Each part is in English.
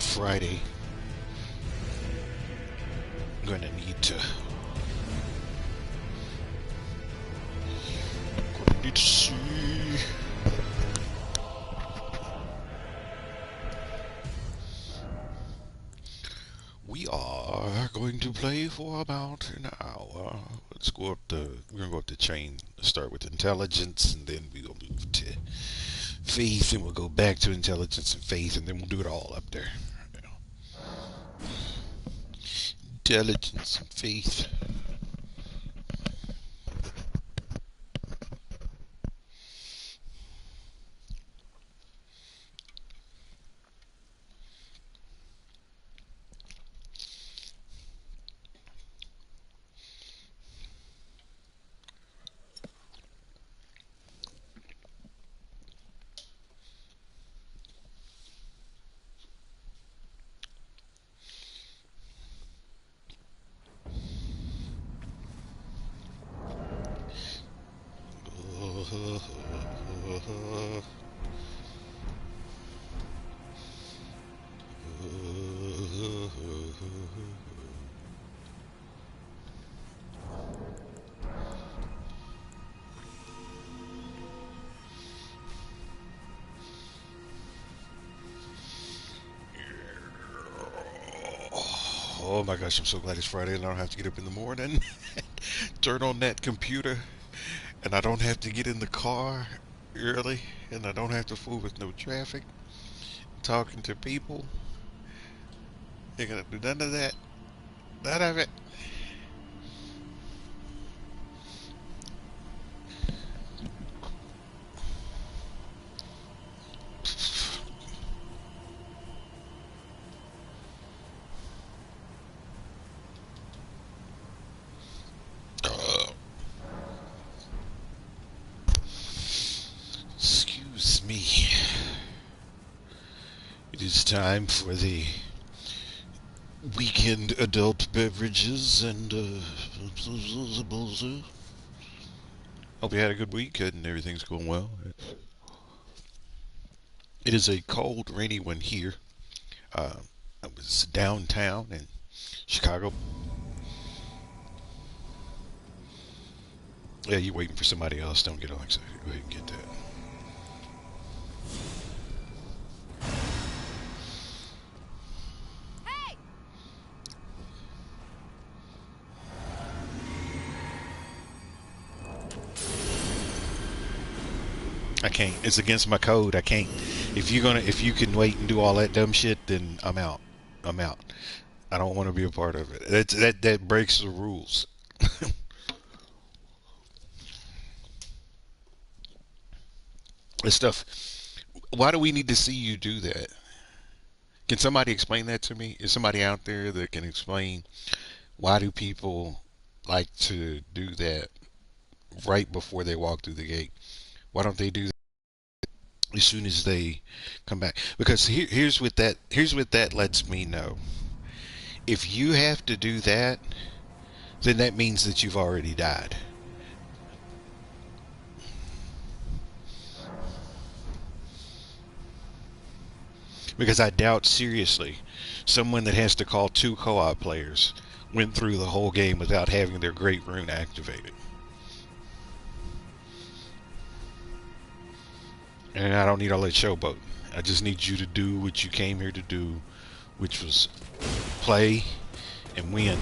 Friday. I'm gonna need to see. We are going to play for about an hour. Let's go up the. We're gonna go up the chain. Start with intelligence, and then we gonna move to faith, and we'll go back to intelligence and faith, and then we'll do it all up there. Intelligence and faith. Oh my gosh, I'm so glad it's Friday and I don't have to get up in the morning, turn on that computer, and I don't have to get in the car early, and I don't have to fool with no traffic, talking to people. Ain't gonna do none of that. None of it. Uh, excuse me. It is time for the weekend adult beverages and hope you had a good week and everything's going well. It is a cold, rainy one here. Uh, I was downtown in Chicago. Yeah, you waiting for somebody else? Don't get Alexa. Go ahead and get that. Hey! I can't. It's against my code. I can't. If you can wait and do all that dumb shit, then I'm out. I'm out. I don't want to be a part of it. That breaks the rules. This stuff. Why do we need to see you do that? Can somebody explain that to me? Is somebody out there that can explain why do people like to do that right before they walk through the gate? Why don't they do that as soon as they come back? Because here's what that lets me know. If you have to do that, then that means that you've already died. Because I doubt seriously someone that has to call two co-op players went through the whole game without having their great rune activated. And I don't need all that showboat. I just need you to do what you came here to do, which was play and win.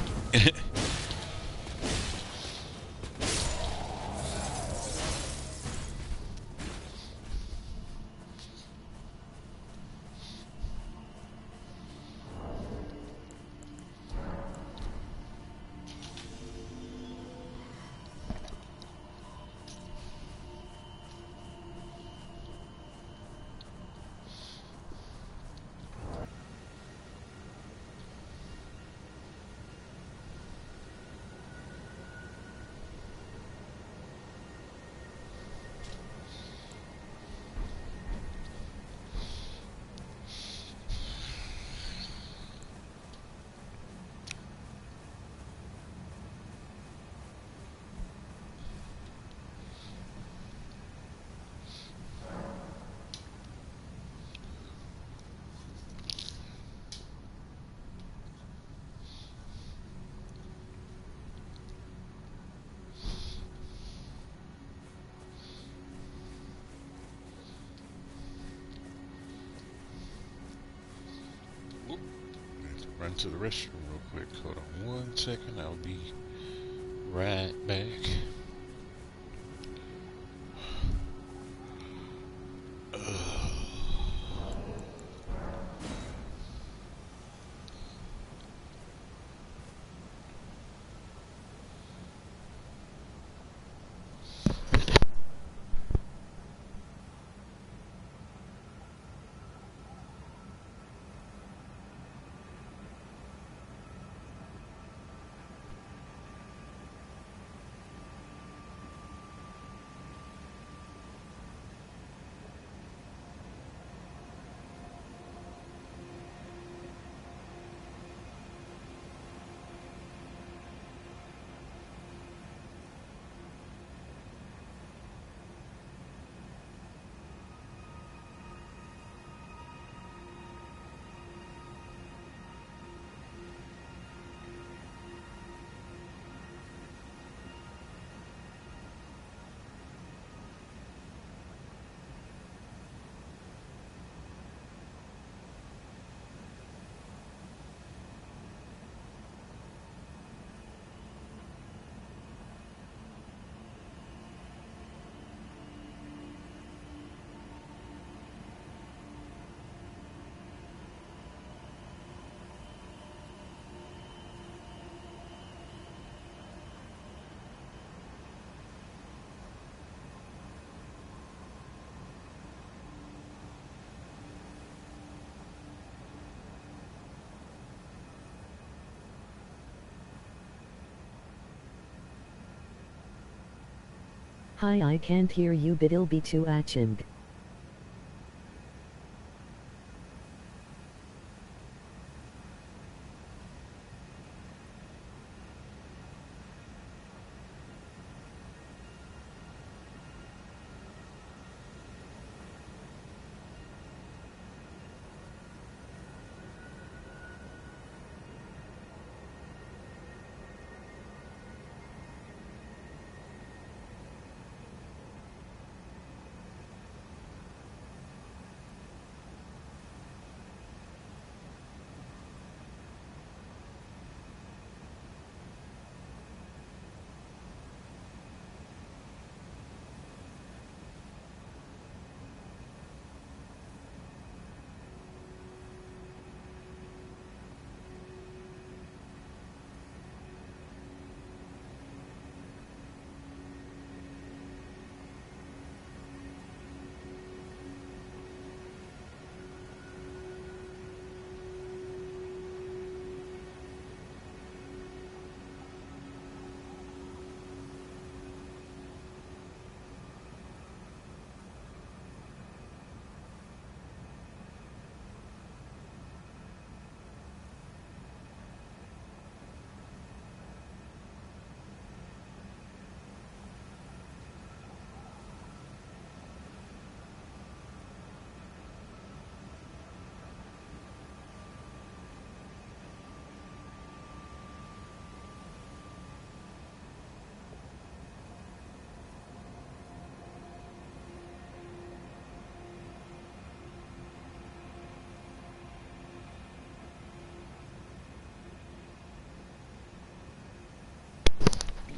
run to the restroom real quick. Hold on 1 second. I'll be right back. Hi, I can't hear you, but it'll be too aching.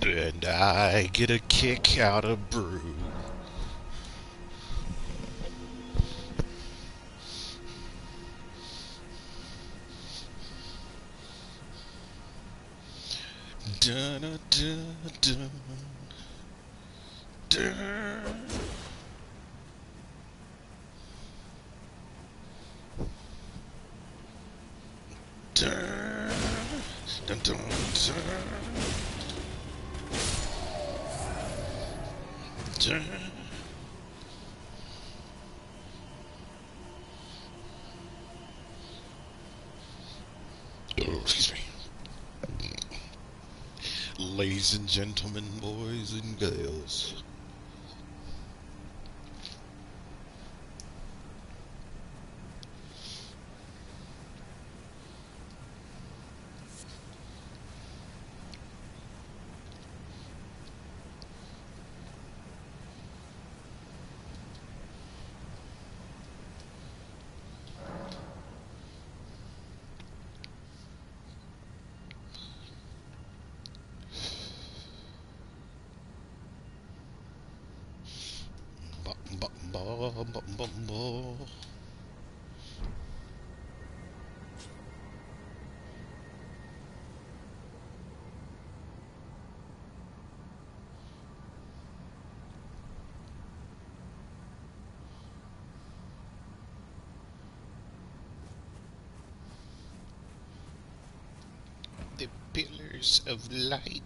And I get a kick out of brew. Dun, dun, dun, dun, dun, dun, dun, dun, dun. Oh, excuse me. Ladies and gentlemen, boys and girls. The pillars of light.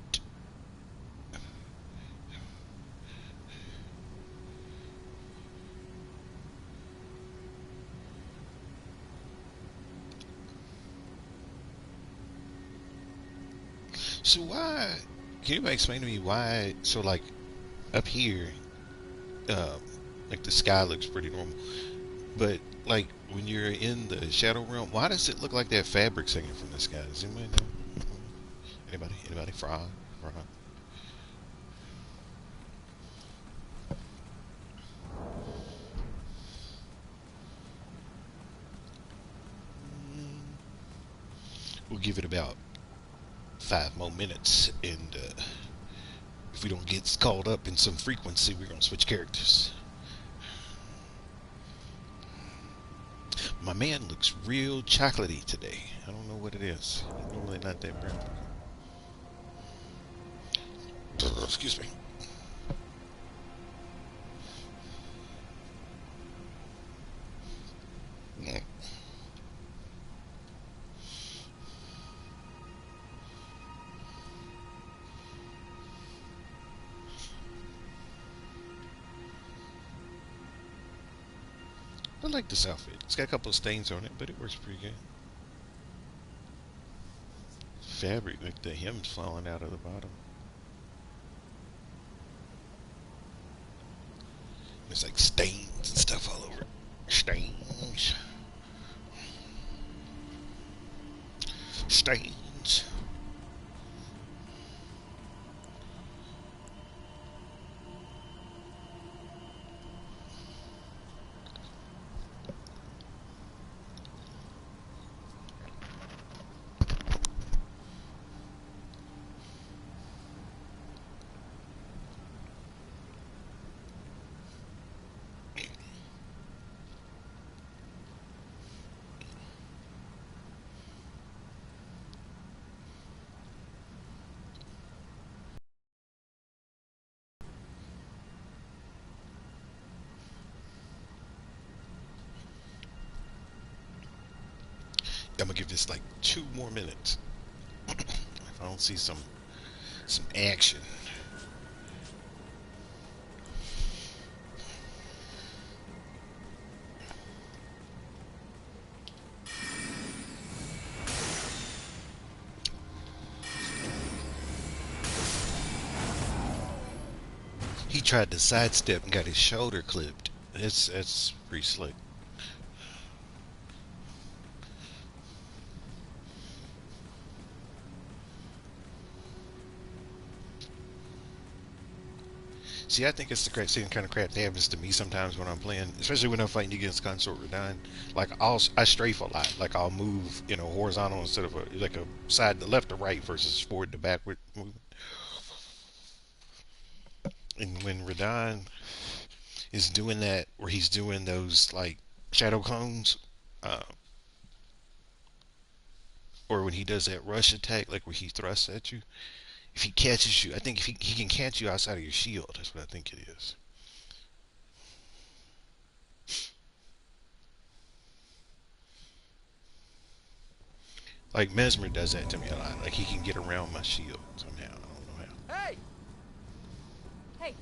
So why? Can you explain to me why? So like up here, um, like the sky looks pretty normal, but like when you're in the shadow realm, why does it look like that fabric hanging from the sky? Does anybody know? Anybody? Anybody? Frog? Frog? Mm, we'll give it about 5 more minutes, and if we don't get caught up in some frequency, we're gonna switch characters. My man looks real chocolatey today. I don't know what it is. He's normally not that brown. Excuse me. I like this outfit. It's got a couple of stains on it, but it works pretty good. Fabric, like the hem's falling out of the bottom. There's like stains and stuff all over it. Stains. Stains. I'm gonna give this like 2 more minutes. If I don't see some action. He tried to sidestep and got his shoulder clipped. That's pretty slick. See, I think it's the same kind of crap that happens to me sometimes when I'm playing, especially when I'm fighting against Consort Radon. Like I strafe a lot. Like I'll move, horizontal instead of like a side to left to right versus forward to backward movement. And when Radon is doing that, where he's doing those like shadow clones, uh, or when he does that rush attack, like where he thrusts at you, if he catches you, I think if he can catch you outside of your shield. That's what I think it is. Like Mesmer does that to me a lot. Like he can get around my shield somehow. I don't know how. Hey! Hey!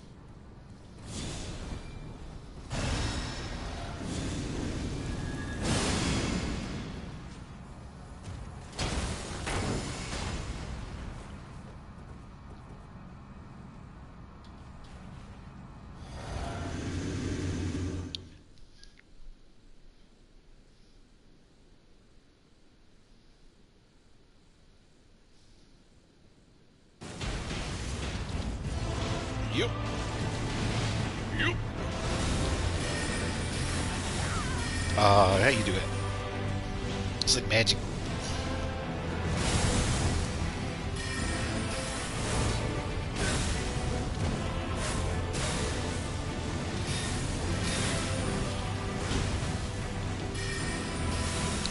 Yep. Yep. How you do it? It's like magic.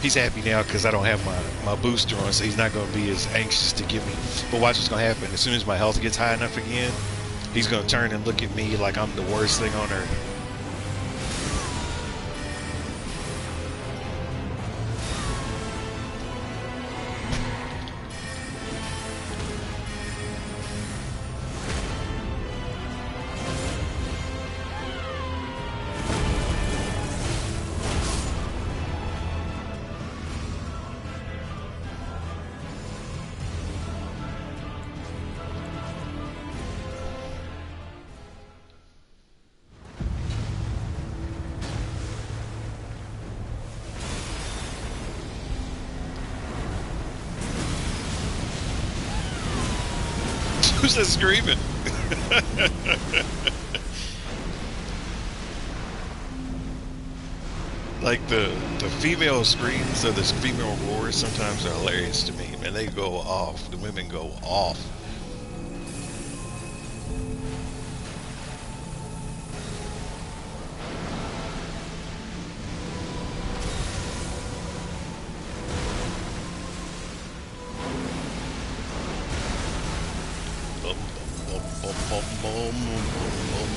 He's happy now because I don't have my booster on, so he's not going to be as anxious to give me. But watch what's going to happen. As soon as my health gets high enough again, he's going to turn and look at me like I'm the worst thing on earth. Who's that screaming? Like the female screams or the female roars sometimes are hilarious to me. Man, they go off. The women go off. Bum, bum, bum, bum, bum, bum, bum, bum,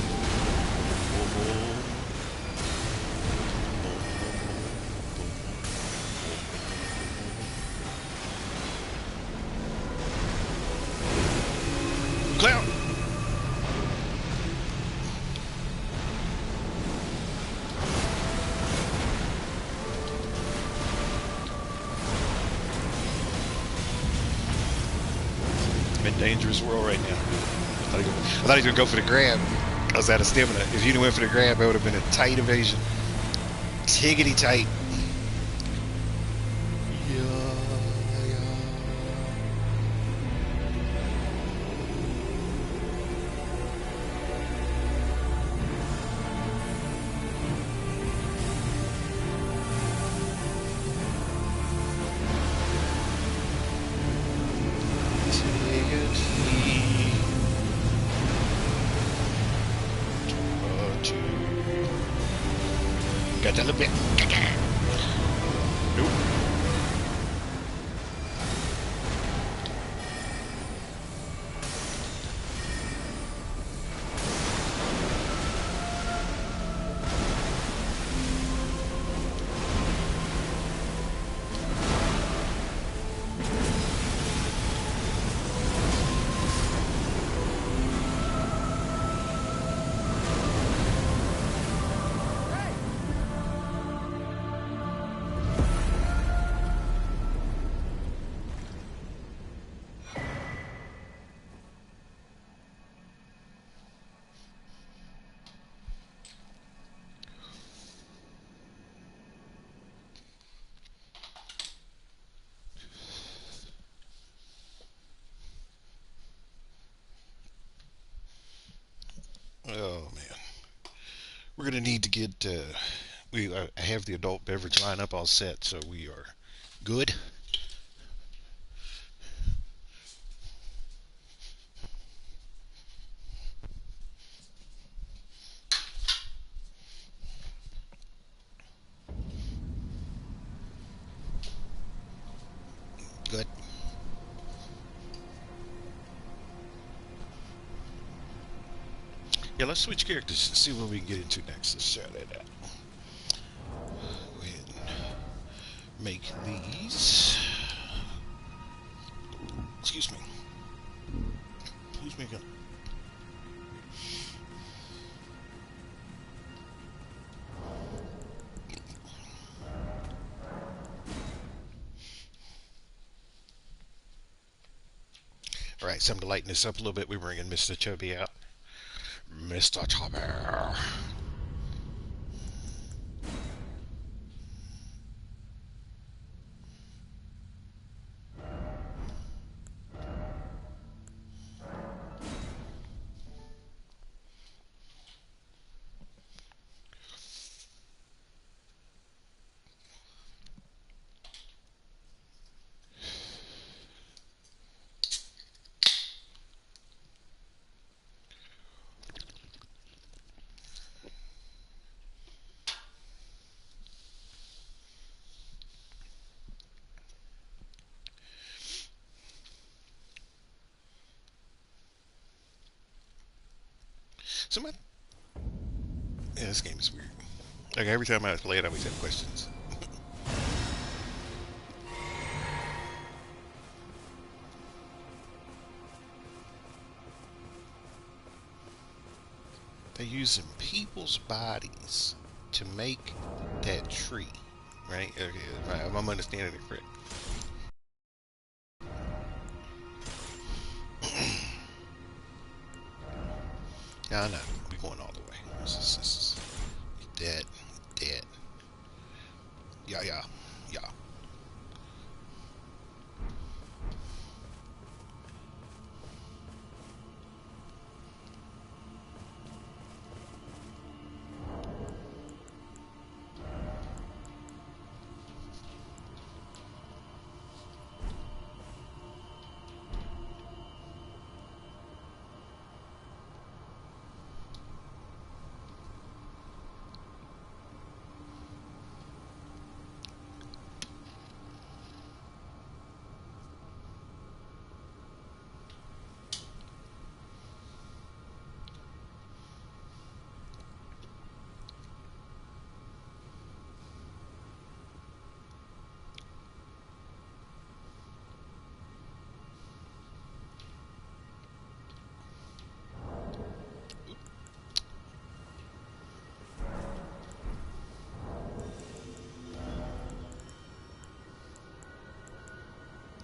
Clown. I'm in dangerous world right now. I thought he was gonna go for the grab. I was out of stamina. If you'd went for the grab, it would have been a tight evasion. Tiggity tight. Yeah, yeah. Got that little bit. Nope. Oh man, we're gonna need to get. We I have the adult beverage lineup all set, so we are good. Good. Yeah, let's switch characters and see what we can get into next. Let's try that out. Go ahead and make these. Excuse me. Who's making? All right, something to lighten this up a little bit. We're bringing Mr. Chubby out. Mr. Chubby. Somebody, yeah, this game is weird. Like every time I play it, I always have questions. They're using people's bodies to make that tree, right? Okay, if I'm understanding it correct. No, no, we going all the way. This is dead, dead. Yeah, yeah, yeah.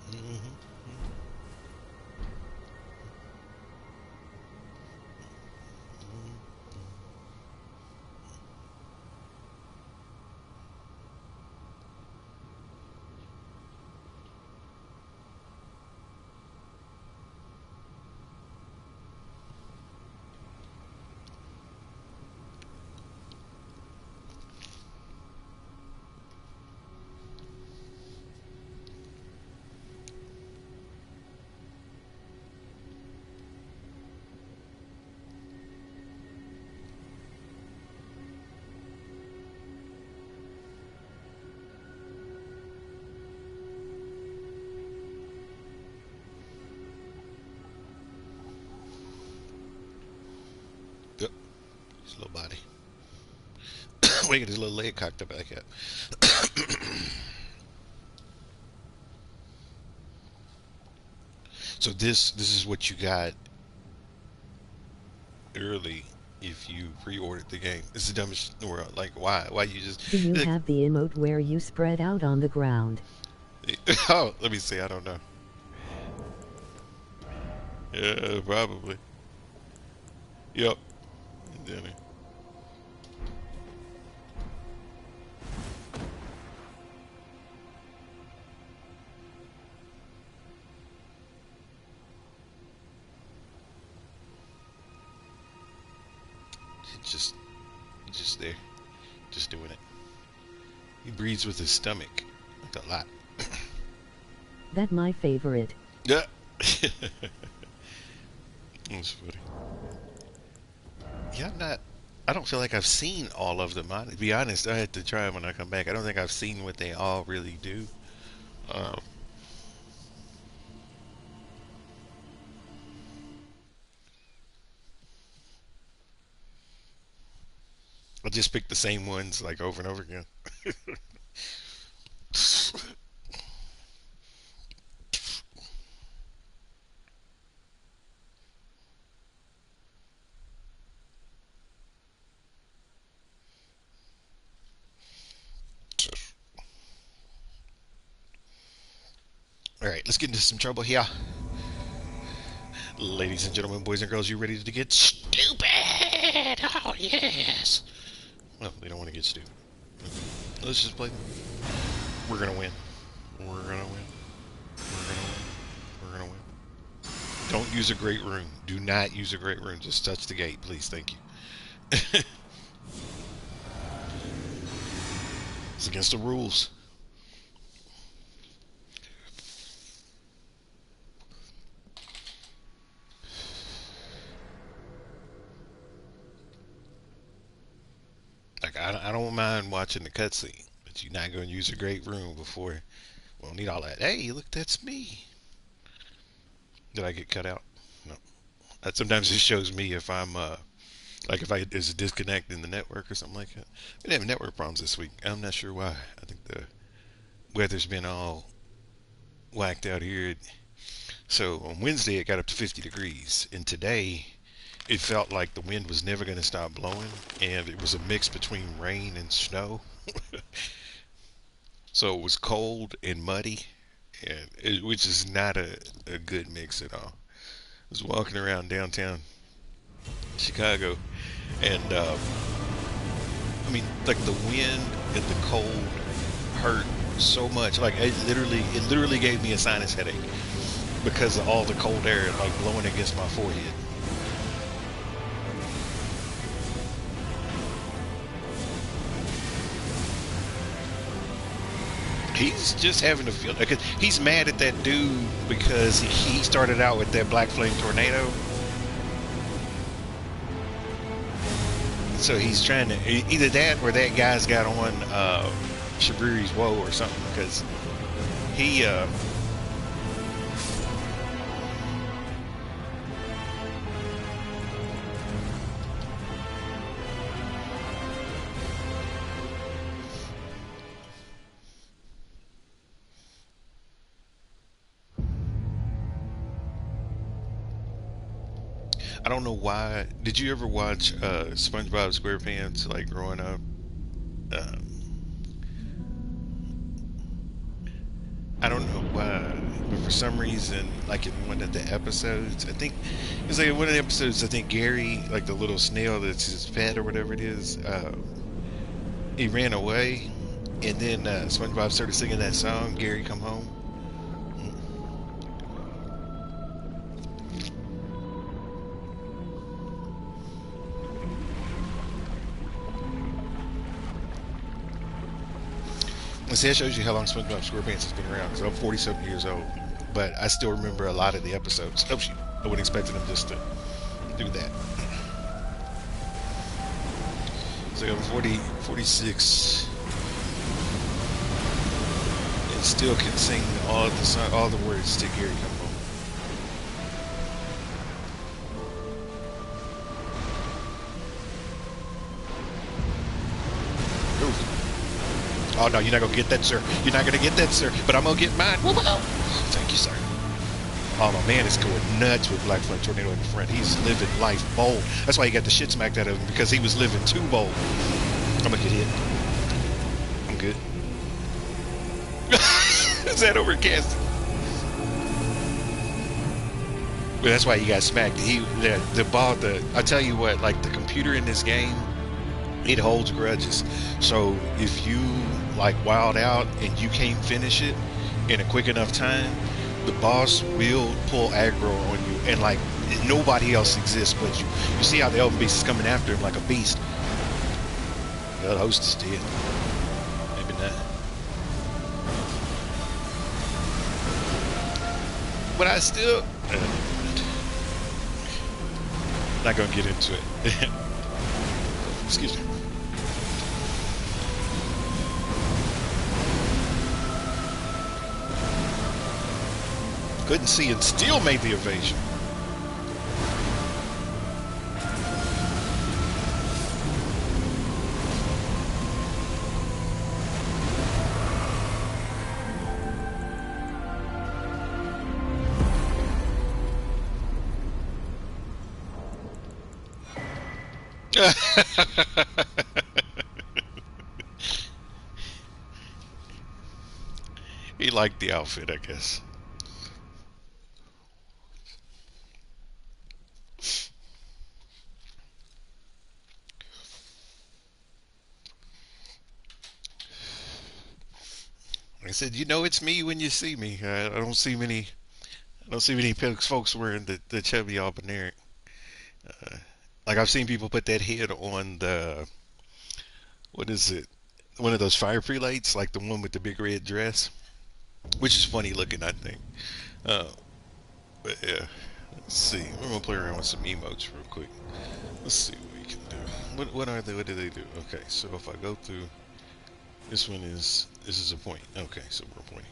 Mm-hmm. Yep, his little body. Wait, his little leg cocked up back up. So this is what you got early if you pre-ordered the game. It's the dumbest in the world. Like why you just Do you like, have the emote where you spread out on the ground? oh, let me see. I don't know. Yeah, probably. Yep. And then it just there, just doing it. He breathes with his stomach, like a lot. That my favorite. Yeah. That's funny. Yeah, I'm not. I don't feel like I've seen all of them. To be honest, I had to try them when I come back. I don't think I've seen what they all really do. Um, I just pick the same ones like over and over again. All right, let's get into some trouble here. Ladies and gentlemen, boys and girls, you ready to get stupid? Oh, yes. Well, they don't want to get stupid. Let's just play. We're going to win. We're going to win. We're going to win. We're going to win. Don't use a great room. Do not use a great room. Just touch the gate, please. Thank you. It's against the rules. Like, I don't mind watching the cutscene, but you're not going to use a great room before. We don't need all that. Hey, look, that's me. Did I get cut out? No. Sometimes it shows me if I'm Like if there's a disconnect in the network or something like that. We didn't have network problems this week. I'm not sure why. I think the weather's been all whacked out here. So on Wednesday it got up to 50 degrees, and today it felt like the wind was never going to stop blowing, and it was a mix between rain and snow. So it was cold and muddy, which is not a good mix at all. I was walking around downtown Chicago, and I mean, like the wind and the cold hurt so much. Like it literally gave me a sinus headache because of all the cold air like blowing against my forehead. He's just having a feel. Like, he's mad at that dude because he started out with that black flame tornado. So he's trying to either that or that guy's got on Shabiri's woe or something because he I don't know why. Did you ever watch SpongeBob SquarePants like growing up? I don't know why, but for some reason, like in one of the episodes, I think it was like in one of the episodes. I think Gary, like the little snail that's his pet or whatever it is, he ran away, and then SpongeBob started singing that song, "Gary Come Home." And see, that shows you how long SpongeBob SquarePants has been around. Because I'm 47 years old, but I still remember a lot of the episodes. Oh shoot! I wouldn't expect them just to do that. So I'm 40, 46, and still can sing all the words to Gary Come Home. Ooh. Oh no, you're not gonna get that, sir. You're not gonna get that, sir. But I'm gonna get mine. Whoa, whoa. Thank you, sir. Oh my man is going nuts with Black Flame Tornado in the front. He's living life bold. That's why he got the shit smacked out of him because he was living too bold. I'm gonna get hit. I'm good. Is that overcast? But that's why he got smacked. The ball. I tell you what, like the computer in this game, it holds grudges. So if you like wild out and you can't finish it in a quick enough time, the boss will pull aggro on you, and like nobody else exists but you. You see how the Elven Beast is coming after him like a beast. Well, the host is dead. Maybe not. But I still not gonna get into it. Excuse me. Couldn't see and still made the evasion. He liked the outfit, I guess. I said, you know, it's me when you see me. I don't see many. I don't see many folks wearing the chubby albinaire. Uh, like I've seen people put that head on the what is it? One of those fire prelates, like the one with the big red dress, which is funny looking, I think. Uh, but yeah, let's see. We're gonna play around with some emotes real quick. Let's see what we can do. What are they? What do they do? Okay, so if I go through, this is a point. Okay, so we're pointing.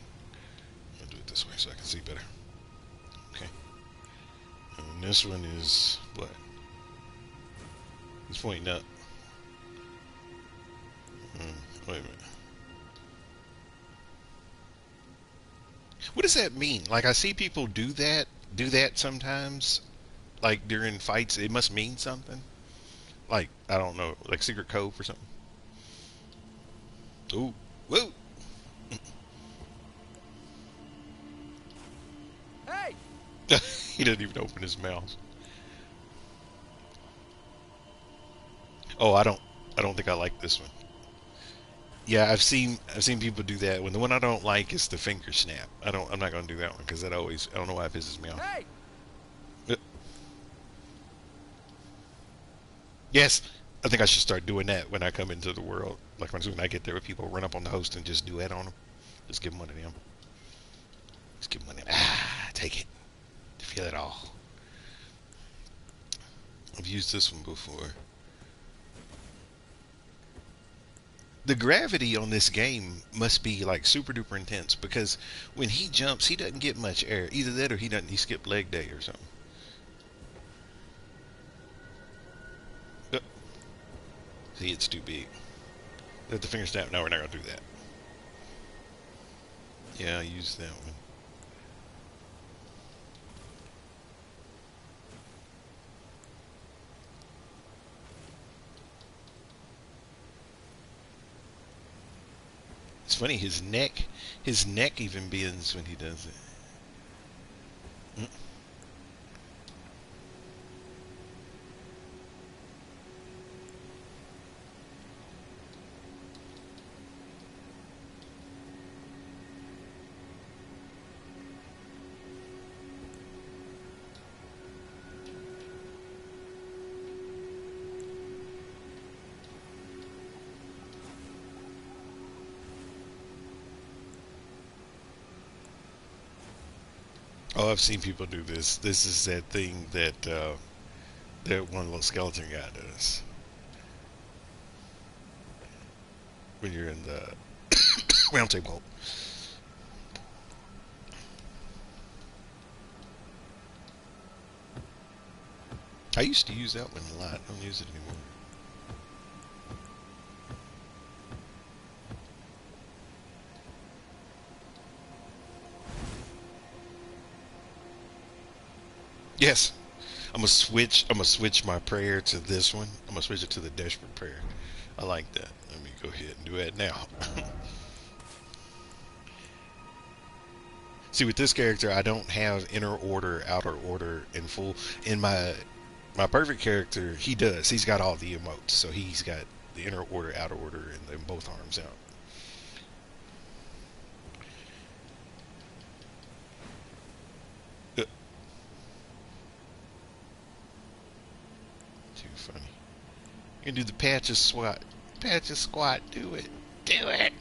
I'll do it this way so I can see better. Okay, and this one is what? It's pointing up. Wait a minute. What does that mean? Like I see people do that sometimes, like during fights. It must mean something. Like I don't know, like secret code or something. Ooh, whoa! Hey! He doesn't even open his mouth. Oh, I don't think I like this one. Yeah, I've seen people do that. When the one I don't like is the finger snap. I'm not gonna do that one because that always I don't know why it pisses me off. Hey! Uh, Yes, I think I should start doing that when I come into the world. Like when I get there, people run up on the host and just do that on them. Just give them one of them. Just give them one of them. Take it. Feel it all. I've used this one before. The gravity on this game must be like super duper intense because when he jumps, he doesn't get much air. Either that or he skipped leg day or something. Uh, See, it's too big. Let the finger snap. No, we're not gonna do that. Yeah, I used that one. It's funny. His neck even bends when he does it. Mm. Oh, I've seen people do this. This is that thing that one little skeleton guy does when you're in the round table. I used to use that one a lot. I don't use it anymore. Yes, I'm gonna switch my prayer to this one. I'm gonna switch it to the desperate prayer. I like that. Let me go ahead and do that now. See, with this character, I don't have inner order, outer order, in full. In my perfect character, he does. He's got all the emotes, so he's got the inner order, outer order, and both arms out. Uh, Too funny. You can do the patches squat. Patches squat. Do it. Do it.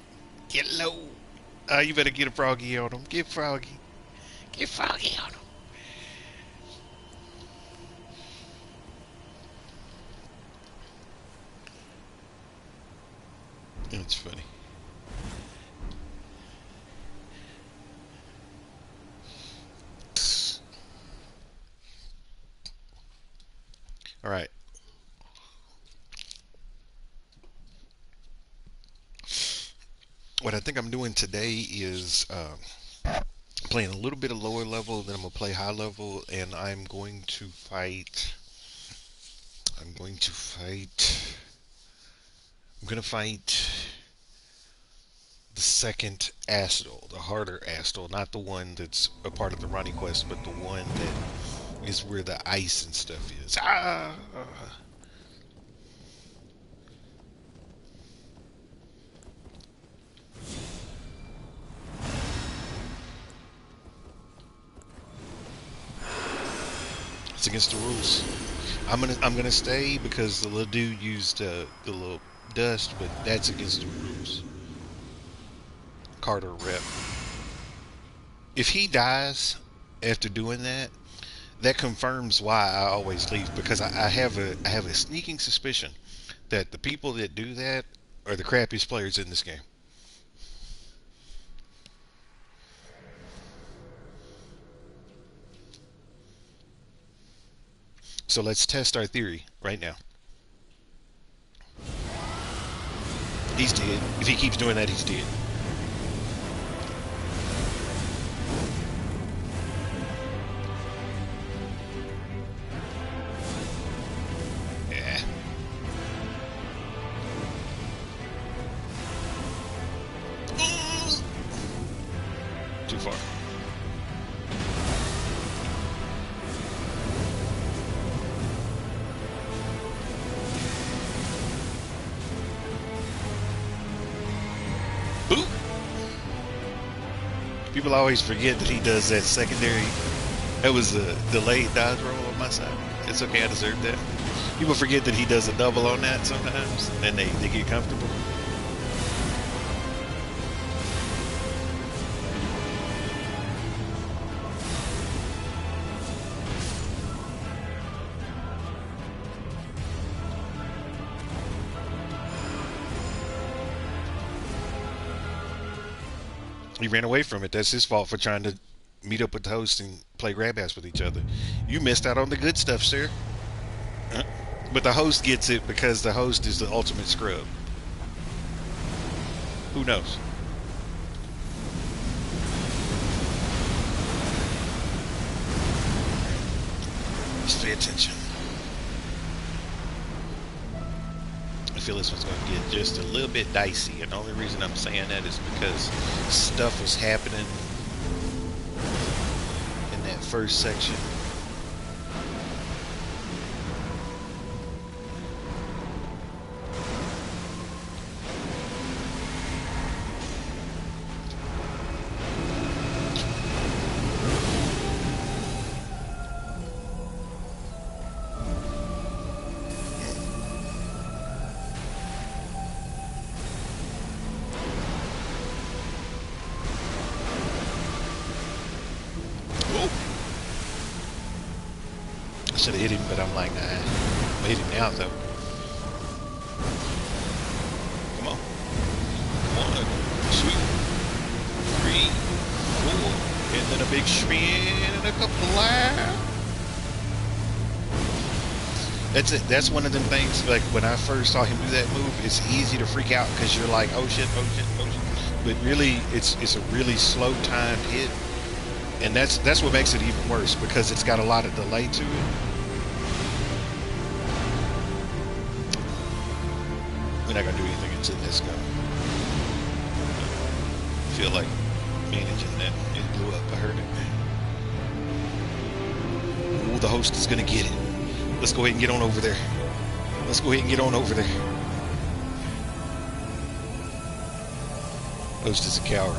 Get low. You better get a froggy on him. Get froggy. Get froggy on him. That's funny. All right. What I think I'm doing today is playing a little bit of lower level, then I'm gonna play high level, and I'm going to fight. I'm going to fight. I'm gonna fight the second Astel, the harder Astel, not the one that's a part of the Ronnie quest, but the one that is where the ice and stuff is. Ah! It's against the rules. I'm gonna stay because the little dude used the little dust, but that's against the rules. Carter rep. If he dies after doing that, that confirms why I always leave because I have a sneaking suspicion that the people that do that are the crappiest players in this game. So let's test our theory right now. He's dead. If he keeps doing that, he's dead. Yeah. Too far. Boop. People always forget that he does that secondary. That was a delayed dodge roll on my side. It's okay, I deserve that. People forget that he does a double on that sometimes, and then they get comfortable. He ran away from it. That's his fault for trying to meet up with the host and play grab ass with each other. You missed out on the good stuff, sir. But the host gets it because the host is the ultimate scrub. Who knows? Just pay attention. I feel this one's going to get just a little bit dicey, and the only reason I'm saying that is because stuff was happening in that first section. Oh, I should have hit him, but I'm like, nah. I'm gonna hit him now, though. Come on. 1, 2, 3, 4. And then a big spin and a couple laps. That's it. That's one of them things. Like when I first saw him do that move, it's easy to freak out because you're like, oh shit, oh shit, oh shit. But really, it's a really slow timed hit, and that's what makes it even worse because it's got a lot of delay to it. We're not gonna do anything until this go. I feel like managing that. It blew up. I heard it. Ooh, the host is gonna get it. Let's go ahead and get on over there. Let's go ahead and get on over there. Host is a coward.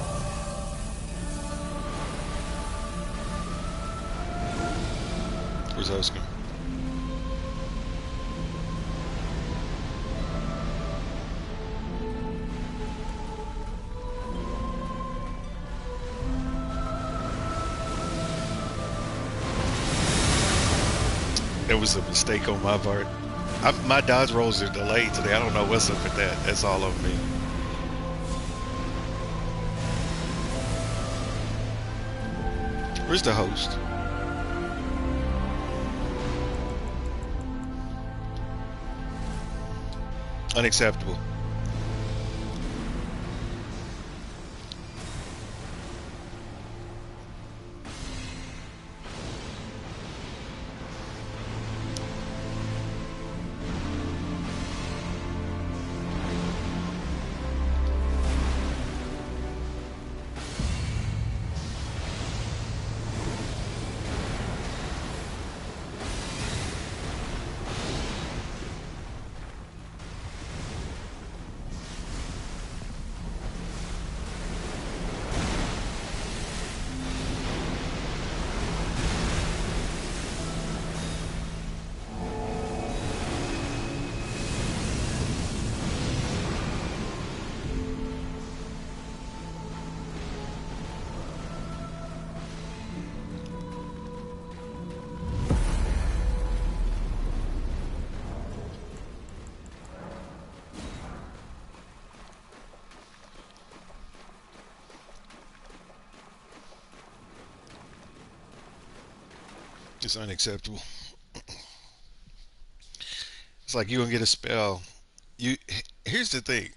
Where's host going? It was a mistake on my part. My dodge rolls are delayed today. I don't know what's up with that. That's all on me. Where's the host? Unacceptable. It's unacceptable. It's like you gonna get a spell. You Here's the thing.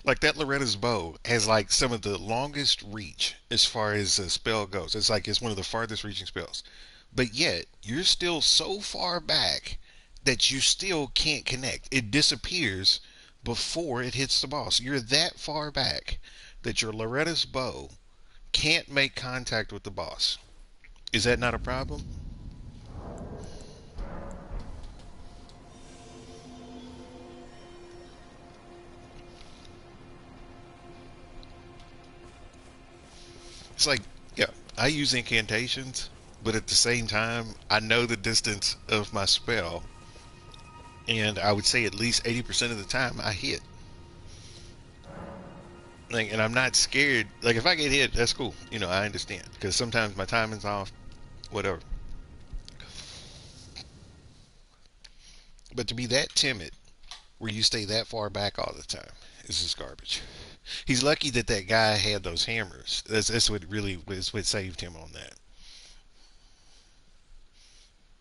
Like that Loretta's bow has like some of the longest reach as far as a spell goes. It's like it's one of the farthest reaching spells. But yet, you're still so far back that you still can't connect. It disappears before it hits the boss. You're that far back that your Loretta's bow can't make contact with the boss. Is that not a problem? It's like, yeah, I use incantations, but at the same time, I know the distance of my spell, and I would say at least 80% of the time I hit. Like, and I'm not scared. Like, if I get hit, that's cool. I understand because sometimes my timing's off, whatever. But to be that timid, where you stay that far back all the time, is just garbage. He's lucky that that guy had those hammers. That's what really was what saved him on that.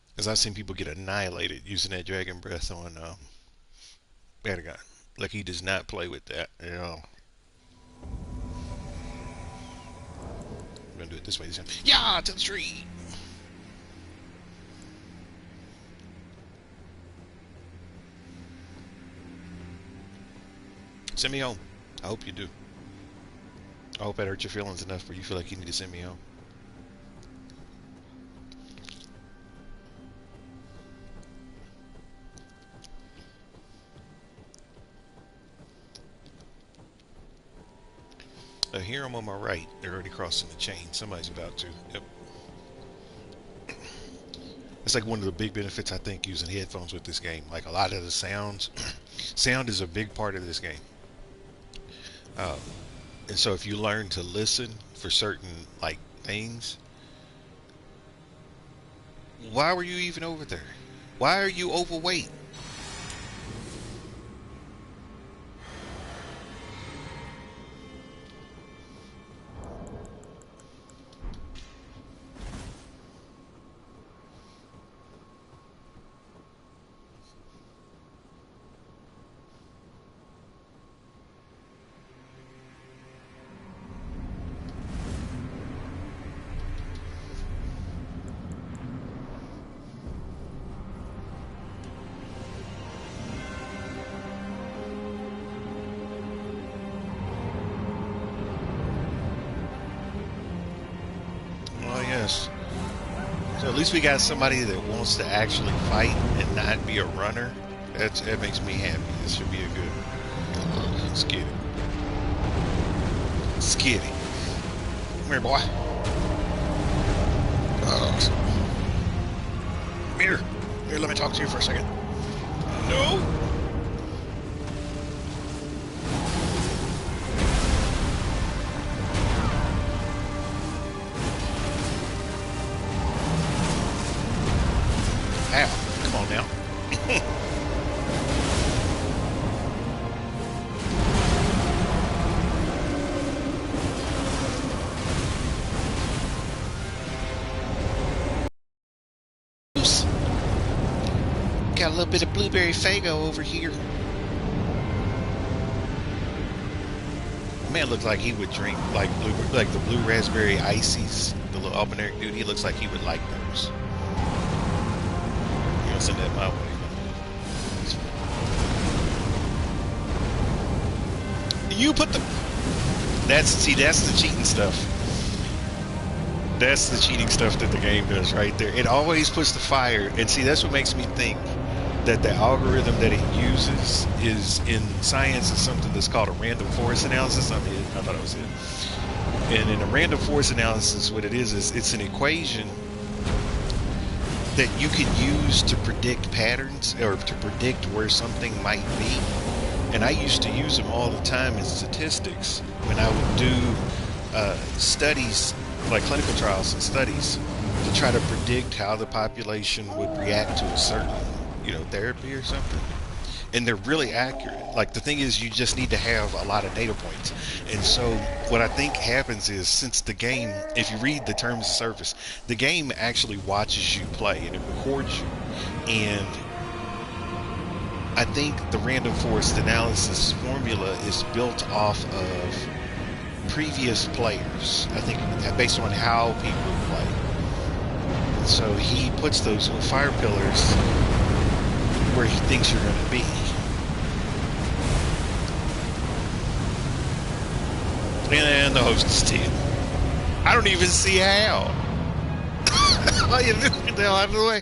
Because I've seen people get annihilated using that dragon breath on Erdogan. Like he does not play with that at all. I'm gonna do it this way this time. Yeah, to the tree. Send me home. I hope you do. I hope that hurt your feelings enough where you feel like you need to send me home. Here I'm on my right. They're already crossing the chain. Somebody's about to. Yep. It's like one of the big benefits I think using headphones with this game. Like a lot of the sounds, sound is a big part of this game. Um, and so if you learn to listen for certain like things, why were you even over there? Why are you overweight? Oh yes. So at least we got somebody that wants to actually fight and not be a runner. That makes me happy. This should be a good. Let's get it. Let's get it. Come here, boy. Come here. Here, let me talk to you for a second. No. Ow. Come on now. Got a little bit of blueberry fago over here. Man looks like he would drink like like the blue raspberry ices. The little Albanic dude. He looks like he would like those. You know, send that my way. You put the. That's the cheating stuff. That's the cheating stuff that the game does right there. It always puts the fire, and see that's what makes me think that the algorithm that it uses is in science is something that's called a random forest analysis. I mean, I thought it was it. And in a random forest analysis, what it is it's an equation that you can use to predict patterns or to predict where something might be. And I used to use them all the time in statistics when I would do studies, like clinical trials and studies, to try to predict how the population would react to a certain, therapy or something. And they're really accurate. Like the thing is, you just need to have a lot of data points. And so what I think happens is, since the game, if you read the terms of service, the game actually watches you play and it records you. And I think the random forest analysis formula is built off of previous players. I think based on how people play. So he puts those little fire pillars where he thinks you're going to be. And the host is dead. I don't even see how. All you do is get the hell out of the way.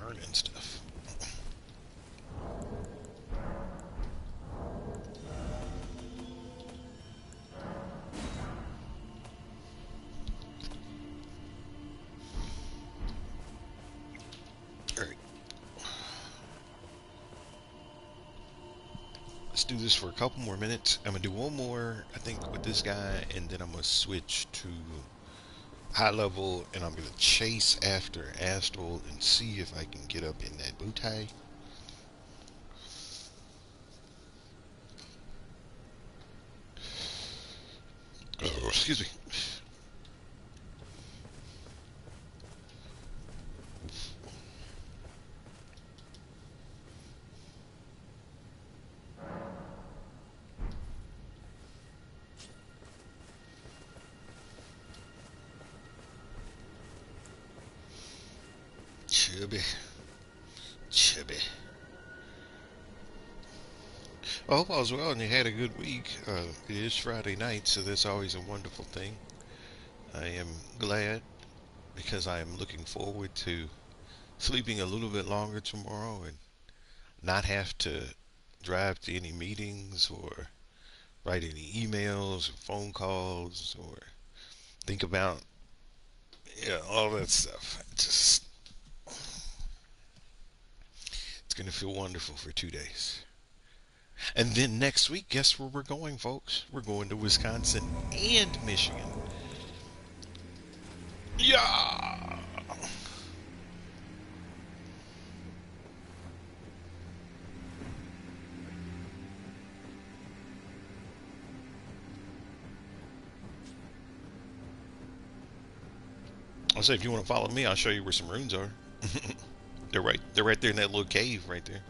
Burning stuff. All right. Let's do this for a couple more minutes. I'm going to do one more, I think, with this guy, and then I'm going to switch to high level, and I'm going to chase after Astral and see if I can get up in that butai. Oh, excuse me. Chubby. Chubby. I hope all's well and you had a good week. It is Friday night, so that's always a wonderful thing. I am glad because I am looking forward to sleeping a little bit longer tomorrow and not have to drive to any meetings or write any emails or phone calls or think about all that stuff. It's gonna feel wonderful for 2 days. And then next week, guess where we're going, folks? We're going to Wisconsin and Michigan. Yeah. I'll say if you want to follow me, I'll show you where some runes are. They're right there in that little cave right there.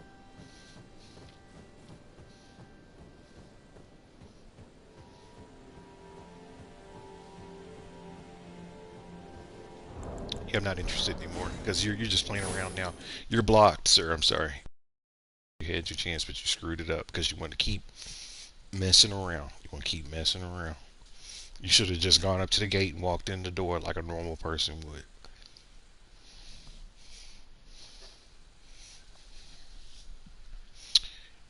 Yeah, I'm not interested anymore because you're just playing around now. You're blocked, sir. I'm sorry. You had your chance, but you screwed it up because you want to keep messing around. You want to keep messing around. You should have just gone up to the gate and walked in the door like a normal person would.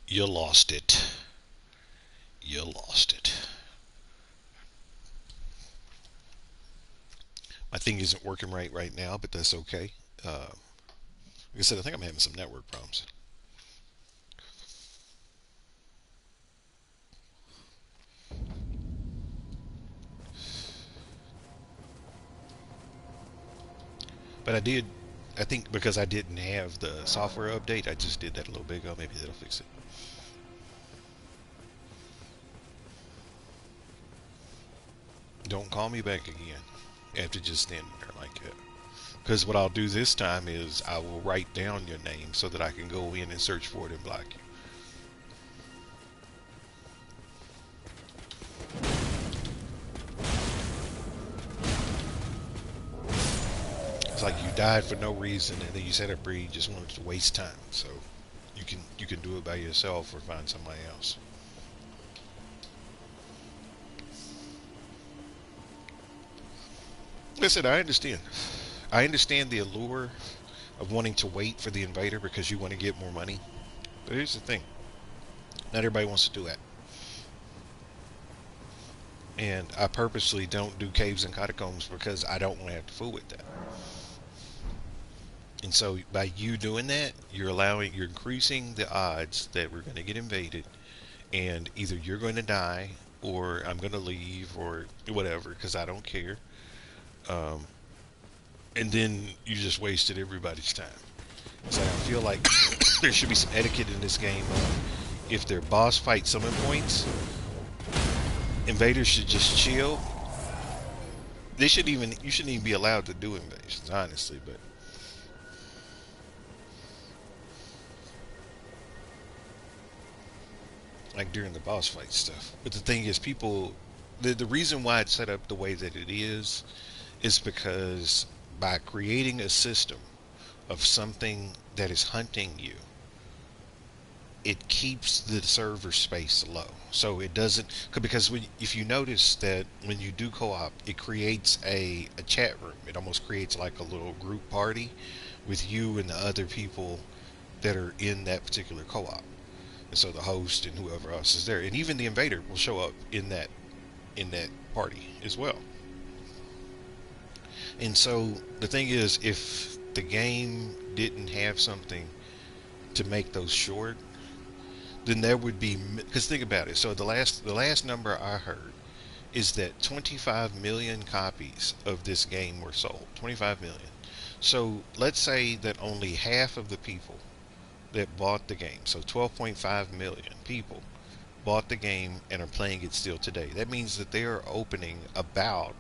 You lost it. You lost it. My thing isn't working right now, but that's okay. Like I said, I think I'm having some network problems. But I did, I think because I didn't have the software update, I just did that a little bit ago. Maybe that'll fix it. Don't call me back again after just standing there like that. Because what I'll do this time is I will write down your name so that I can go in and search for it and block you. It's like you died for no reason, and then you set up breed. You just wanted to waste time, so you can do it by yourself or find somebody else. Listen, I understand. I understand the allure of wanting to wait for the invader because you want to get more money. But here's the thing: not everybody wants to do that, and I purposely don't do caves and catacombs because I don't want to have to fool with that. And so by you doing that, you're increasing the odds that we're going to get invaded, and either you're going to die or I'm going to leave or whatever because I don't care. Um, and then you just wasted everybody's time. So I feel like there should be some etiquette in this game. If they're boss fight summon points, invaders should just chill. They shouldn't even you shouldn't even be allowed to do invasions, honestly. But like during the boss fight stuff. But the thing is, the reason why it's set up the way that it is because by creating a system of something that is hunting you, it keeps the server space low. So it doesn't, because if you notice that when you do co-op, it creates a chat room. It almost creates like a little group party with you and the other people that are in that particular co-op. And so the host and whoever else is there, and even the invader will show up in that party as well. And so the thing is, if the game didn't have something to make those short, then there would be, because think about it. So the last number I heard is that 25 million copies of this game were sold. 25 million. So let's say that only half of the people that bought the game, so 12.5 million people bought the game and are playing it still today. That means that they are opening about,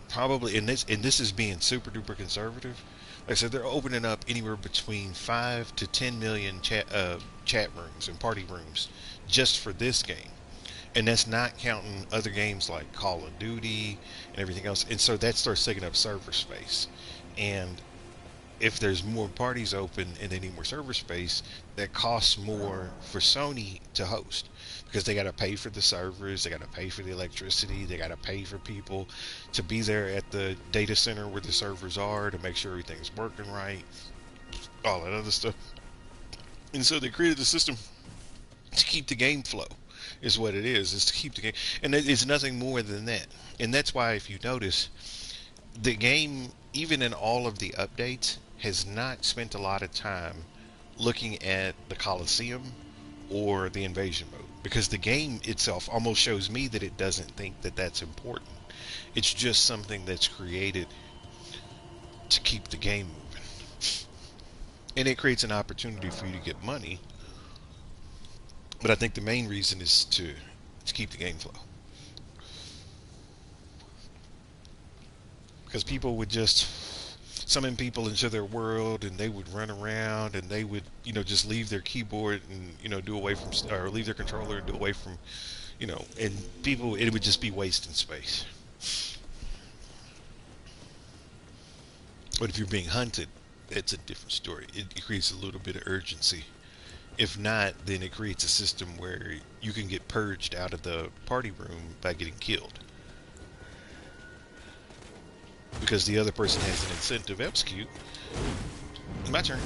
probably, and this is being super duper conservative. Like I said, they're opening up anywhere between 5 to 10 million chat rooms and party rooms just for this game, and that's not counting other games like Call of Duty and everything else. And so that starts taking up server space, and if there's more parties open and they need more server space, that costs more for Sony to host because they got to pay for the servers, they got to pay for the electricity, they got to pay for people to be there at the data center where the servers are to make sure everything's working right, all that other stuff. And so they created the system to keep the game flow. Is what it is to keep the game, and it's nothing more than that. And that's why, if you notice, the game, even in all of the updates, has not spent a lot of time looking at the Coliseum or the invasion mode because the game itself almost shows me that it doesn't think that that's important. It's just something that's created to keep the game moving. And it creates an opportunity for you to get money, but I think the main reason is to keep the game flow. Because people would just summon people into their world and they would run around and they would just leave their keyboard and do away from, or leave their controller and do away from, and people, it would just be wasting space. But if you're being hunted, it's a different story. It creates a little bit of urgency. If not, then it creates a system where you can get purged out of the party room by getting killed because the other person has an incentive to execute. My turn.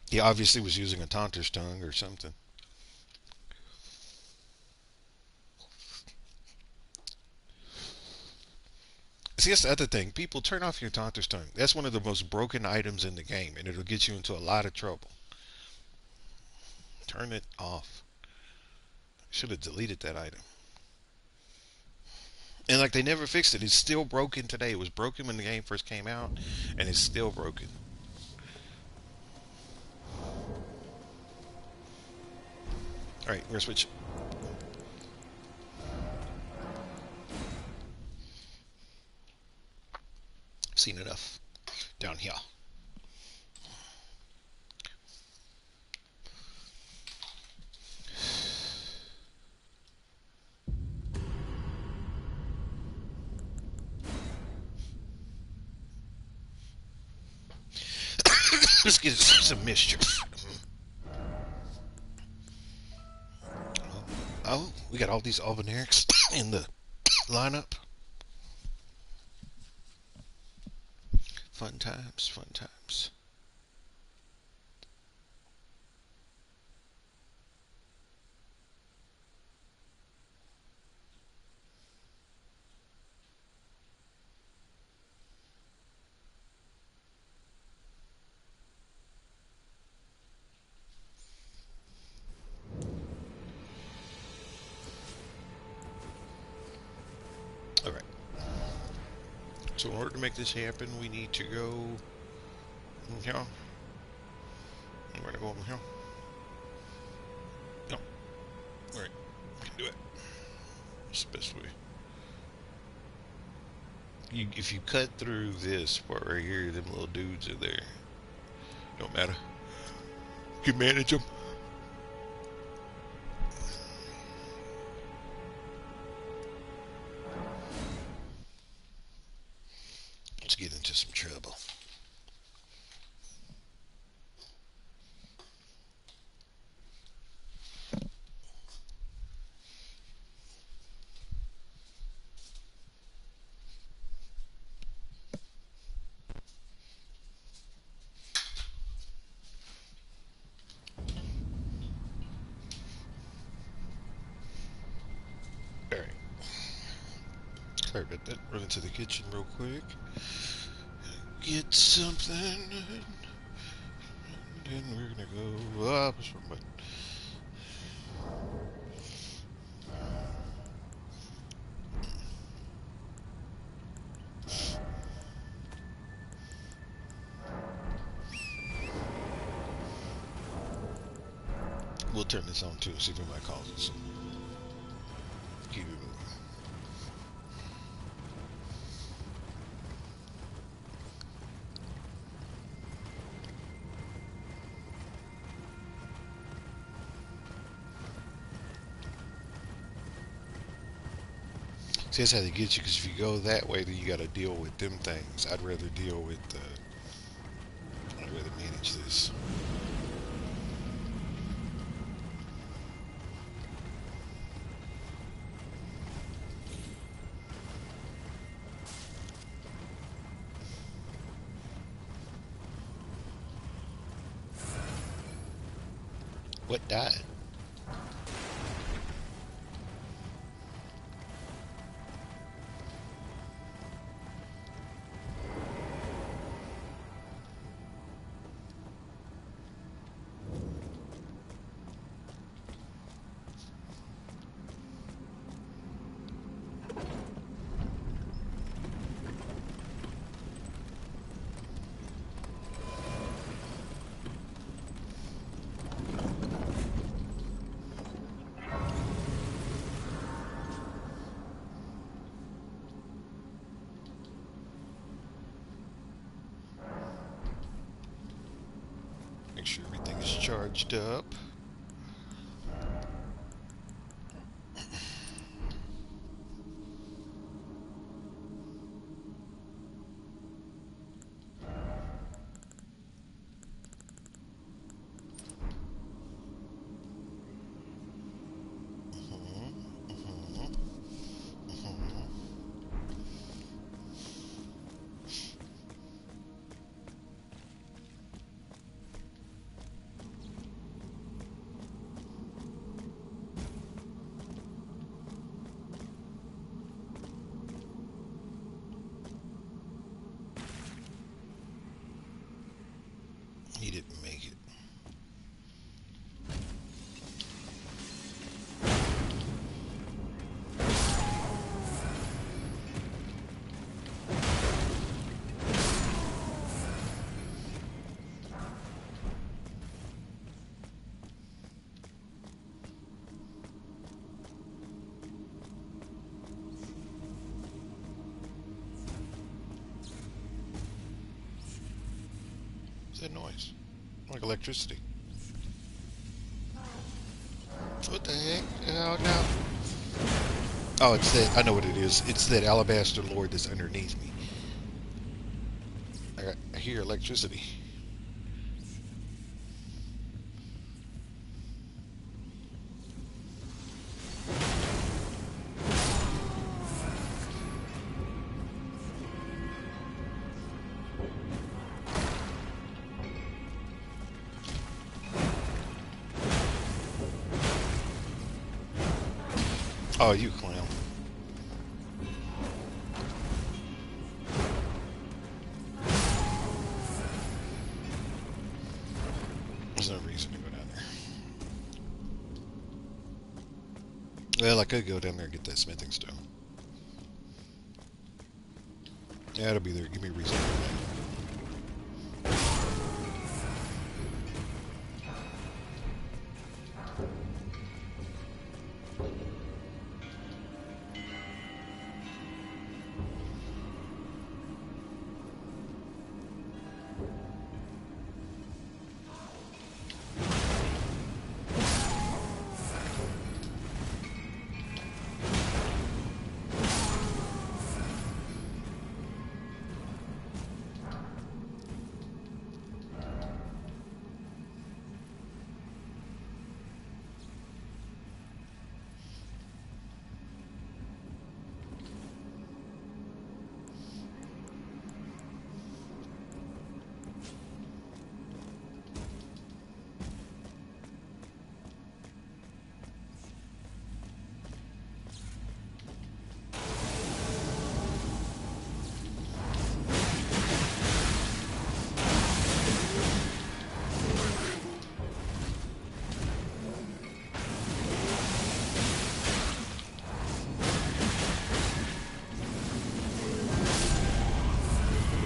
He obviously was using a taunter's tongue or something. See, that's the other thing. People, turn off your taunter's tongue. That's one of the most broken items in the game, and it'll get you into a lot of trouble. Turn it off. Should have deleted that item. And like they never fixed it. It's still broken today. It was broken when the game first came out, and it's still broken. All right, we're gonna switch. Seen enough. Down here. Let's get some mischief. Oh, oh, we got all these Albanerics in the lineup. Fun times, fun times. All right. So in order to make this happen, we need to go here. We're gonna go over here. No. All right. We can do it. It's the best way. If you cut through this part right here, them little dudes are there. Don't matter. You can manage them. Let's get into some trouble. All right. Sorry about that. Run into the kitchen real quick. Get something. Then we're gonna go up. But we'll turn this on too. See if it might cause it. Keep it moving. See, that's how they get you. Because if you go that way, then you got to deal with them things. I'd rather deal with. I'd rather manage this. What died? Make sure everything is charged up. didn't make it. What's that noise? Like electricity. What the heck? Oh no. Oh, it's that. I know what it is. It's that alabaster lord that's underneath me. I hear electricity. Oh, you clown. There's no reason to go down there. Well, I could go down there and get that smithing stone. Yeah, it'll be there. Give me a reason to go down.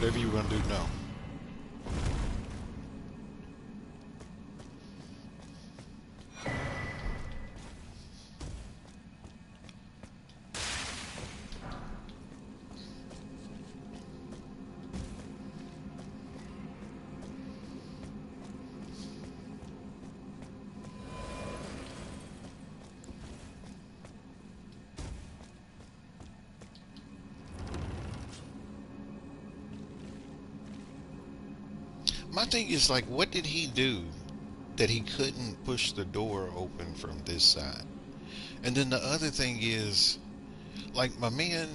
Whatever you want to do now. My thing is like, what did he do that he couldn't push the door open from this side? And then the other thing is, like, my man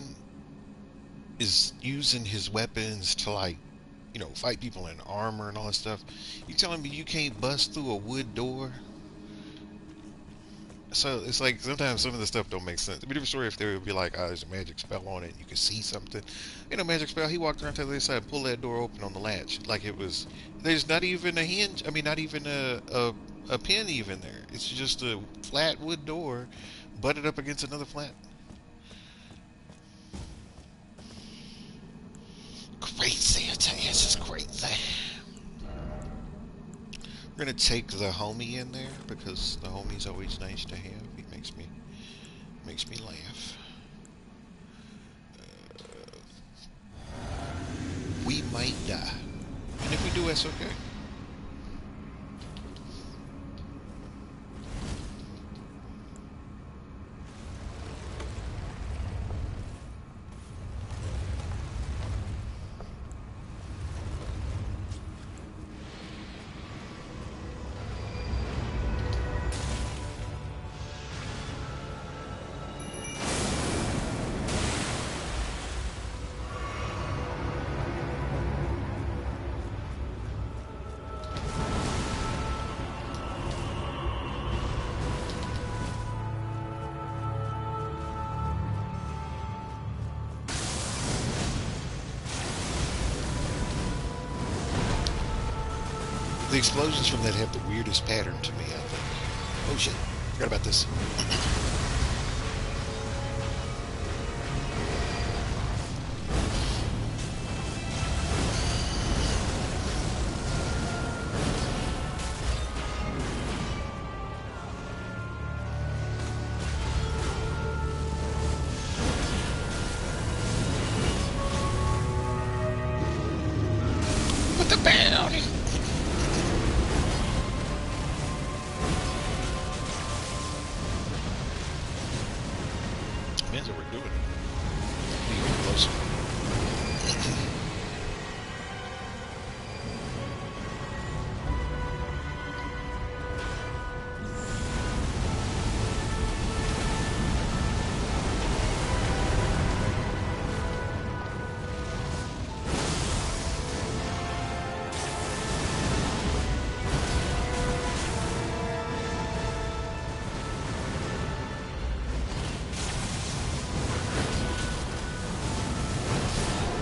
is using his weapons to, like, fight people in armor and all that stuff. You telling me you can't bust through a wood door? So it's like sometimes some of the stuff don't make sense. It'd be a different story if there would be like, there's a magic spell on it, and you could see something. Magic spell. He walked around to the other side, pulled that door open on the latch, like it was. There's not even a hinge. I mean, not even a pin even there. It's just a flat wood door, butted up against another flat. Crazy, I tell you, it's just crazy. We're gonna take the homie in there because the homie's always nice to have. He makes me laugh. We might die, and if we do, that's okay. The explosions from that have the weirdest pattern to me, I think. Oh shit. Forgot about this. With the bounty! Depends what we're doing. Even closer.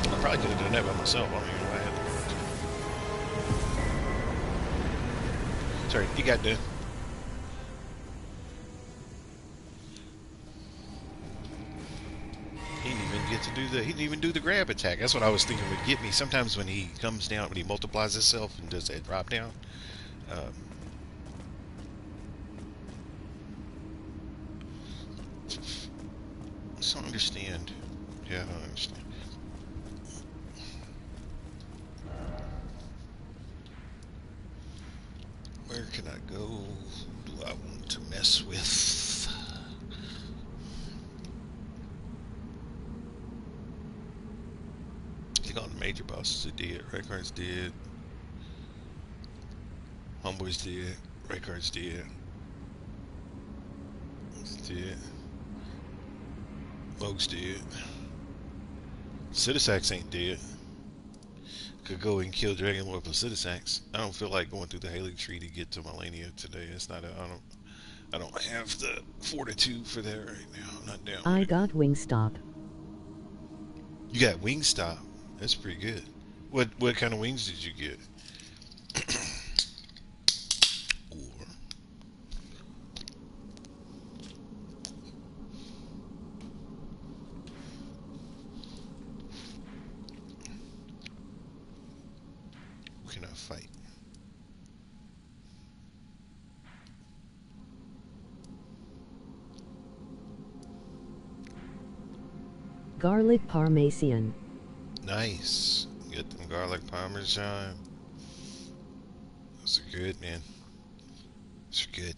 I probably could have done that by myself. I don't even know why I had to. Sorry, you got done. He didn't even get to do the. He didn't even do the grab attack. That's what I was thinking would get me. Sometimes when he comes down, when he multiplies himself and does that drop down, uh, I just don't understand. Yeah, I don't understand. Where can I go? Who do I want to mess with? I think all the major bosses are dead. Redcard's dead. Homeboy's dead. Redcard's dead. He's dead. Moog's dead. Citisax ain't dead. Could go and kill Dragon Lord with Citisax. I don't feel like going through the Haley tree to get to Melania today. It's not. I don't have the fortitude for that right now. I'm not down with I it. got Wingstop. You got Wingstop. That's pretty good. What kind of wings did you get? Or who can I fight? Garlic Parmesan. Nice. Get them garlic parmesan. Those are good, man. Those are good.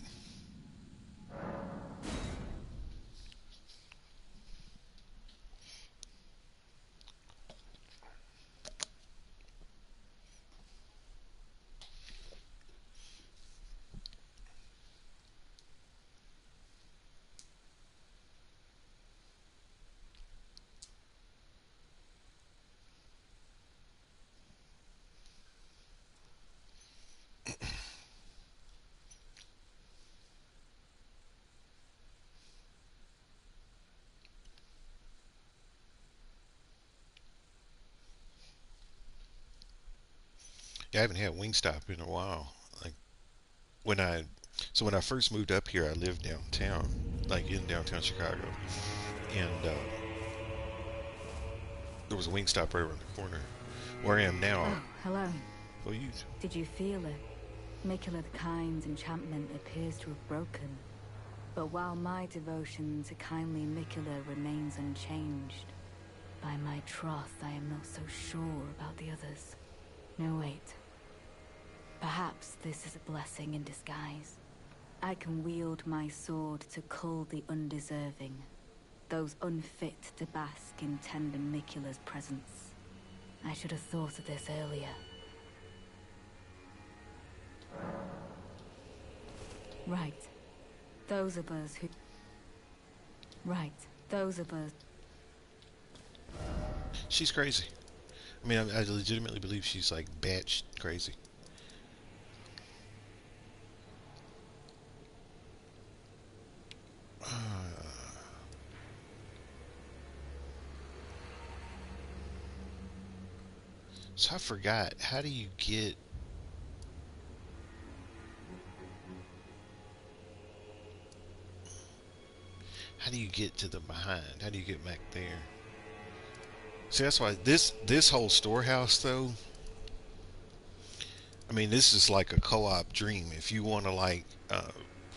Yeah, I haven't had Wingstop in a while. Like when I, so when I first moved up here, I lived downtown, like in downtown Chicago, and there was a Wingstop right around the corner. Where I am now, Oh, hello. oh, you, Did you feel it? Mikula the Kind's enchantment appears to have broken. But while my devotion to kindly Mikula remains unchanged, by my troth I am not so sure about the others. No, wait. Perhaps this is a blessing in disguise. I can wield my sword to cull the undeserving, those unfit to bask in tender Mikula's presence. I should have thought of this earlier. Right. Those of us who... Right. Those of us... she's crazy. I mean, I legitimately believe she's like batch crazy. So I forgot. How do you get? How do you get to the behind? How do you get back there? See, that's why this whole storehouse though. I mean, this is like a co-op dream. If you want to like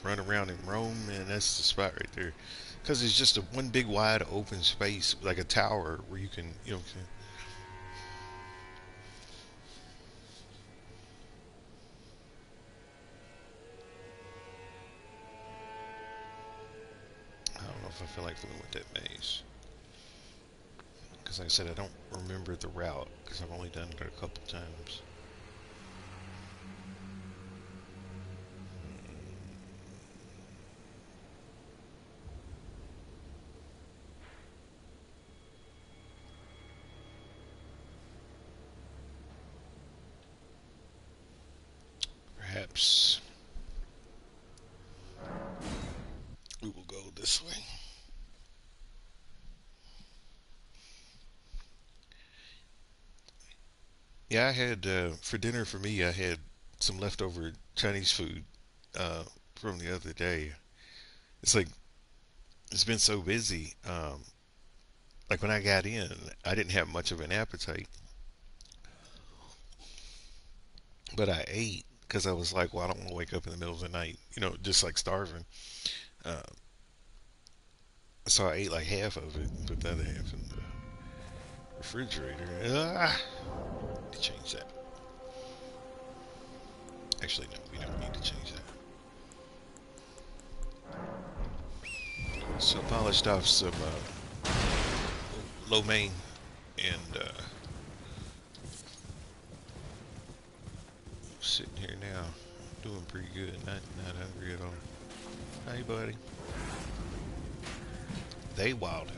run around in Rome, man, that's the spot right there. Because it's just a one big wide open space, like a tower where you can, I don't know if I feel like fooling with that maze. Because like I said, I don't remember the route because I've only done it a couple times. Perhaps we will go this way. Yeah, I had for dinner for me. I had some leftover Chinese food uh, from the other day. It's like it's been so busy. Like when I got in, I didn't have much of an appetite, but I ate because I was like, well, I don't want to wake up in the middle of the night, just like starving. Uh, so I ate like half of it and put the other half in the refrigerator. To change that. Actually, no, we don't need to change that. So polished off some lo mein and sitting here now, doing pretty good. Not hungry at all. Hey, buddy. They wild out.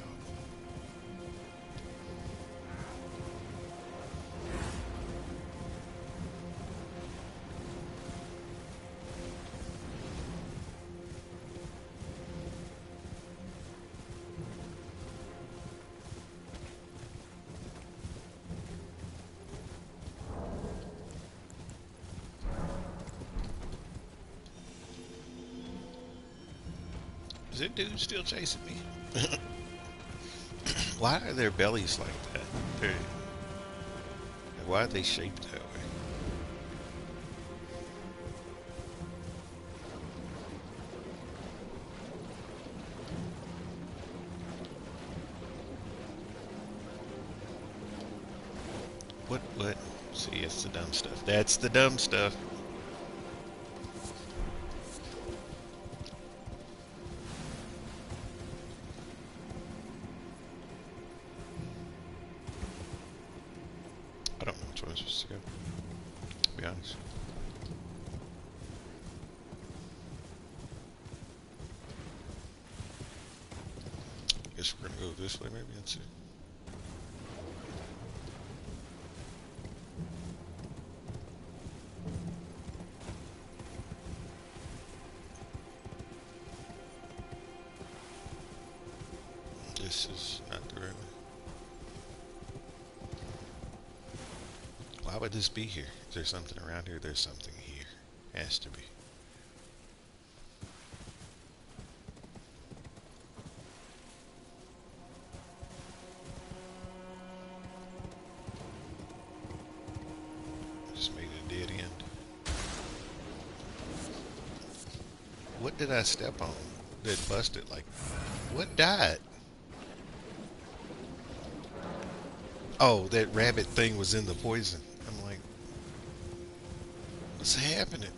Is that dude still chasing me? Why are their bellies like that? They're, why are they shaped that way? What? What? See, it's the dumb stuff. That's the dumb stuff. I don't know which one I'm supposed to go. To be honest. Guess we're gonna go this way, maybe. Let's see. This is not the right way. Why would this be here? Is there something around here? There's something here. Has to be. Just made a dead end. What did I step on that busted? Like, what died? Oh, that rabbit thing was in the poison. I'm like, what's happening?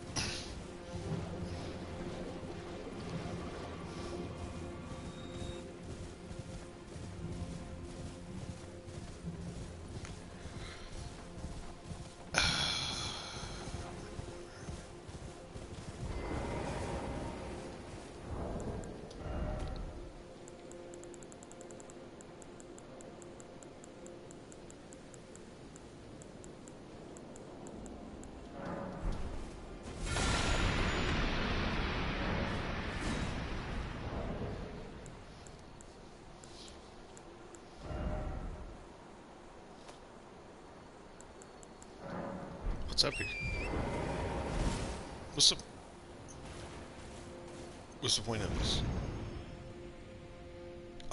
What's up here? What's the What's the point of this?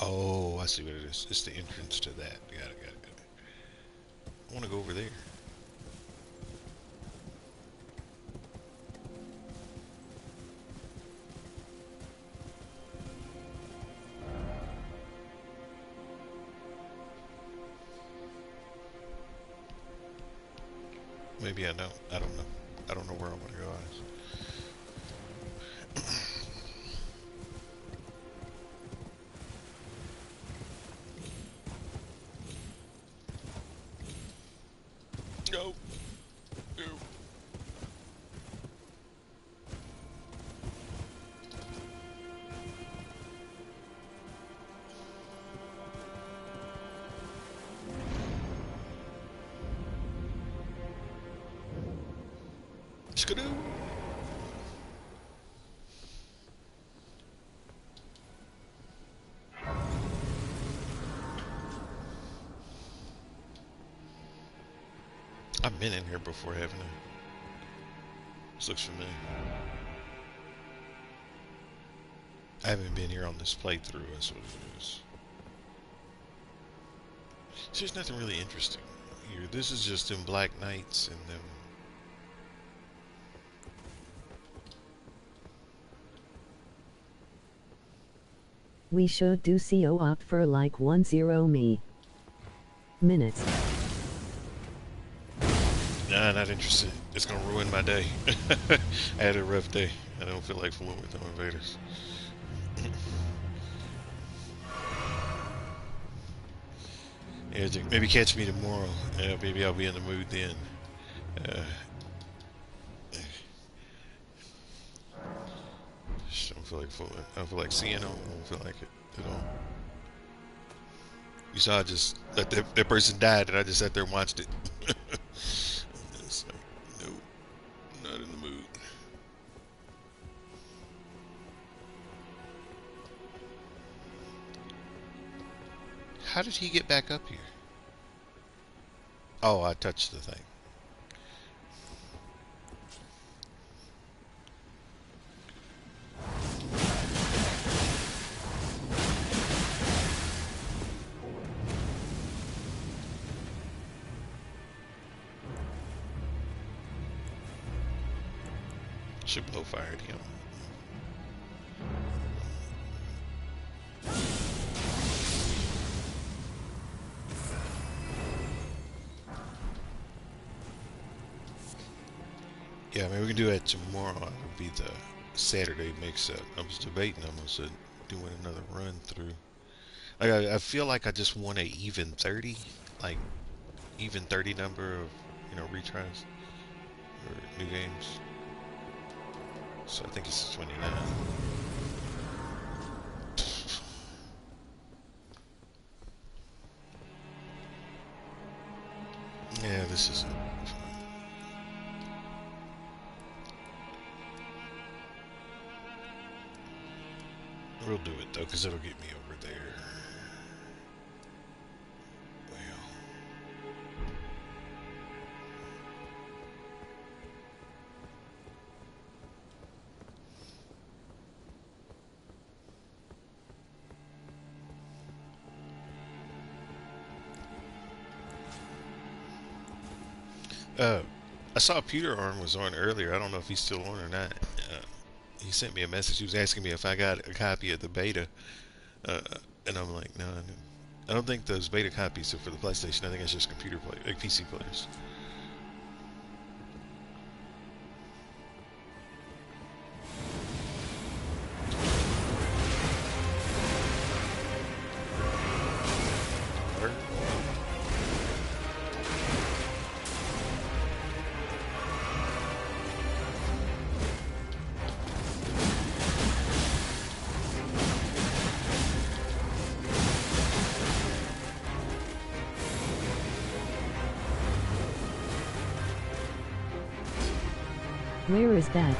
Oh, I see what it is. It's the entrance to that. Got it. I want to go over there. Maybe I don't. I don't know. I don't know where I want to go. No. No. Skidoo. I've been in here before, haven't I? This looks familiar. I haven't been here on this playthrough. That's what it is. So there's nothing really interesting here. This is just them Black Knights and them. We should do CO opt for like 10 minutes. Nah, not interested. It's gonna ruin my day. I had a rough day. I don't feel like fooling with no invaders. Yeah, maybe catch me tomorrow. Maybe I'll be in the mood then. Uh, just don't feel like fooling. I don't feel like seeing them. I don't feel like it at all. You saw I just let that person died and I just sat there and watched it. It's like, nope, not in the mood. How did he get back up here? Oh, I touched the thing. Should blow fire at him. Yeah, maybe we can do that tomorrow. It'll be the Saturday mix-up. I was debating almost doing another run through. Like I feel like I just want a even 30, like even 30 number of retries or new games. So I think it's 29. Yeah, this is it. We'll do it though, because it'll get me over there. I saw Peter Arm was on earlier. I don't know if he's still on or not. He sent me a message. He was asking me if I got a copy of the beta, uh, and I'm like, no, I don't think those beta copies are for the PlayStation. I think it's just computer play, like PC players. Where is that?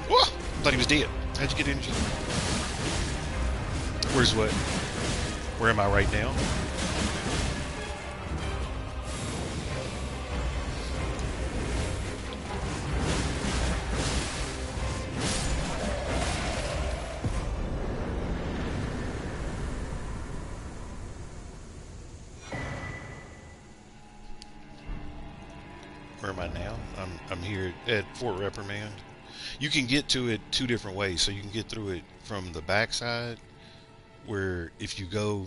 Whoa! Thought he was dead. How'd you get injured? Where's what? Where am I right now? now. I'm here at Fort Reprimand. You can get to it two different ways. So you can get through it from the backside, where if you go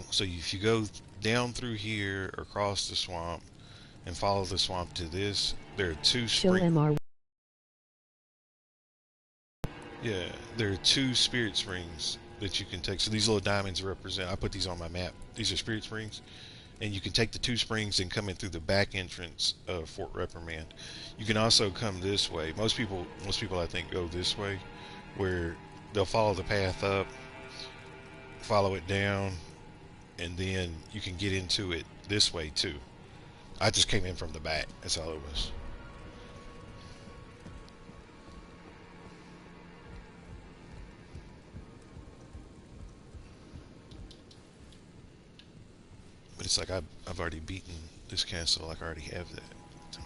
down through here across the swamp and follow the swamp to this, there are two Show spring. MR. Yeah, there are two spirit springs that you can take. So these little diamonds represent. I put these on my map. These are spirit springs, and you can take the two springs and come in through the back entrance of Fort Reprimand. You can also come this way. Most people I think go this way, where they'll follow the path up, follow it down, and then you can get into it this way too. I just came in from the back. That's all it was. But it's like I've already beaten this castle. Like I already have that. So,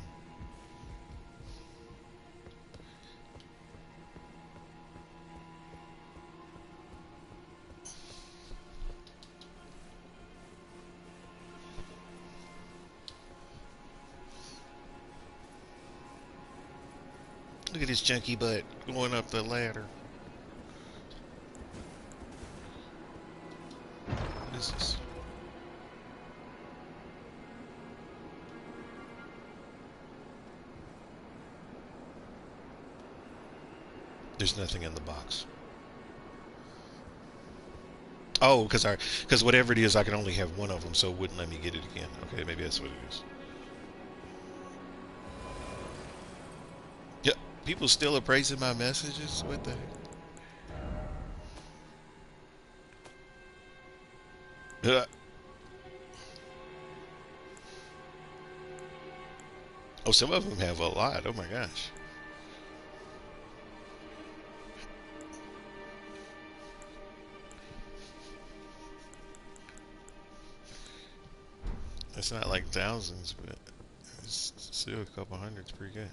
look at this chunky butt going up the ladder. What is this? There's nothing in the box. Oh, because whatever it is, I can only have one of them, so it wouldn't let me get it again. Okay, maybe that's what it is. Yep. People still appraising my messages. What the heck? Oh, some of them have a lot. Oh my gosh. It's not like thousands, but it's still a couple hundreds. Pretty good.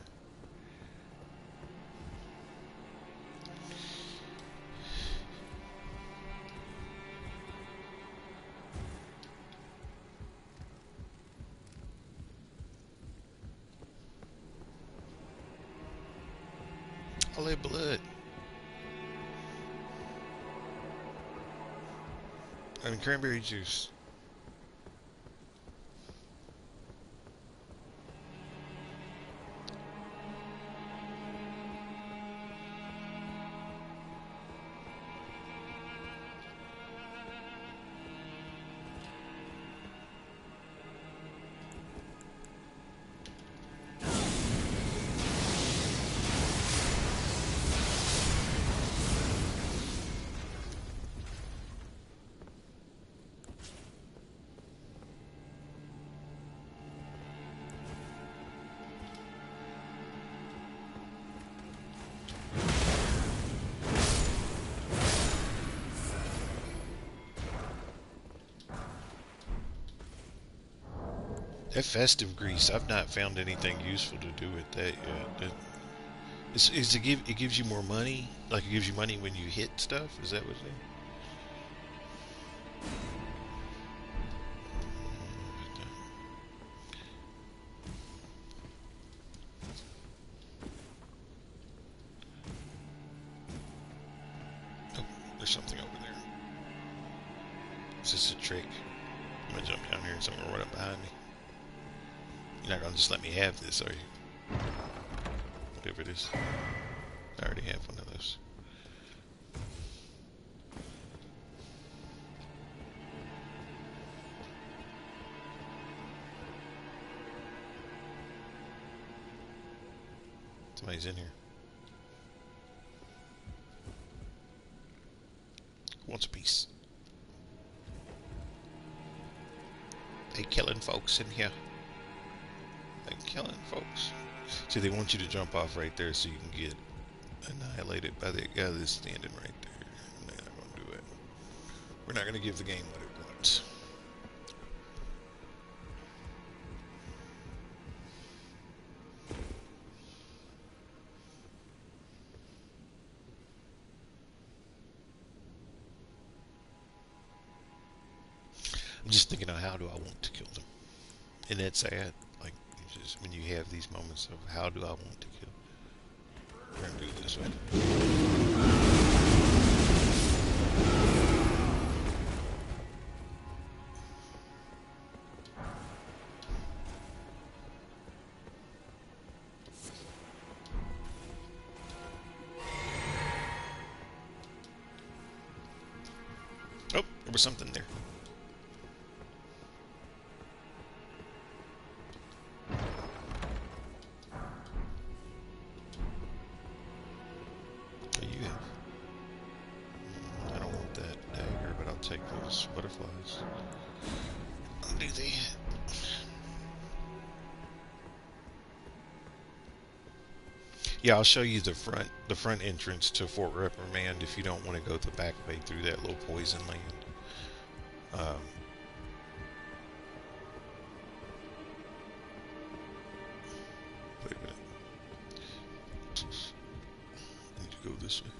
All that blood. And cranberry juice. That festive grease, I've not found anything useful to do with that yet. It gives you more money? Like it gives you money when you hit stuff? Is that what it is? Oh, there's something over there. Is this a trick? I'm gonna jump down here and someone will run up behind me. You're not gonna just let me have this, are you? Whatever it is. I already have one of those. Somebody's in here. Who wants a piece? They killing folks in here. They killing folks. See, they want you to jump off right there so you can get annihilated by that guy that's standing right there. They're not gonna do it. We're not gonna give the game what it wants. I'm just thinking of how do I want to kill them. And that's sad. Like, Just when you have these moments of how do I want to kill. We're gonna do it this way. Oh, there was something there. Oh, you have. I don't want that dagger, but I'll take those butterflies. I'll do that. Yeah, I'll show you the front entrance to Fort Reprimand if you don't want to go the back way through that little poison land. Um, wait a minute. I need to go this way.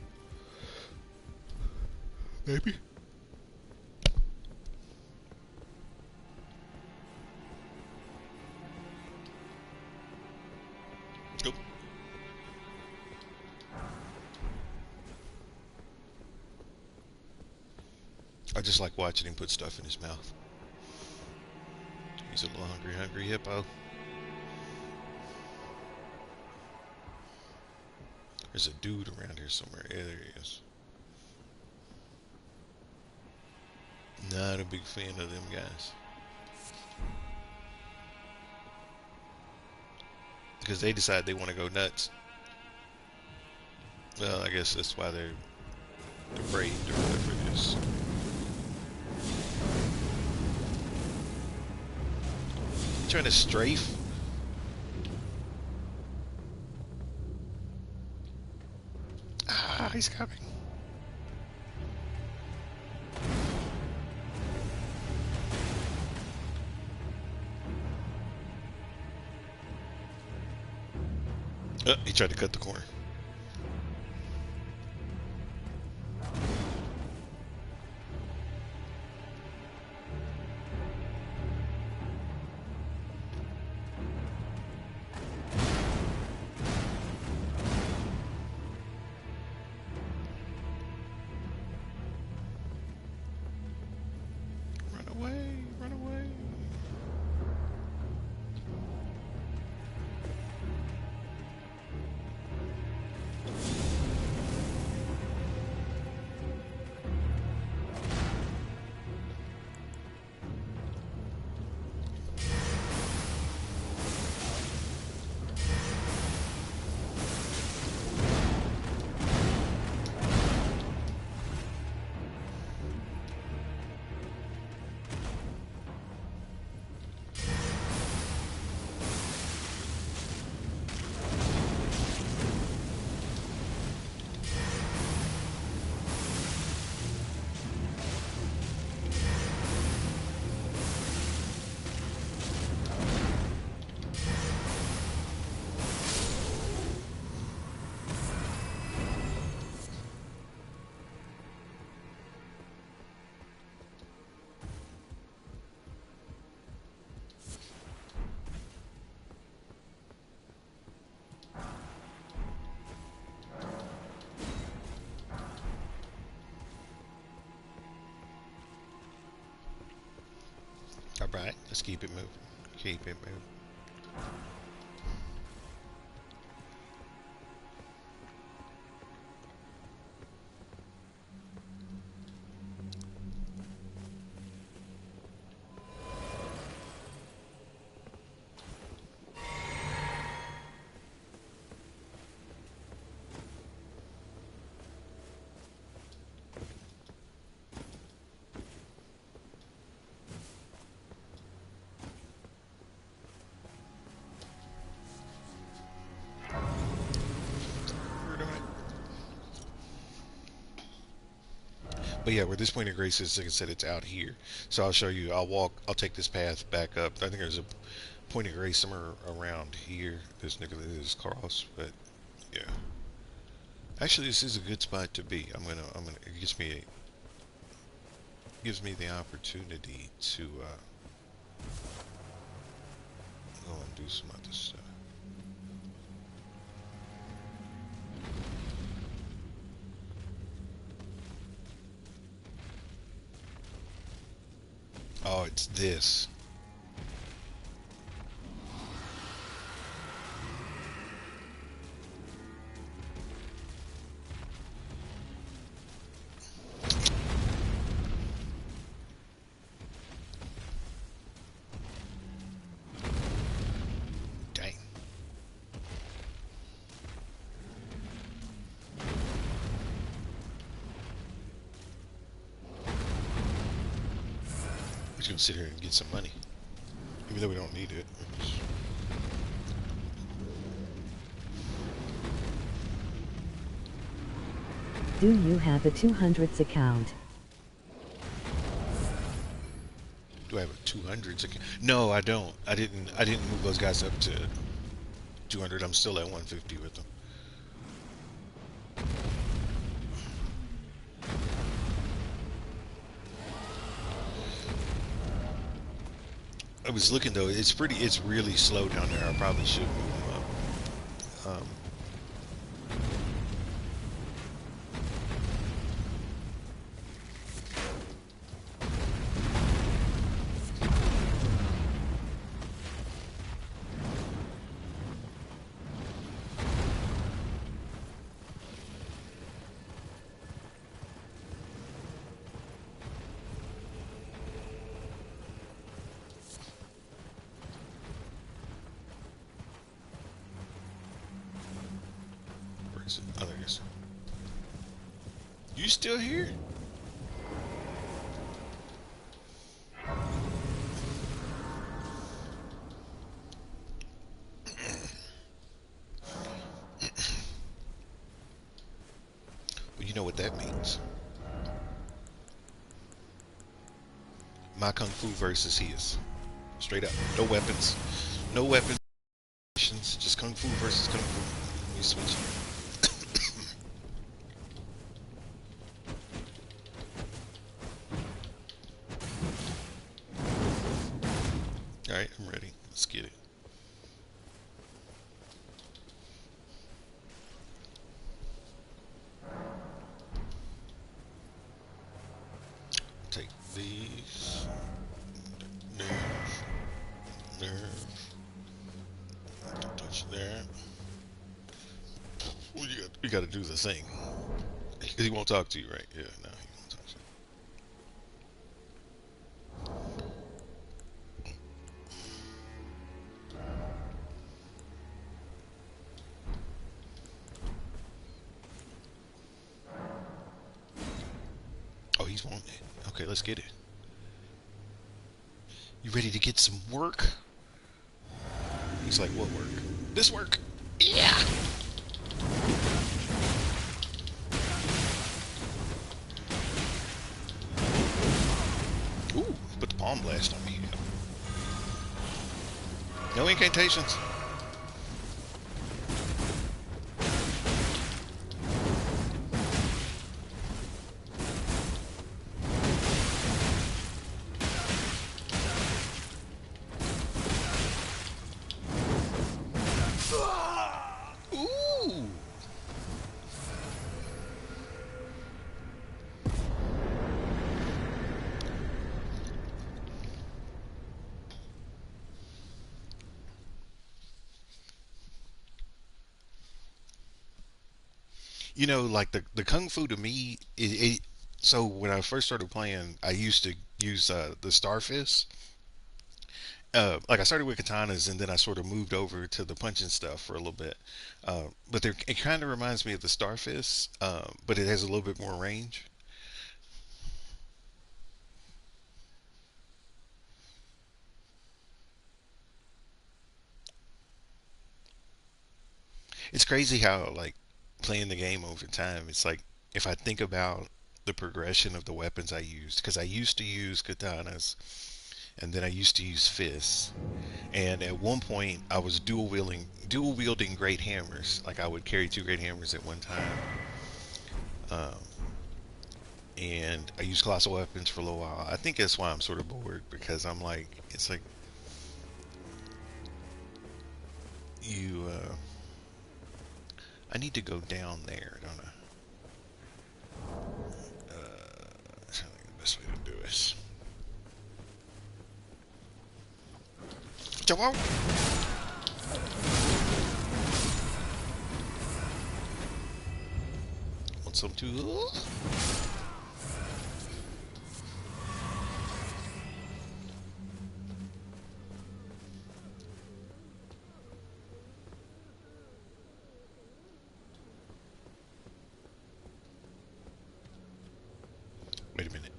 Maybe. Nope. I just like watching him put stuff in his mouth. He's a little hungry hippo. There's a dude around here somewhere. Yeah, there he is. Not a big fan of them guys. Because they decide they want to go nuts. Well, I guess that's why they're depraved or whatever it is. Trying to strafe. Ah, he's coming. He tried to cut the corner. Run away, run away. Alright, let's keep it moving. Keep it moving. We're doing it. But yeah, where this point of grace is, like I said, it's out here. So I'll show you. I'll take this path back up. I think there's a point of grace somewhere around here. This Nicholas cross, but yeah. Actually, this is a good spot to be. It gives me the opportunity to, go and do some other stuff. Oh, it's this. Dang. We're just gonna sit here and get some money, even though we don't need it. Do you have a 200s account? Do I have a 200? No, I don't. I didn't. I didn't move those guys up to 200. I'm still at 150 with them. I was looking though. It's pretty. It's really slow down there. I probably should move them up. Where is it? Oh, there it is. You still here? Well, you know what that means. My kung fu versus his. Straight up. No weapons. No weapons. Just kung fu versus kung fu. Let me switch. All right, I'm ready. Let's get it. Take these. Nerve. Nerve. Don't touch that. Well, you got to do the thing. He won't talk to you, right? Yeah, no, he won't talk to you. Oh, he's wanting it. Okay, let's get it. You ready to get some work? He's like, what work? This work. Yeah. Ooh, put the palm blast on me. No incantations. Ooh. You know, like the kung fu to me, so when I first started playing, I used to use the star fist. Like I started with katanas, and then I sort of moved over to the punching stuff for a little bit. But it kind of reminds me of the star fist, but it has a little bit more range. It's crazy how like playing the game over time. It's like if I think about the progression of the weapons I used, because I used to use katanas, and then I used to use fists. And at one point, I was dual wielding great hammers. Like I would carry two great hammers at one time. Um, and I used colossal weapons for a little while. I think that's why I'm sort of bored because I'm like, it's like You, I need to go down there, don't I? I think the best way to do is. Jump out! Want some too? Wait a minute.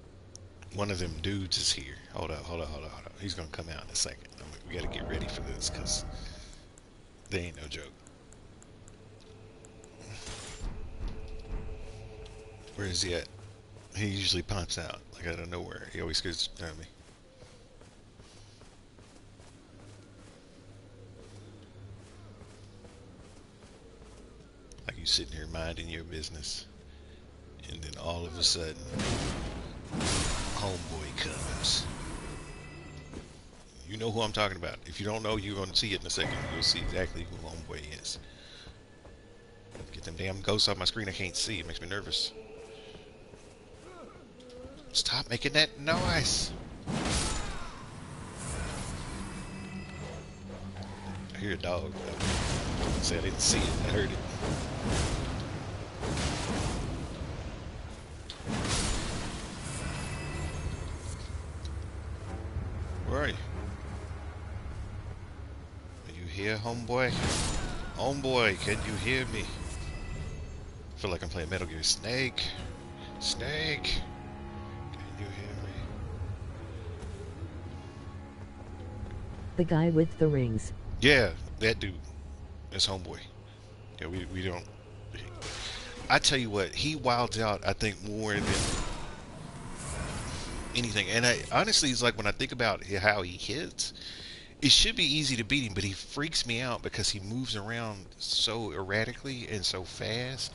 One of them dudes is here. Hold up, hold up, hold up, hold up. He's gonna come out in a second. We gotta get ready for this, because they ain't no joke. Where is he at? He usually pops out, like out of nowhere. He always goes at me. Like you sitting here minding your business, and then all of a sudden, homeboy comes. You know who I'm talking about. If you don't know, you're gonna see it in a second. You'll see exactly who homeboy is. Get them damn ghosts off my screen. I can't see. It makes me nervous. Stop making that noise. I hear a dog. Say I didn't see it. I heard it. Where are you? Are you here, homeboy? Homeboy, can you hear me? I feel like I'm playing Metal Gear. Snake. Snake. Can you hear me? The guy with the rings. Yeah, that dude. That's homeboy. Yeah, we don't. I tell you what, he wilds out, I think, more than anything. And I honestly, it's like when I think about how he hits, it should be easy to beat him, but he freaks me out because he moves around so erratically and so fast.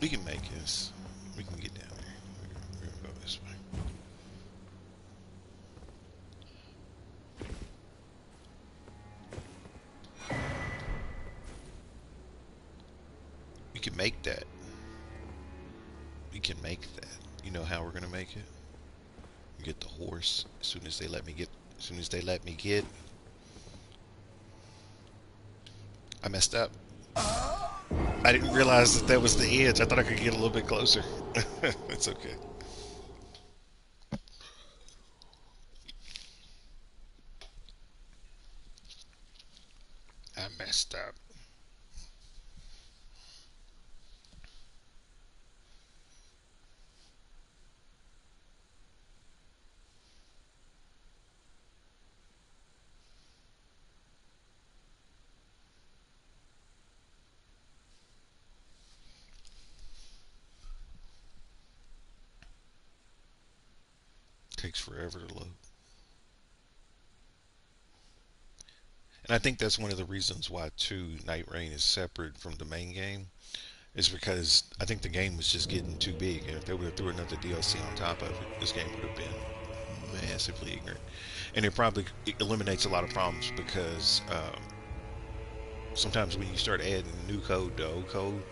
We can make this. We can get down there. We're gonna go this way. We can make that. We can make that. You know how we're gonna make it? We get the horse as soon as they let me get. As soon as they let me get. I messed up. I didn't realize that that was the edge. I thought I could get a little bit closer. It's okay. I messed up. Takes forever to load. And I think that's one of the reasons why 2 Night Rain is separate from the main game. Is because I think the game was just getting too big. And if they would have threw another DLC on top of it, this game would have been massively ignorant. And it probably eliminates a lot of problems because sometimes when you start adding new code to old code,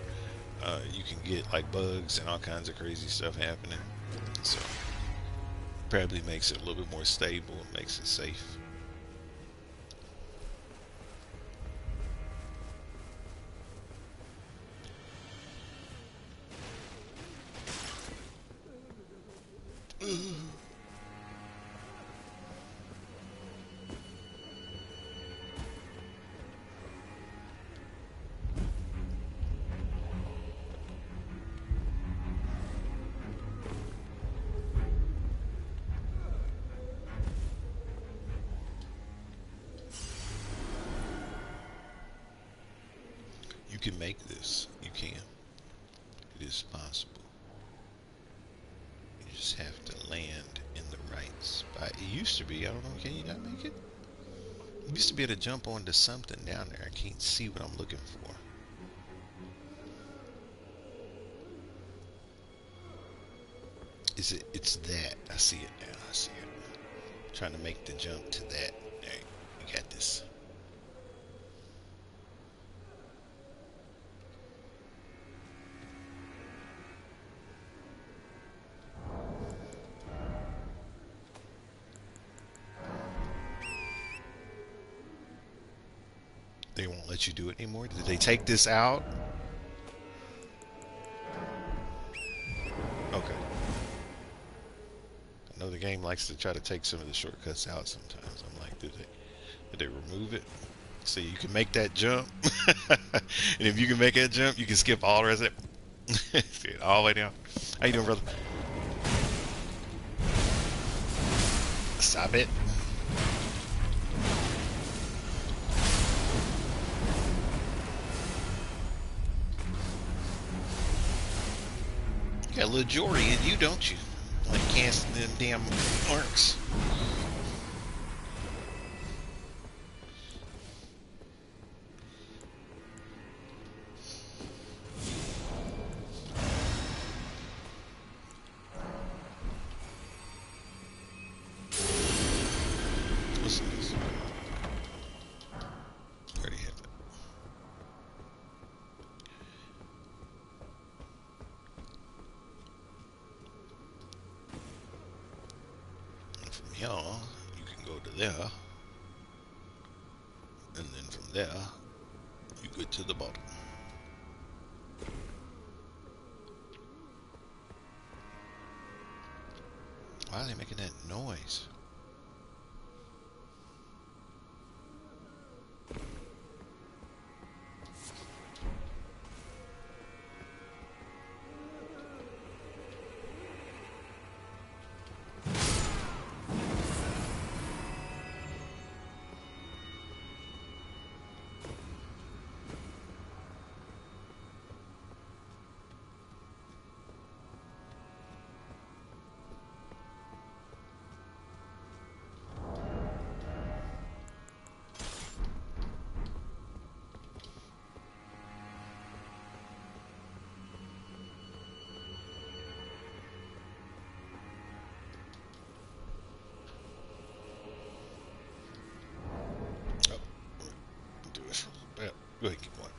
you can get like bugs and all kinds of crazy stuff happening. So probably makes it a little bit more stable and makes it safe. You can make this. You can. It is possible. You just have to land in the right spot. It used to be. I don't know. Can you not make it? You used to be able to jump onto something down there. I can't see what I'm looking for. Is it? It's that. I see it now. I see it. trying to make the jump to that. All right, we got this. They won't let you do it anymore. Did they take this out? Okay. I know the game likes to try to take some of the shortcuts out sometimes. I'm like, did they remove it? So you can make that jump. And if you can make that jump, you can skip all the rest of it. All the way down. How you doing, brother? Stop it. You got a little Jory in you, don't you? Like casting them damn arcs. What's this? Already have that. And from here, you can go to there. And then from there, you go to the bottom. Why are they making that noise? Oh, do this. Yeah, go ahead, keep going.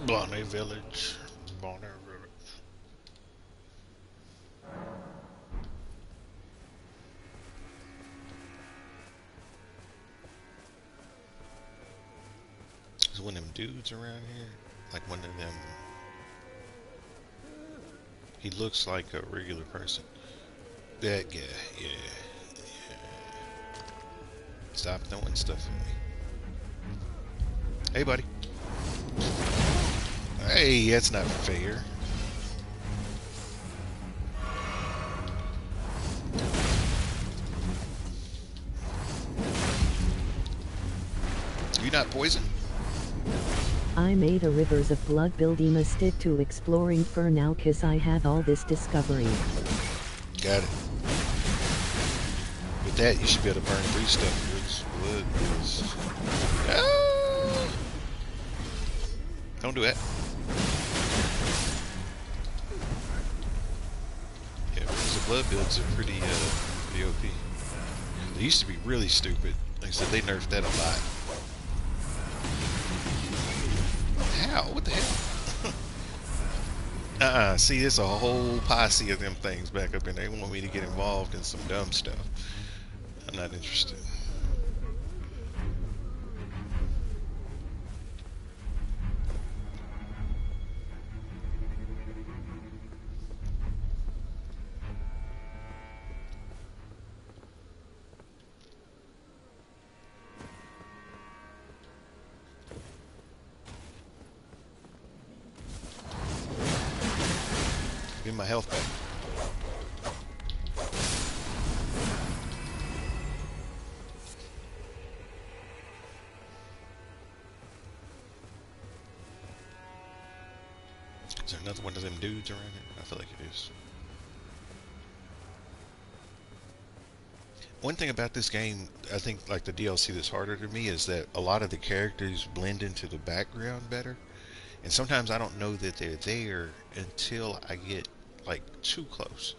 Bonnet Village. Bonnet Village. There's one of them dudes around here. Like one of them. He looks like a regular person. That guy, yeah. Stop throwing stuff at me. Hey, buddy. Hey, that's not fair. You not poison? I made a Rivers of Blood building a stick to exploring for now cause I had all this discovery. Got it. With that, you should be able to burn through stuff. Blood is... Ah! Don't do that. Yeah, because the blood builds are pretty OP. They used to be really stupid. Like I said, they nerfed that a lot. How? What the hell? See, there's a whole posse of them things back up in there. They want me to get involved in some dumb stuff. I'm not interested. Give me my health back. Is there another one of them dudes around here? I feel like it is. One thing about this game, I think like the DLC that's harder to me is that a lot of the characters blend into the background better. And sometimes I don't know that they're there until I get like too close.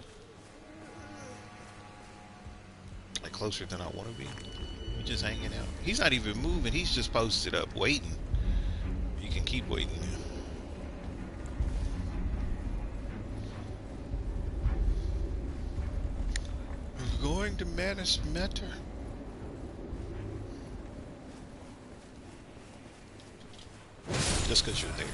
Like closer than I want to be. He's just hanging out. He's not even moving. He's just posted up waiting. You can keep waiting. You're going to Manus Matter. Just because you're there.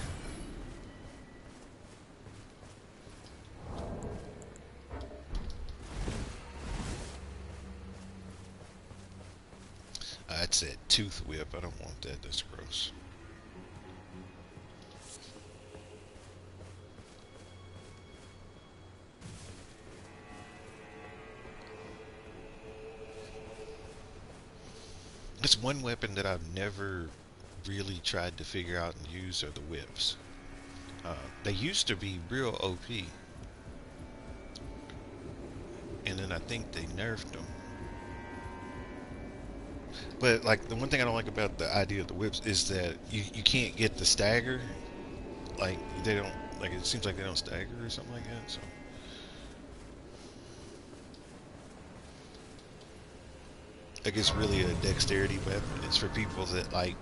That's that tooth whip. I don't want that. That's gross. It's one weapon that I've never really tried to figure out and use are the whips. They used to be real OP, and then I think they nerfed them. But like the one thing I don't like about the idea of the whips is that you can't get the stagger. Like they don't like it seems like they don't stagger or something like that. So I guess really a dexterity weapon. It's for people that like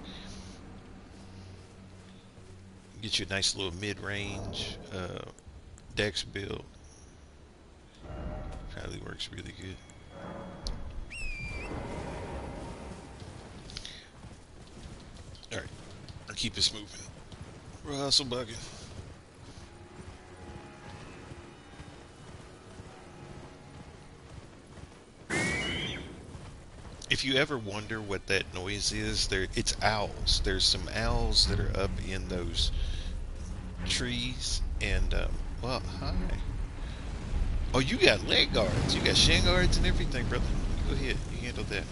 get you a nice little mid-range dex build. Probably works really good. All right, I'll keep this moving. Russell bugging. If you ever wonder what that noise is, it's owls. There's some owls that are up in those trees, and well, hi. Oh, you got leg guards. You got shin guards and everything, brother. Go ahead, you handle that.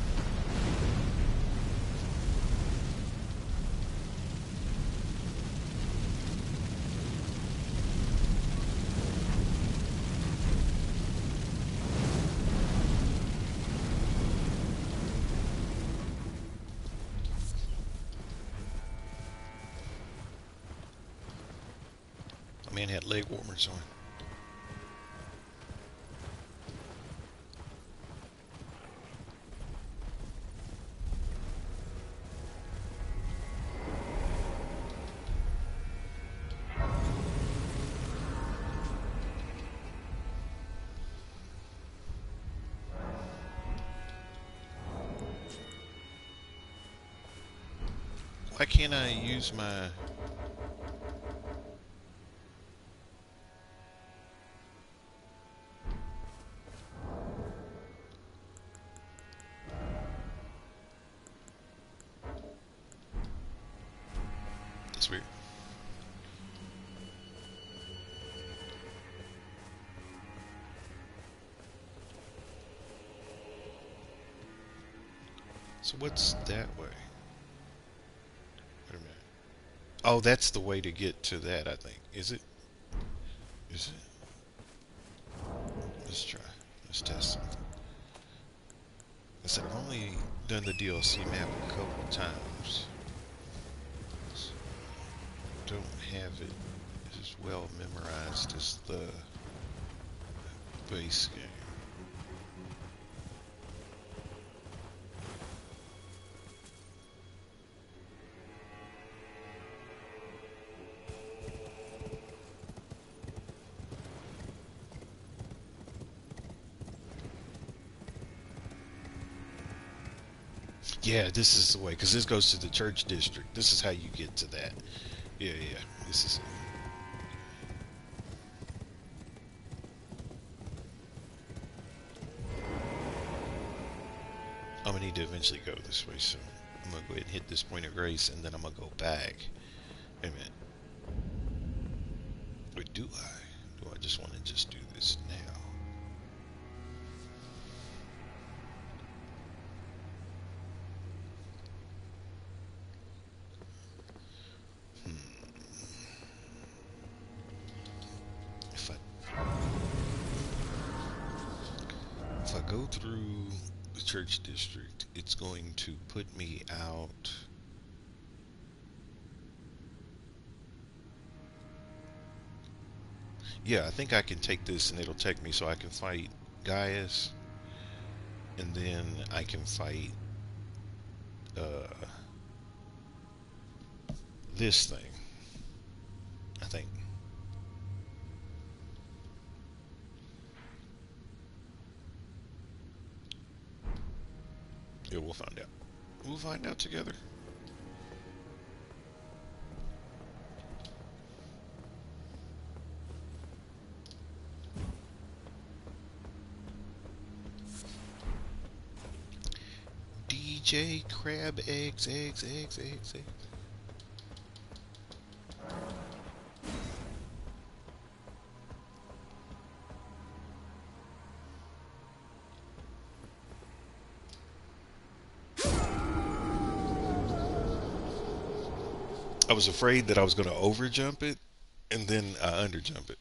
My man had leg warmers on. Why can't I use my... That's weird. So what's that way? Wait a minute. Oh, that's the way to get to that, I think. Is it? Is it? Let's try. Let's test something. I said I've only done the DLC map a couple times. So don't have it as well memorized as the base game. Yeah, this is the way, because this goes to the church district. This is how you get to that. Yeah, yeah, this is it. I'm gonna need to eventually go this way, so I'm gonna go ahead and hit this point of grace, and then I'm gonna go back. Wait a minute. Or do I? Do I just want to just do this now? Hmm. go through the church district, it's going to put me out. Yeah, I think I can take this and it'll take me so I can fight Gaius, and then I can fight uh, this thing, I think. Yeah, we'll find out. We'll find out together. DJ Crab eggs. I was afraid that I was going to overjump it, and then I underjump it.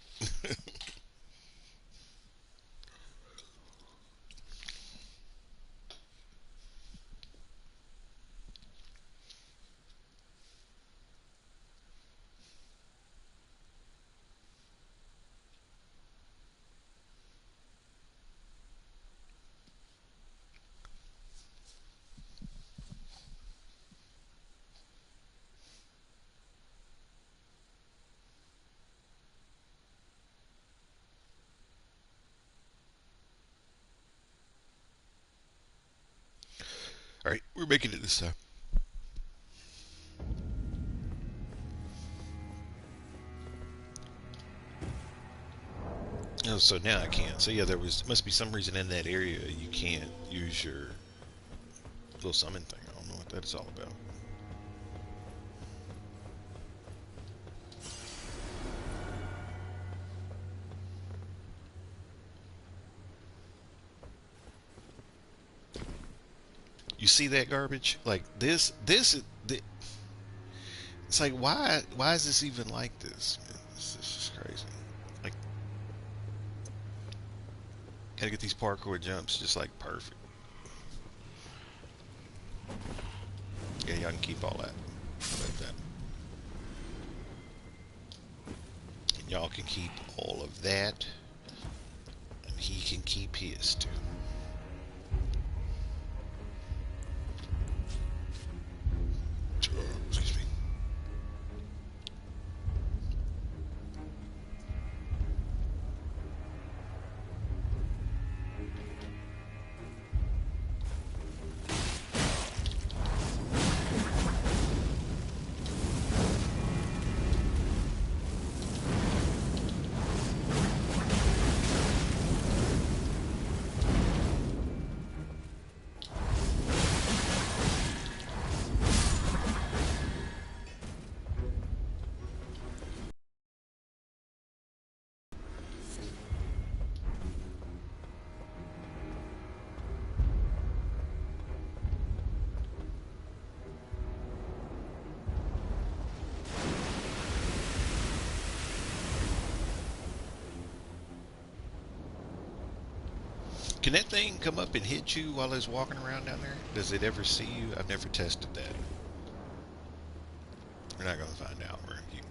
All right, we're making it this time. Oh, so now I can. So yeah, there must be some reason in that area you can't use your little summon thing. I don't know what that is all about. You see that garbage? Like it's like why is this even like this? Man, this is just crazy. Like gotta get these parkour jumps just like perfect. Yeah, y'all can keep all that. Like that. Y'all can keep all of that, and he can keep his too. Excuse me. Can that thing come up and hit you while it's walking around down there? Does it ever see you? I've never tested that. We're not going to find out. We're going to keep moving.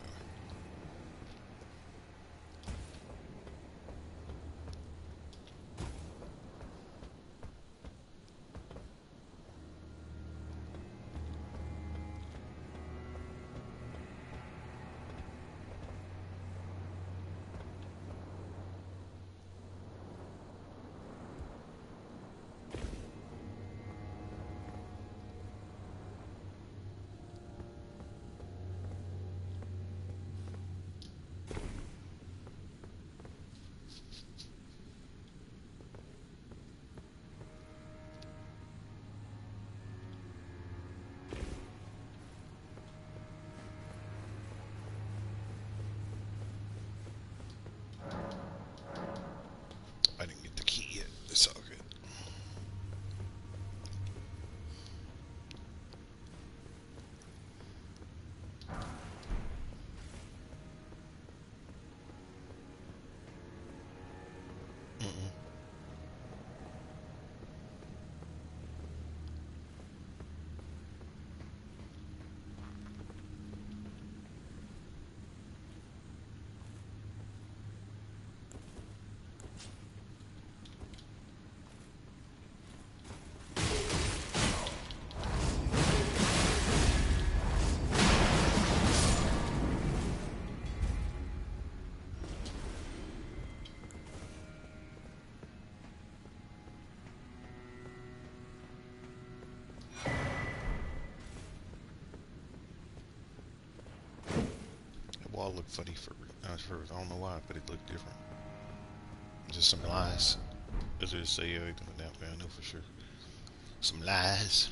all looked funny for I don't know why, but it looked different. Just some lies. Does it say anything on that way? I know for sure. Some lies.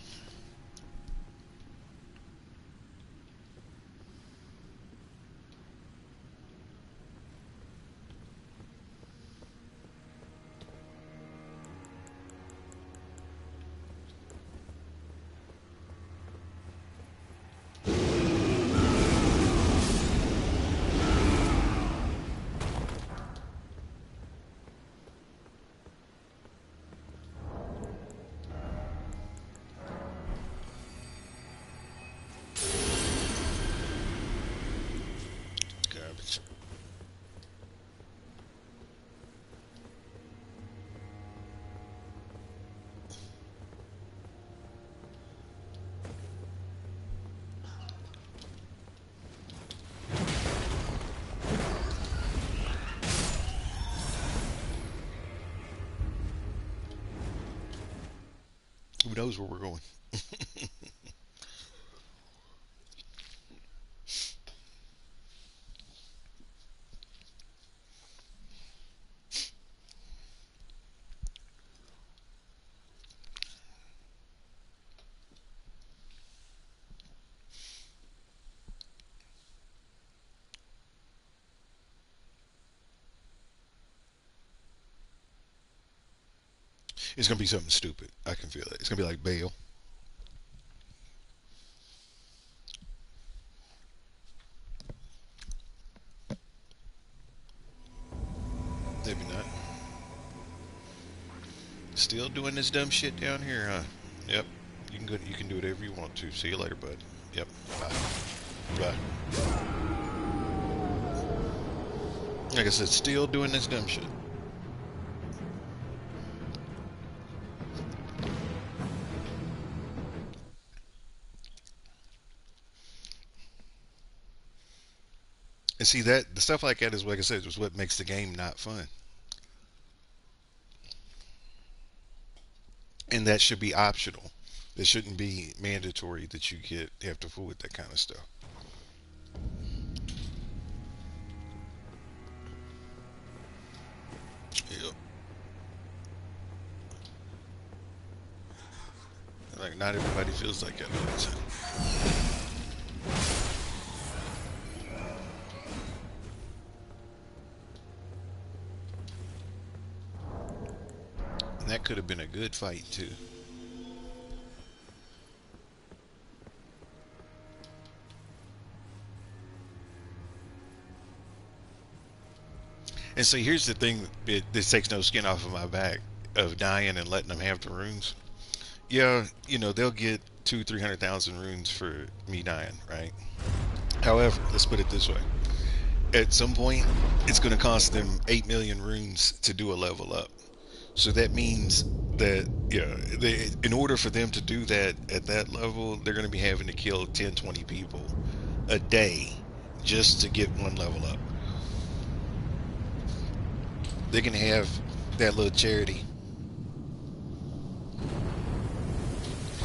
Garbage. Who knows where we're going? It's gonna be something stupid. I can feel it. It's gonna be like Bale. Maybe not. Still doing this dumb shit down here, huh? Yep. You can go. You can do whatever you want to. See you later, bud. Yep. Bye. Bye. Like I said, still doing this dumb shit. And see that the stuff like that is, like I said, is what makes the game not fun. And that should be optional. It shouldn't be mandatory that you have to fool with that kind of stuff. Yep. Like not everybody feels like that all the time. And that could have been a good fight too. And so here's the thing: this takes no skin off of my back of dying and letting them have the runes. Yeah, they'll get 300,000 runes for me dying, right? However, let's put it this way: at some point, it's going to cost them 8 million runes to do a level up. So that means that in order for them to do that at that level, they're going to be having to kill 10, 20 people a day just to get one level up. They can have that little charity.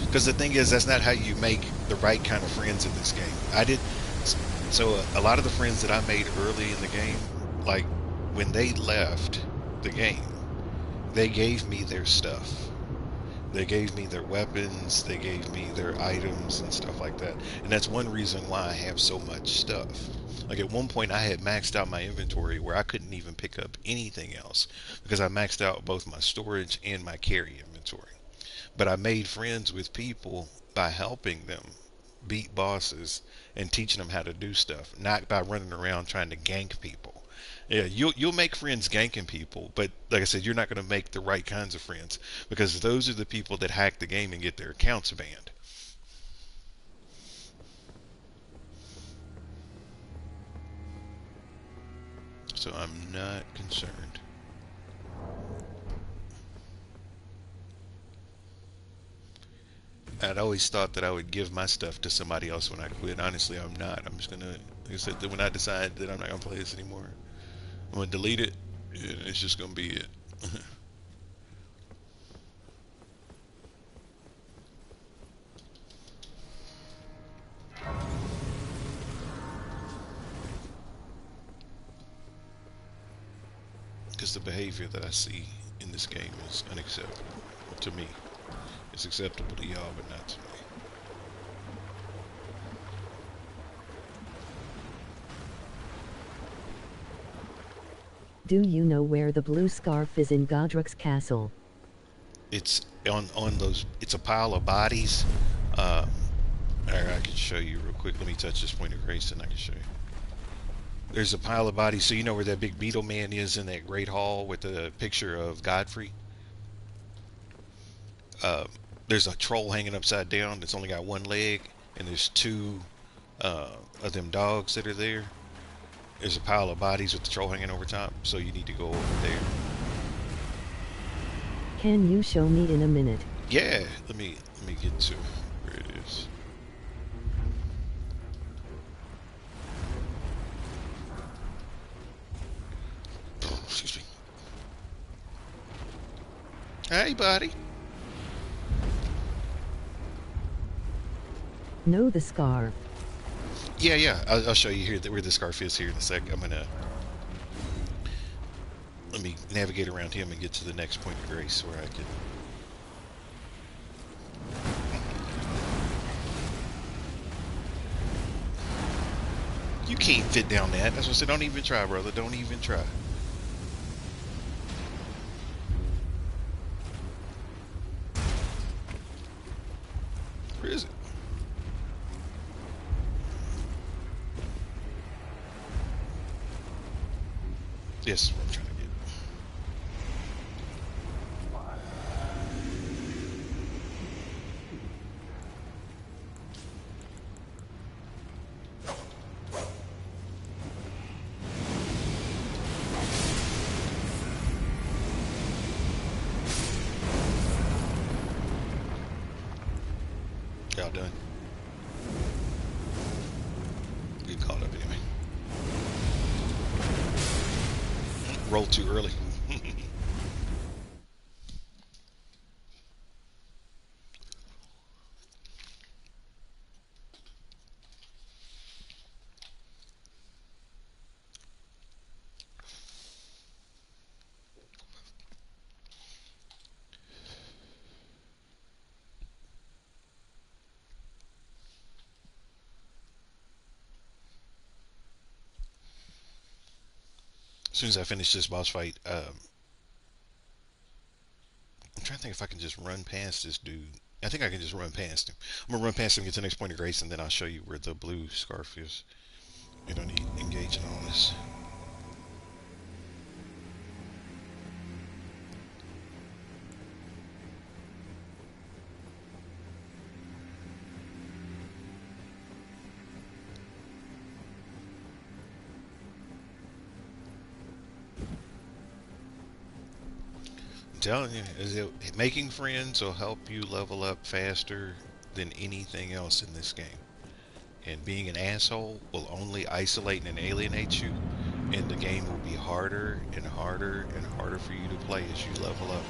Because the thing is, that's not how you make the right kind of friends in this game. I did. So a lot of the friends that I made early in the game, like when they left the game, they gave me their stuff. They gave me their weapons, they gave me their items and stuff like that. And that's one reason why I have so much stuff. Like at one point I had maxed out my inventory where I couldn't even pick up anything else because I maxed out both my storage and my carry inventory. But I made friends with people by helping them beat bosses and teaching them how to do stuff, not by running around trying to gank people. Yeah, you'll make friends ganking people, but like I said, you're not going to make the right kinds of friends because those are the people that hack the game and get their accounts banned. So I'm not concerned. I'd always thought that I would give my stuff to somebody else when I quit. Honestly, I'm not. I'm just gonna, like I said, when I decide that I'm not gonna play this anymore, I'm gonna delete it. And it's just gonna be it. because the behavior that I see in this game is unacceptable. Well, to me, it's acceptable to y'all, but not to me. Do you know where the blue scarf is in Godric's castle? It's on those. It's a pile of bodies. Uh, I can show you real quick. Let me touch this point of grace, and I can show you. There's a pile of bodies. So you know where that big beetle man is in that great hall with the picture of Godfrey. Uh, there's a troll hanging upside down that's only got one leg, and there's two of them dogs that are there. There's a pile of bodies with the troll hanging over top, so you need to go over there. Can you show me in a minute? Yeah, let me get to where it is. Excuse me. Hey, buddy. Know the scarf. Yeah. I'll show you here where the scarf is here in a sec. Let me navigate around him and get to the next point of grace where I can. You can't fit down that. That's what I said. Don't even try, brother. Don't even try. Where is it? Yes, what I'm trying to get. Y'all done? Get caught up anyway. Roll too early. As soon as I finish this boss fight, I'm trying to think if I can just run past this dude. I think I can just run past him. I'm gonna run past him, get to the next point of grace, and then I'll show you where the blue scarf is. You don't need to engage in all this. I'm telling you, making friends will help you level up faster than anything else in this game. And being an asshole will only isolate and alienate you, and the game will be harder and harder and harder for you to play as you level up.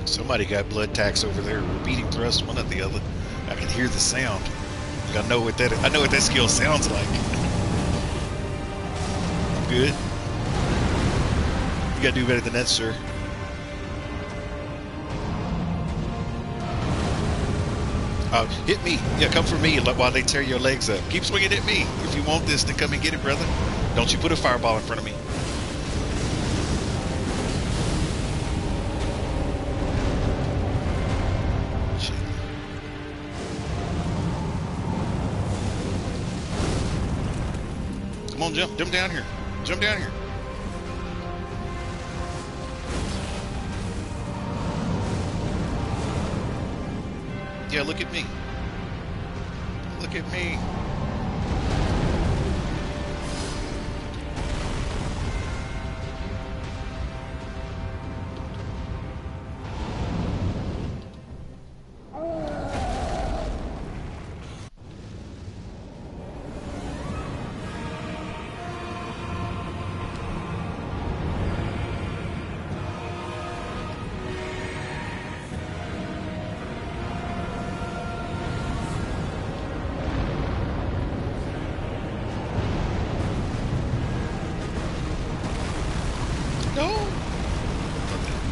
Somebody got blood tax over there, repeating thrust, one at the other. I can hear the sound. I know what that skill sounds like. I'm good. You gotta do better than that, sir. Hit me. Yeah, come for me while they tear your legs up. Keep swinging at me. If you want this, then come and get it, brother. Don't you put a fireball in front of me. Shit. Come on, jump down here. Jump down here. Yeah, look at me. Look at me.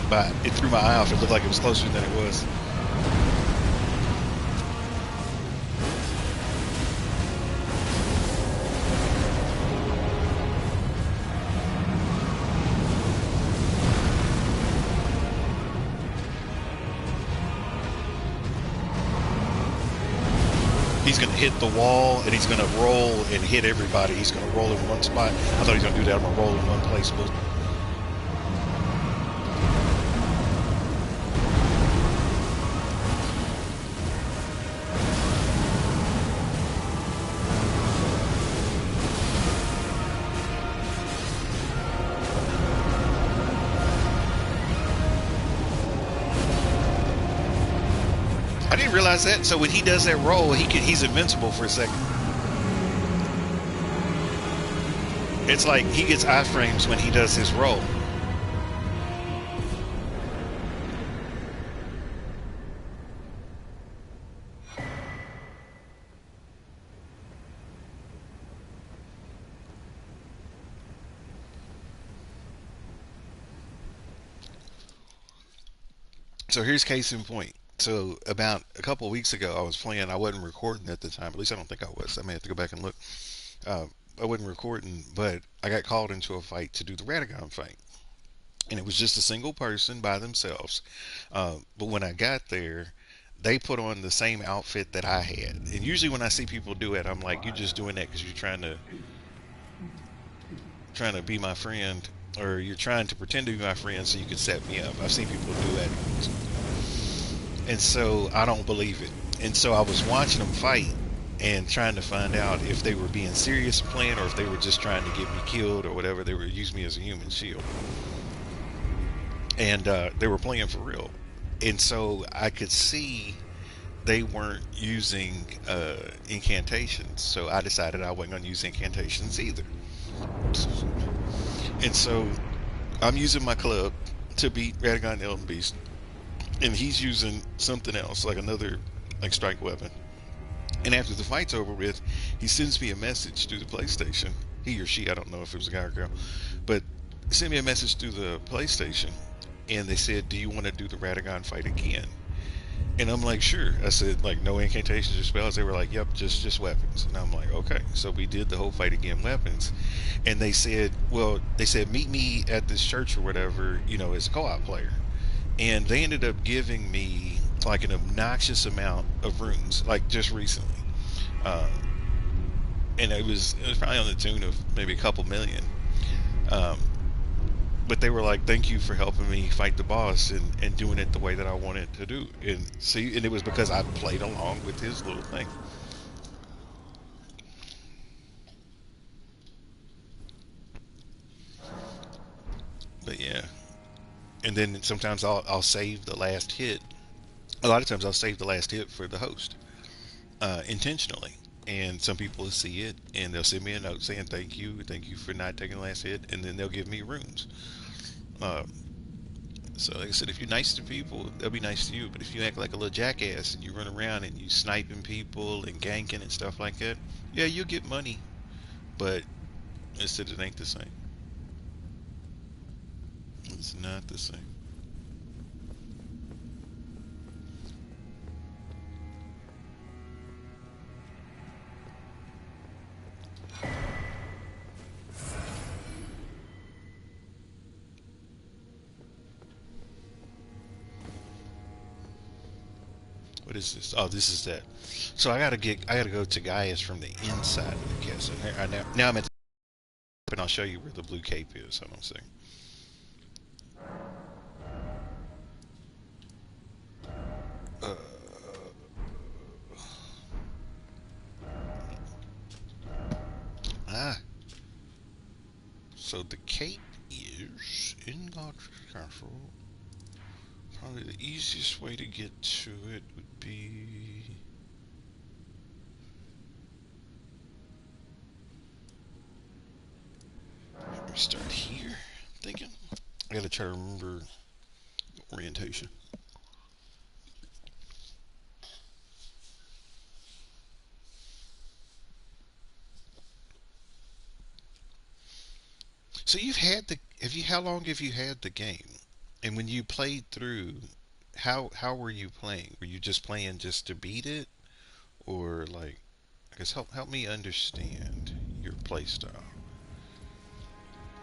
but it threw my eye off. It looked like it was closer than it was. He's going to hit the wall and he's going to roll and hit everybody. He's going to roll in one spot. I thought he was going to do that. I'm going to roll in one place, but I didn't realize that. So when he does that roll, he's invincible for a second. It's like he gets iframes when he does his roll. So here's case in point. So about a couple of weeks ago, I was playing. I wasn't recording at the time. At least I don't think I was. I may have to go back and look. Uh, I wasn't recording, but I got called into a fight to do the Radagon fight, and it was just a single person by themselves. But when I got there, they put on the same outfit that I had. And usually when I see people do it, I'm like, you're just doing that because you're trying to be my friend, or you're trying to pretend to be my friend so you can set me up. I've seen people do that, and so I don't believe it. And so I was watching them fight and trying to find out if they were being serious playing or if they were just trying to get me killed or whatever. They were using me as a human shield, and they were playing for real. And so I could see they weren't using incantations. So I decided I wasn't going to use incantations either. And so I'm using my club to beat Radagon Elden Beast, and he's using something else, like another like strike weapon. And after the fight's over with, he sends me a message through the PlayStation. He or she, I don't know if it was a guy or girl, but sent me a message through the PlayStation, and they said, "Do you want to do the Radagon fight again?" And I'm like, "Sure." I said, "Like no incantations or spells." They were like, "Yep, just weapons." And I'm like, "Okay." So we did the whole fight again, weapons. And they said, "Well, they said meet me at this church or whatever, as a co-op player." And they ended up giving me like an obnoxious amount of runes, like just recently. Uh, and it was probably on the tune of maybe a couple million. Um, but they were like, "Thank you for helping me fight the boss and doing it the way that I wanted to do." And see, and it was because I played along with his little thing. But yeah, and then sometimes I'll save the last hit. A lot of times I'll save the last hit for the host intentionally. And some people will see it and they'll send me a note saying thank you for not taking the last hit, and then they'll give me runes. Uh, So, like I said, if you're nice to people, they'll be nice to you. But if you act like a little jackass and you run around and you sniping people and ganking and stuff like that, yeah, you'll get money. But instead, it ain't the same. It's not the same. What is this? Oh, this is that. So I gotta go to Gaius from the inside of the castle. Now I'm at the top, and I'll show you where the blue cape is. I don't see. Uh, ah, so the cape is in God's castle. Probably the easiest way to get to it would be. Let me start here. I'm thinking. I gotta try to remember orientation. So you've had the. Have you? How long have you had the game? And when you played through, how were you playing? Were you just playing just to beat it, or like, I guess help me understand your play style.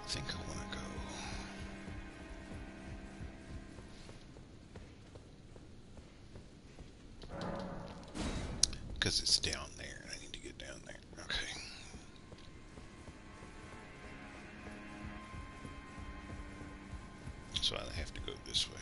I think I want to go because it's down there. I need to get down there. Okay, so I have to go this way.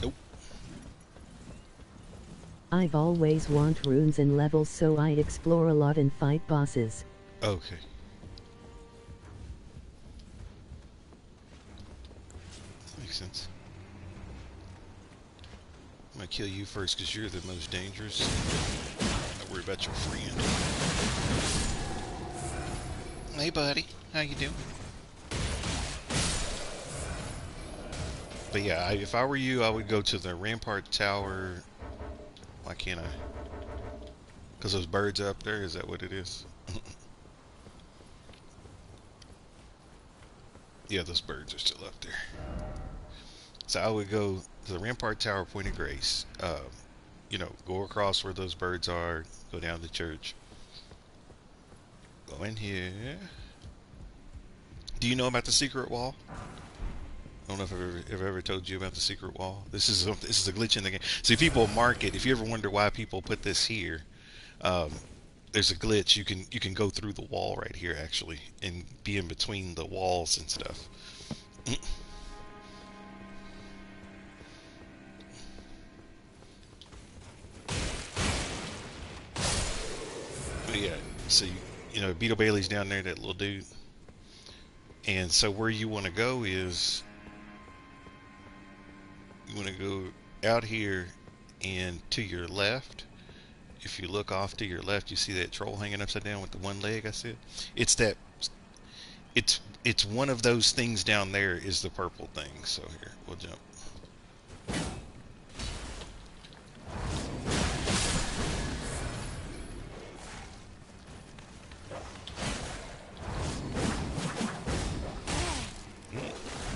Nope. I've always want runes and levels, so I explore a lot and fight bosses. Okay. That makes sense. I'm gonna kill you first because you're the most dangerous. Don't worry about your friend. Hey, buddy. How you doing? But yeah, if I were you, I would go to the Rampart Tower. Why can't I? Because those birds are up there? Is that what it is? Yeah, those birds are still up there. So I would go to the Rampart Tower, Point of Grace. Go across where those birds are. Go down to church. Go in here. Do you know about the secret wall? I don't know if I've ever told you about the secret wall. This is a glitch in the game. See, people mark it. If you ever wonder why people put this here, um, there's a glitch. You can go through the wall right here actually, and be in between the walls and stuff. But yeah, so Beetle Bailey's down there, that little dude. And so where you want to go is you want to go out here and to your left. If you look off to your left, you see that troll hanging upside down with the one leg I said? It's that it's one of those things down there is the purple thing. So here, we'll jump.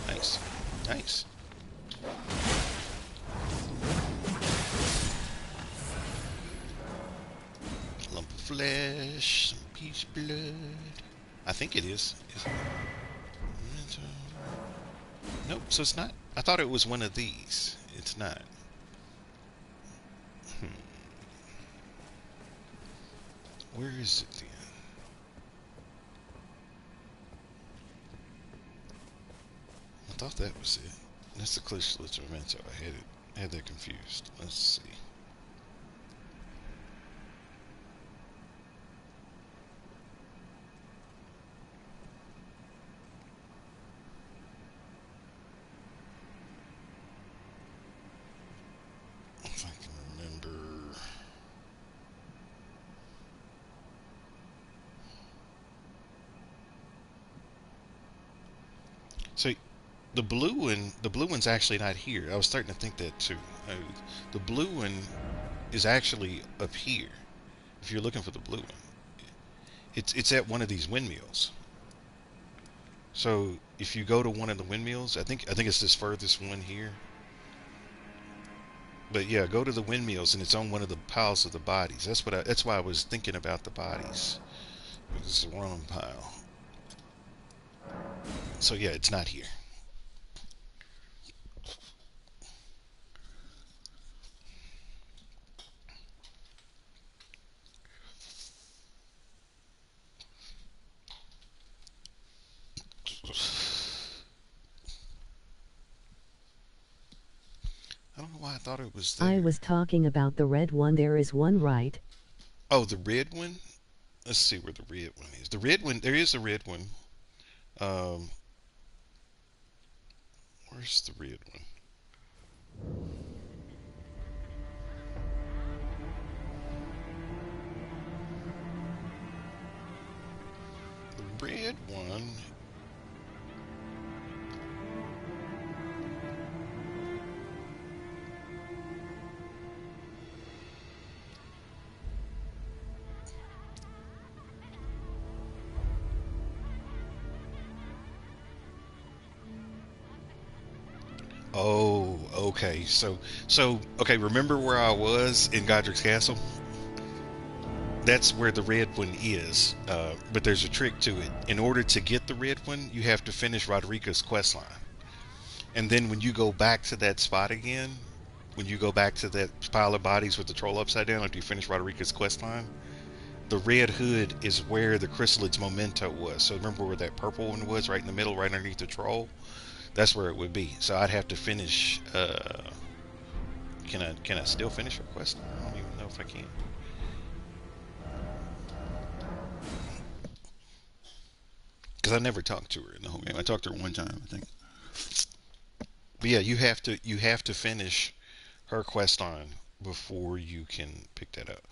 Nice. Nice. Lump of flesh, some peach blood. I think it is. Nope, so it's not. I thought it was one of these. It's not. Hmm. Where is it then? I thought that was it. That's the closest memento. I had that confused. Let's see. If I can remember. So the blue one's actually not here. I was starting to think that too. Uh, the blue one is actually up here. If you're looking for the blue one, it's at one of these windmills. So if you go to one of the windmills, I think it's this furthest one here. But yeah, go to the windmills and it's on one of the piles of the bodies. That's why I was thinking about the bodies. This is the wrong pile. So yeah, it's not here. I don't know why I thought it was I there. was talking about the red one. There is one right. Oh, the red one? Let's see where the red one is. The red one, there is a red one. Um, where's the red one? The red one Oh, okay. Okay. Remember where I was in Godric's Castle? That's where the red one is. But there's a trick to it. In order to get the red one, you have to finish Roderica's quest line. And then when you go back to that spot again, when you go back to that pile of bodies with the troll upside down after you finish Roderica's quest line, the red hood is where the chrysalid's memento was. So remember where that purple one was, right in the middle, right underneath the troll? That's where it would be. So I'd have to finish. Can I still finish her quest line? I don't even know if I can. Because I never talked to her in the whole game. I talked to her one time, I think. But yeah, you have to finish her quest line before you can pick that up.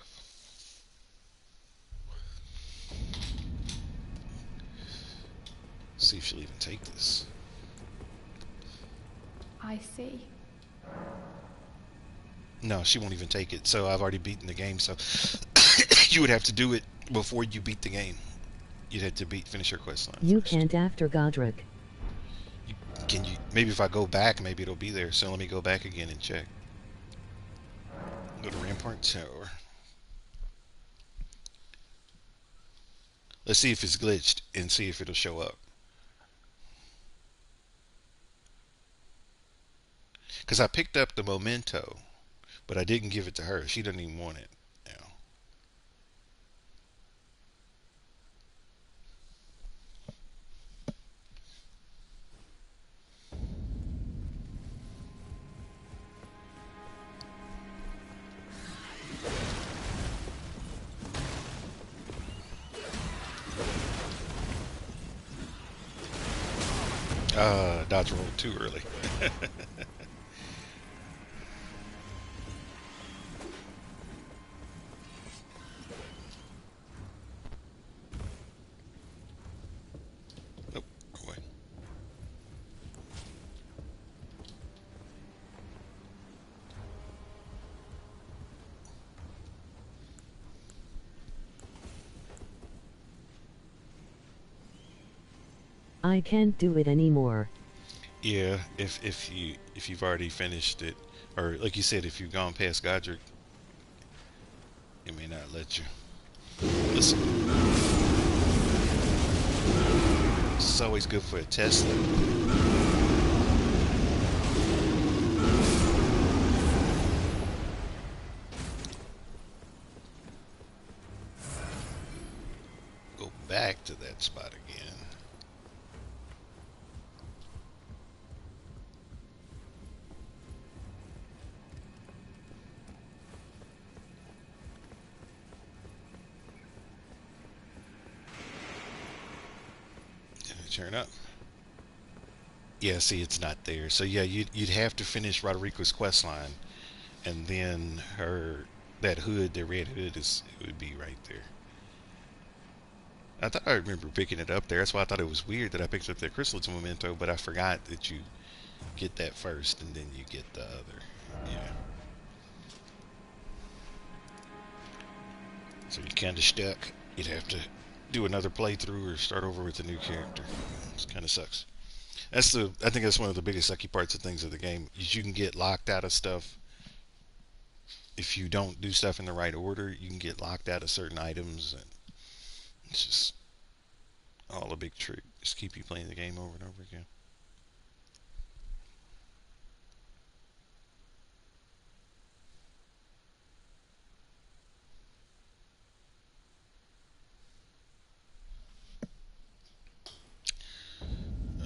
See if she'll even take this. I see. No, she won't even take it. So I've already beaten the game. So you would have to do it before you beat the game. You'd have to finish her quest line You first. can't after Godric. Can you? Maybe if I go back, maybe it'll be there. So let me go back again and check. Go to Rampart Tower. Let's see if it's glitched and see if it'll show up. Because I picked up the memento, but I didn't give it to her. She doesn't even want it now. Dodge rolled too early. Nope, wrong way. I can't do it anymore. Yeah, if you've already finished it, or like you said, if you've gone past Godric, it may not let you. Listen, this is always good for a test. Go back to that spot again. Did it turn up? Yeah, see, it's not there. So yeah, you'd have to finish Roderico's quest line, and then that hood, the red hood, it would be right there. I thought I remember picking it up there. That's why I thought it was weird that I picked up that Chrysalis memento, but I forgot that you get that first and then you get the other. Yeah. So you're kind of stuck. You'd have to do another playthrough or start over with a new character. It kind of sucks. I think that's one of the biggest sucky parts of things of the game is you can get locked out of stuff if you don't do stuff in the right order. You can get locked out of certain items, and it's just all a big trick. Just keep you playing the game over and over again.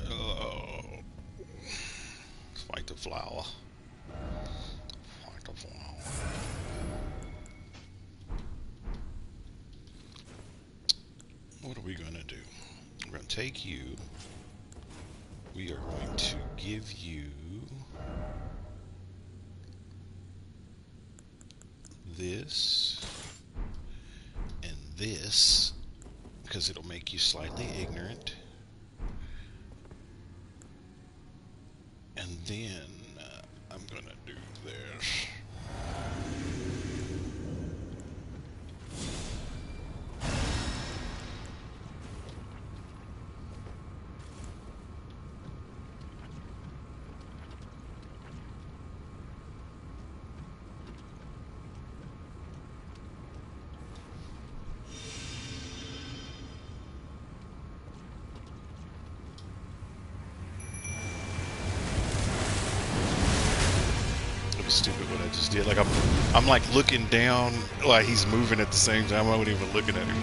Oh, fight the flower. Fight the flower. What are we gonna do? We're gonna take you. We are going to give you this and this because it'll make you slightly ignorant. And then I'm gonna do this. stupid what I just did. Like I'm like looking down, like he's moving at the same time. I wasn't even looking at him.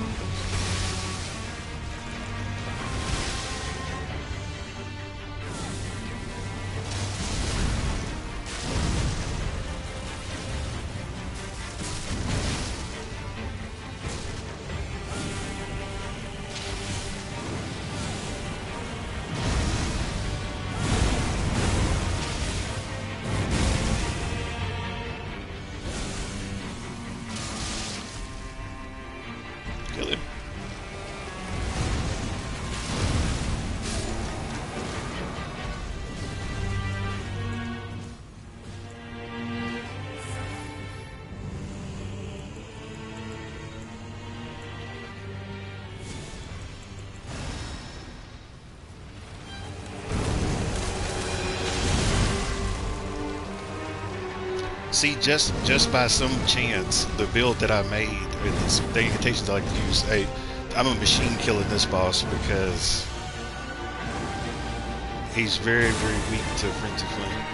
Kill him. See, just by some chance, the build that I made, the invitations I like to use, I'm a machine killing this boss because he's very, very weak to frenzy flame.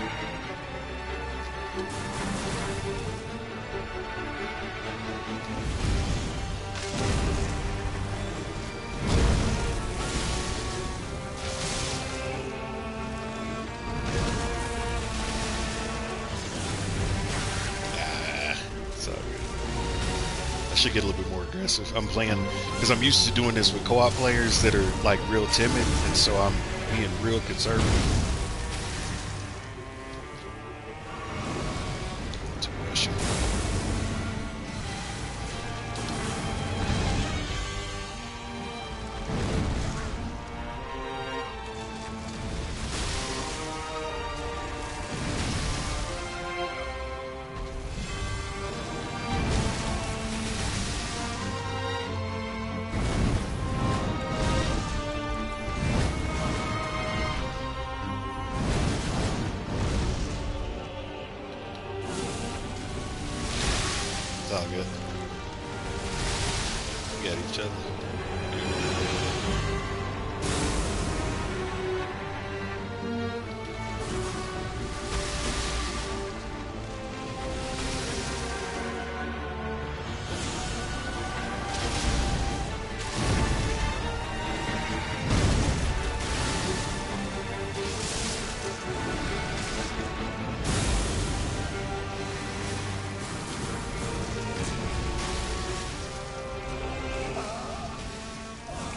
Ah, it's all good. I should get a little bit more aggressive. I'm playing because I'm used to doing this with co-op players that are like real timid, and so I'm being real conservative. Too rushing. It's all good. We got each other.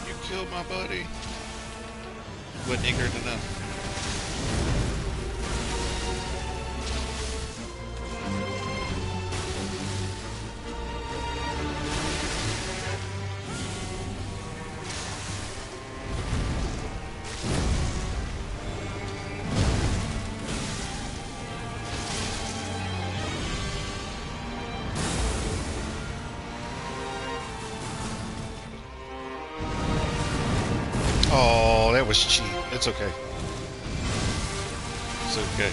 You killed my buddy. Wasn't ignorant enough. Oh, that was cheap. It's okay. It's okay.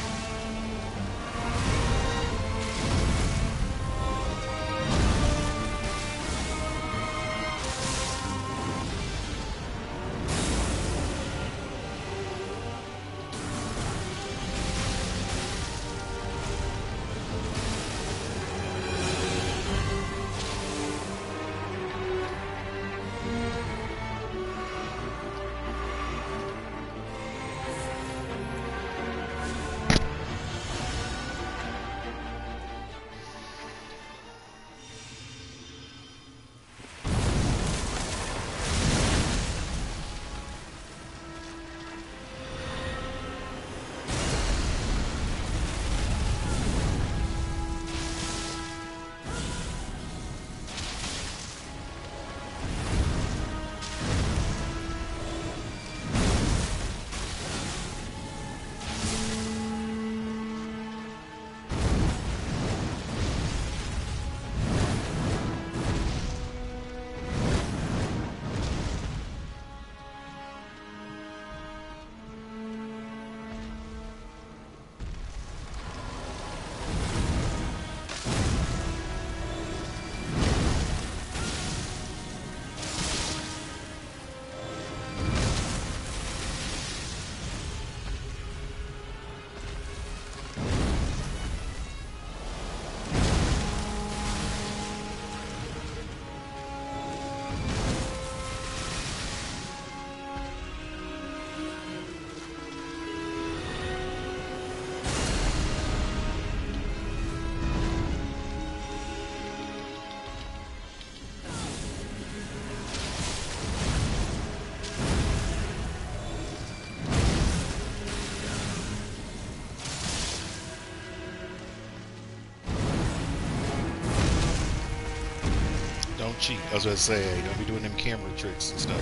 Don't cheat. I was about to say, hey, don't be doing them camera tricks and stuff.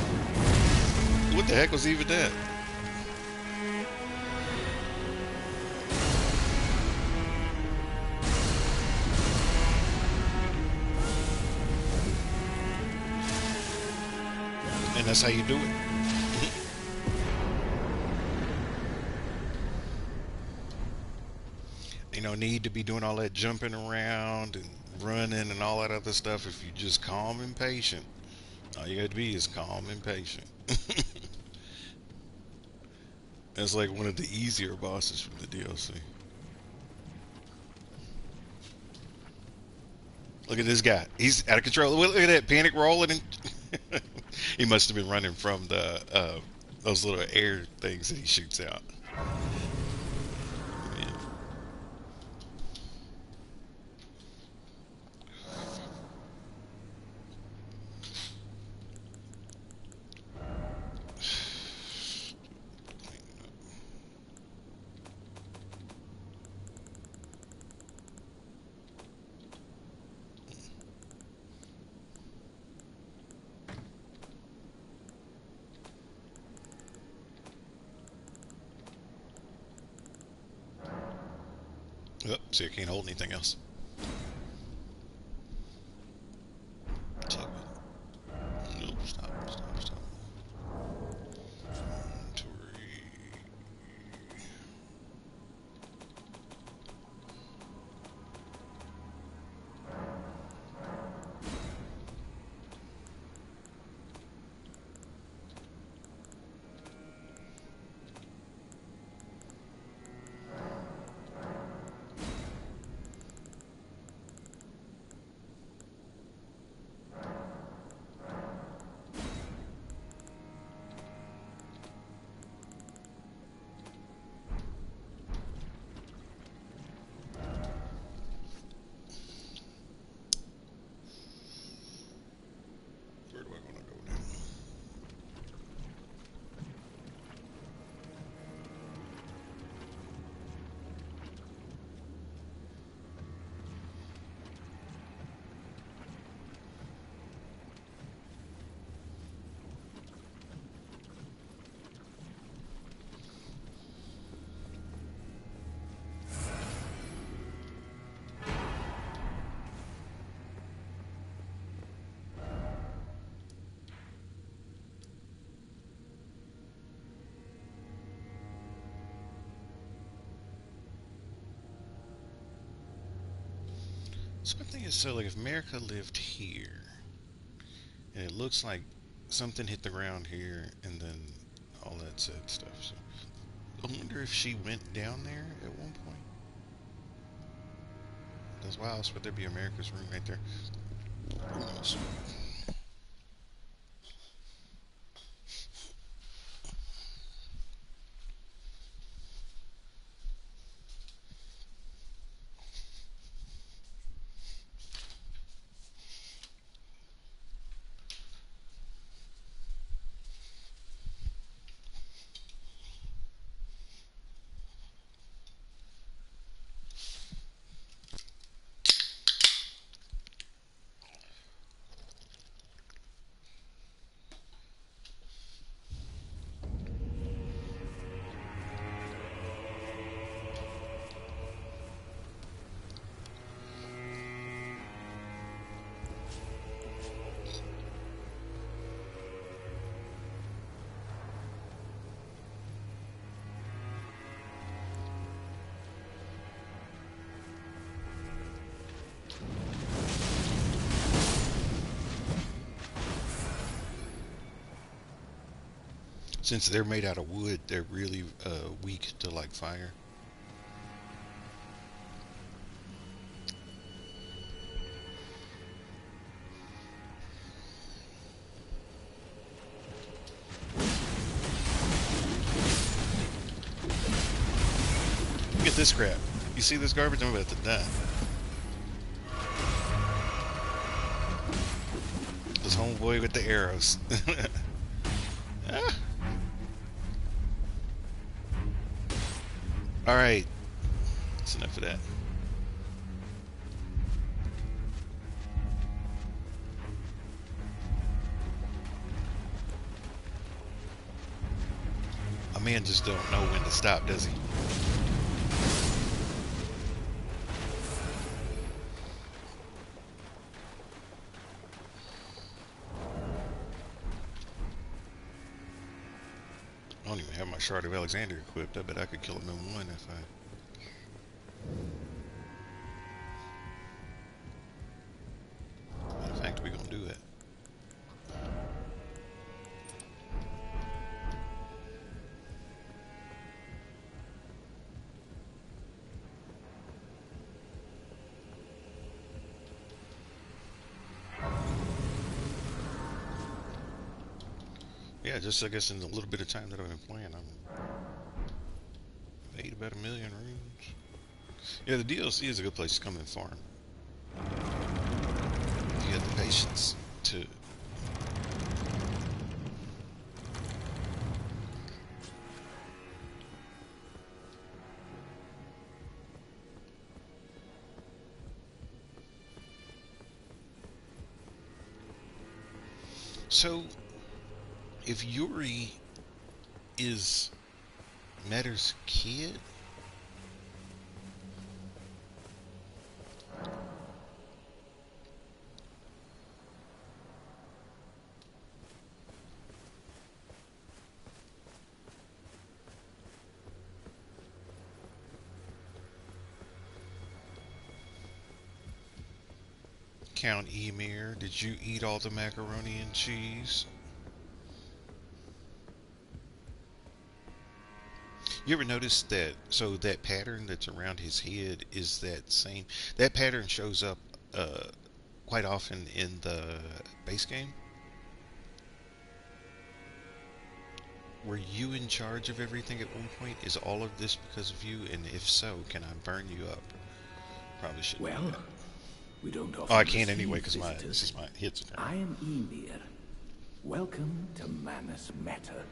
What the heck was even that? And that's how you do it. You know, need to be doing all that jumping around and running and all that other stuff if you just calm and patient. All you got to be is calm and patient. That's like one of the easier bosses from the DLC. Look at this guy. He's out of control. Look at that panic rolling. And he must have been running from the those little air things that he shoots out. Yeah. Oh, see, I can't hold anything else. Tug it. Nope. Stop. Stop. Stop. Inventory. Where do I want to go now? So my thing is, so like if America lived here, and it looks like something hit the ground here, and then all that said stuff. So I wonder if she went down there at one point. That's why else would there be America's room right there? Who knows? Since they're made out of wood, they're really weak to like fire. Look at this crap. You see this garbage? I'm about to die. This homeboy with the arrows. Ah. All right, that's enough of that. Man just don't know when to stop, does he? I don't even have my Shard of Alexander equipped. I bet I could kill him in one if I. Matter of fact, we're gonna do it. Yeah, just I guess in the little bit of time that I've been playing, I've ate about 1,000,000 runes. Yeah, the DLC is a good place to come and farm. If you have the patience to. So, if Yuri is Matter's kid, Count Emir, did you eat all the macaroni and cheese? You ever notice that? So that pattern that's around his head is that same. That pattern shows up uh, quite often in the base game. Were you in charge of everything at one point? Is all of this because of you? And if so, can I burn you up? Probably shouldn't do Well, that. we don't Oh, I often can't anyway receive because my this visitors. is my hits turn. I am Emir. Welcome to Manus Meta.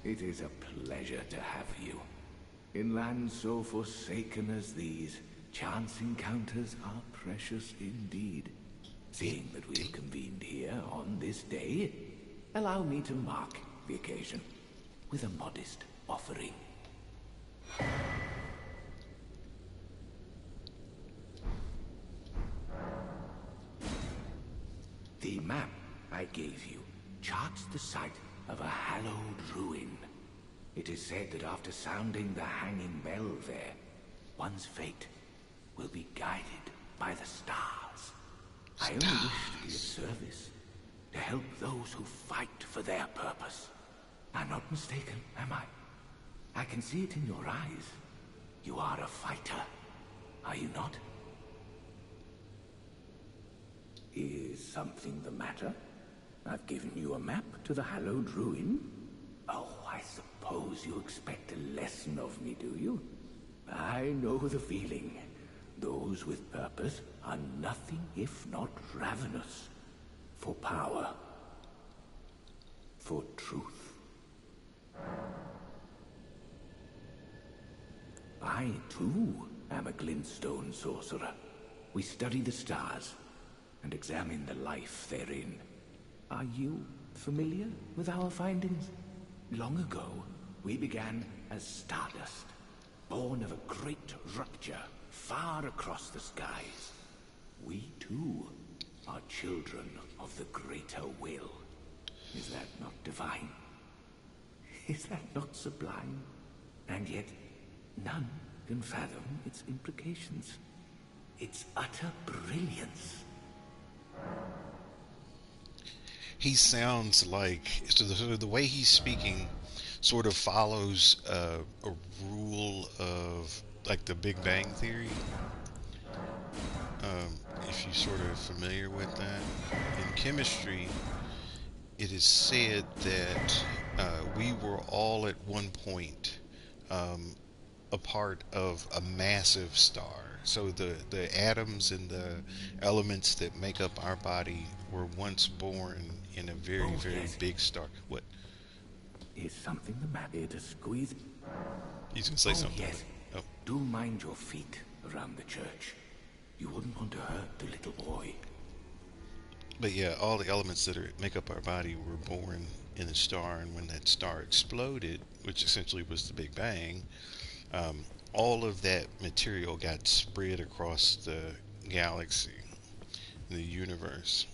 It is a pleasure to have you. In lands so forsaken as these, chance encounters are precious indeed. Seeing that we have convened here on this day, allow me to mark the occasion with a modest offering. The map I gave you charts the site of a hallowed ruin. It is said that after sounding the hanging bell there, one's fate will be guided by the stars. I only wish to be of service, to help those who fight for their purpose. I'm not mistaken, am I? I can see it in your eyes. You are a fighter, are you not? Is something the matter? I've given you a map to the hallowed ruin. Oh, I suppose you expect a lesson of me, do you? I know the feeling. Those with purpose are nothing if not ravenous. For power. For truth. I, too, am a glintstone sorcerer. We study the stars and examine the life therein. Are you familiar with our findings? Long ago, we began as stardust, born of a great rupture far across the skies. We, too, are children of the greater will. Is that not divine? Is that not sublime? And yet, none can fathom its implications. Its utter brilliance. He sounds like so the way he's speaking sort of follows a rule of like the Big Bang Theory. If you're sort of familiar with that, in chemistry, it is said that we were all at one point um, a part of a massive star. So the atoms and the elements that make up our body were once born in a very, Oh, very yes. big star. What? Is something the matter to squeeze? He's gonna say Oh, something, but yes. oh, Do mind your feet around the church. You wouldn't want to hurt the little boy. but yeah, all the elements that make up our body were born in a star, and when that star exploded, which essentially was the Big Bang, um, all of that material got spread across the galaxy, the universe.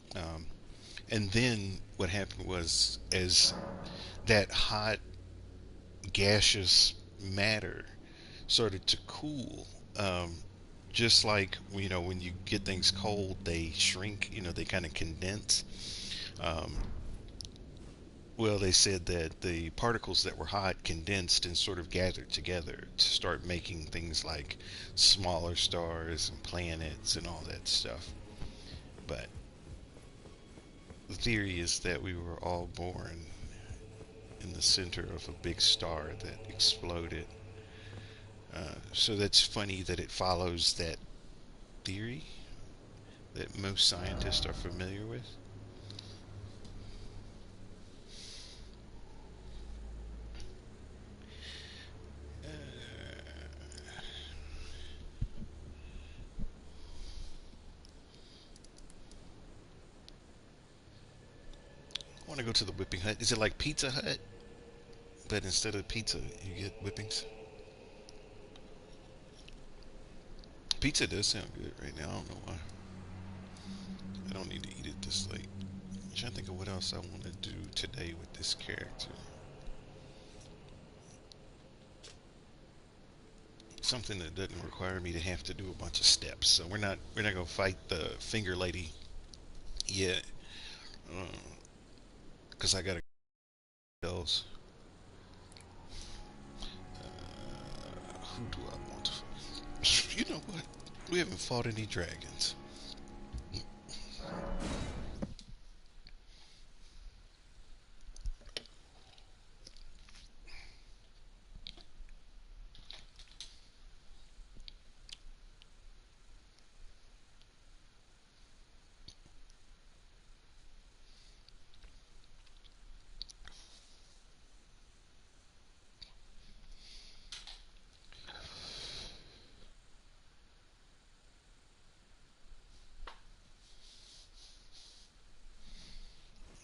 And then what happened was, as that hot gaseous matter started to cool, just like when you get things cold, they shrink. They kind of condense. Um, well, they said that the particles that were hot condensed and sort of gathered together to start making things like smaller stars and planets and all that stuff. But the theory is that we were all born in the center of a big star that exploded. So that's funny that it follows that theory that most scientists are familiar with. I want to go to the Whipping Hut. Is it like Pizza Hut, but instead of pizza, you get whippings? Pizza does sound good right now. I don't know why. I don't need to eat it this late. I'm trying to think of what else I want to do today with this character. Something that doesn't require me to have to do a bunch of steps. So we're not gonna fight the finger lady yet, because I gotta else. Who do I want to? You know what? We haven't fought any dragons.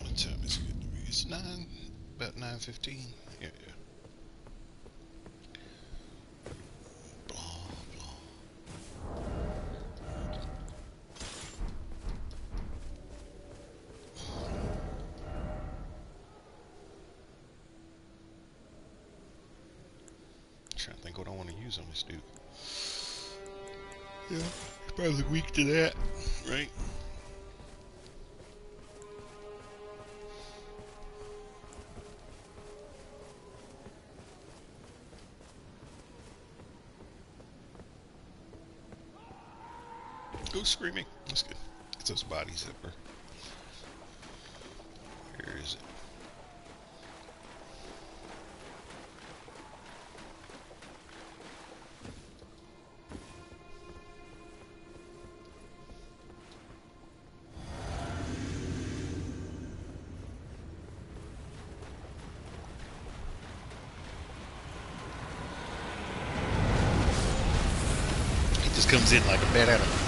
What time is it? It's about 9:15. Yeah, yeah. Blah blah. I'm trying to think what I want to use on this dude. Yeah, probably weak to that, right? Go screaming. That's good. It's those bodies that were. Where is it? He just comes in like a bat out of.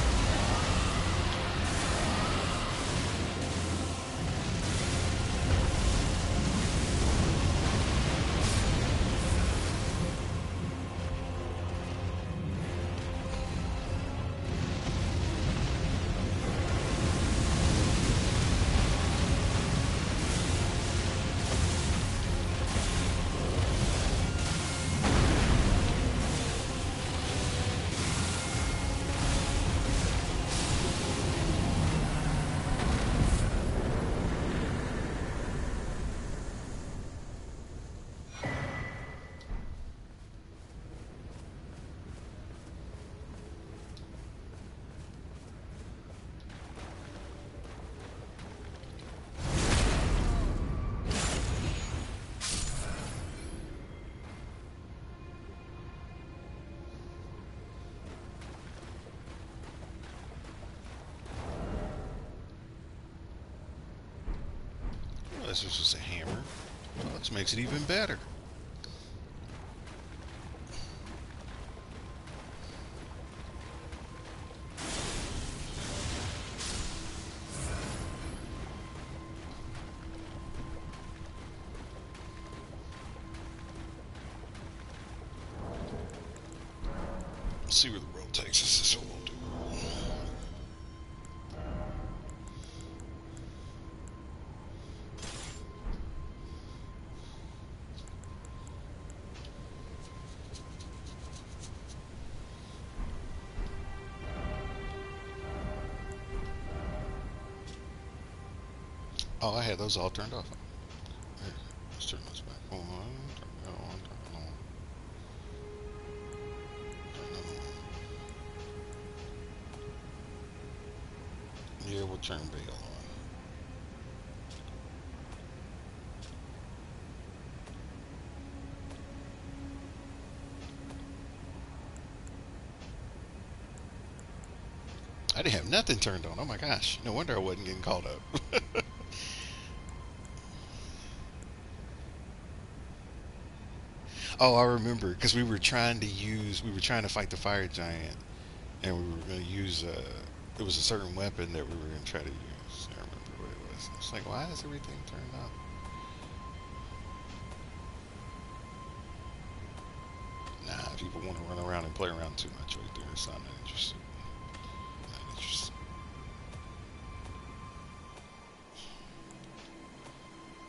Well, this was just a hammer. Well, this makes it even better. See where the road takes us. This is what we'll do. Oh, I had those all turned off. Here, let's turn those back on. Turn that on. Turn it on. Turn another one. Yeah, we'll turn bail on. I didn't have nothing turned on. Oh my gosh. No wonder I wasn't getting called up. Oh, I remember because we were trying to fight the fire giant, and we were going to use it was a certain weapon that we were going to try to use. I remember what it was. It's like, why is everything turned off? Nah, people want to run around and play around too much right there. So I'm not interested. Not interested.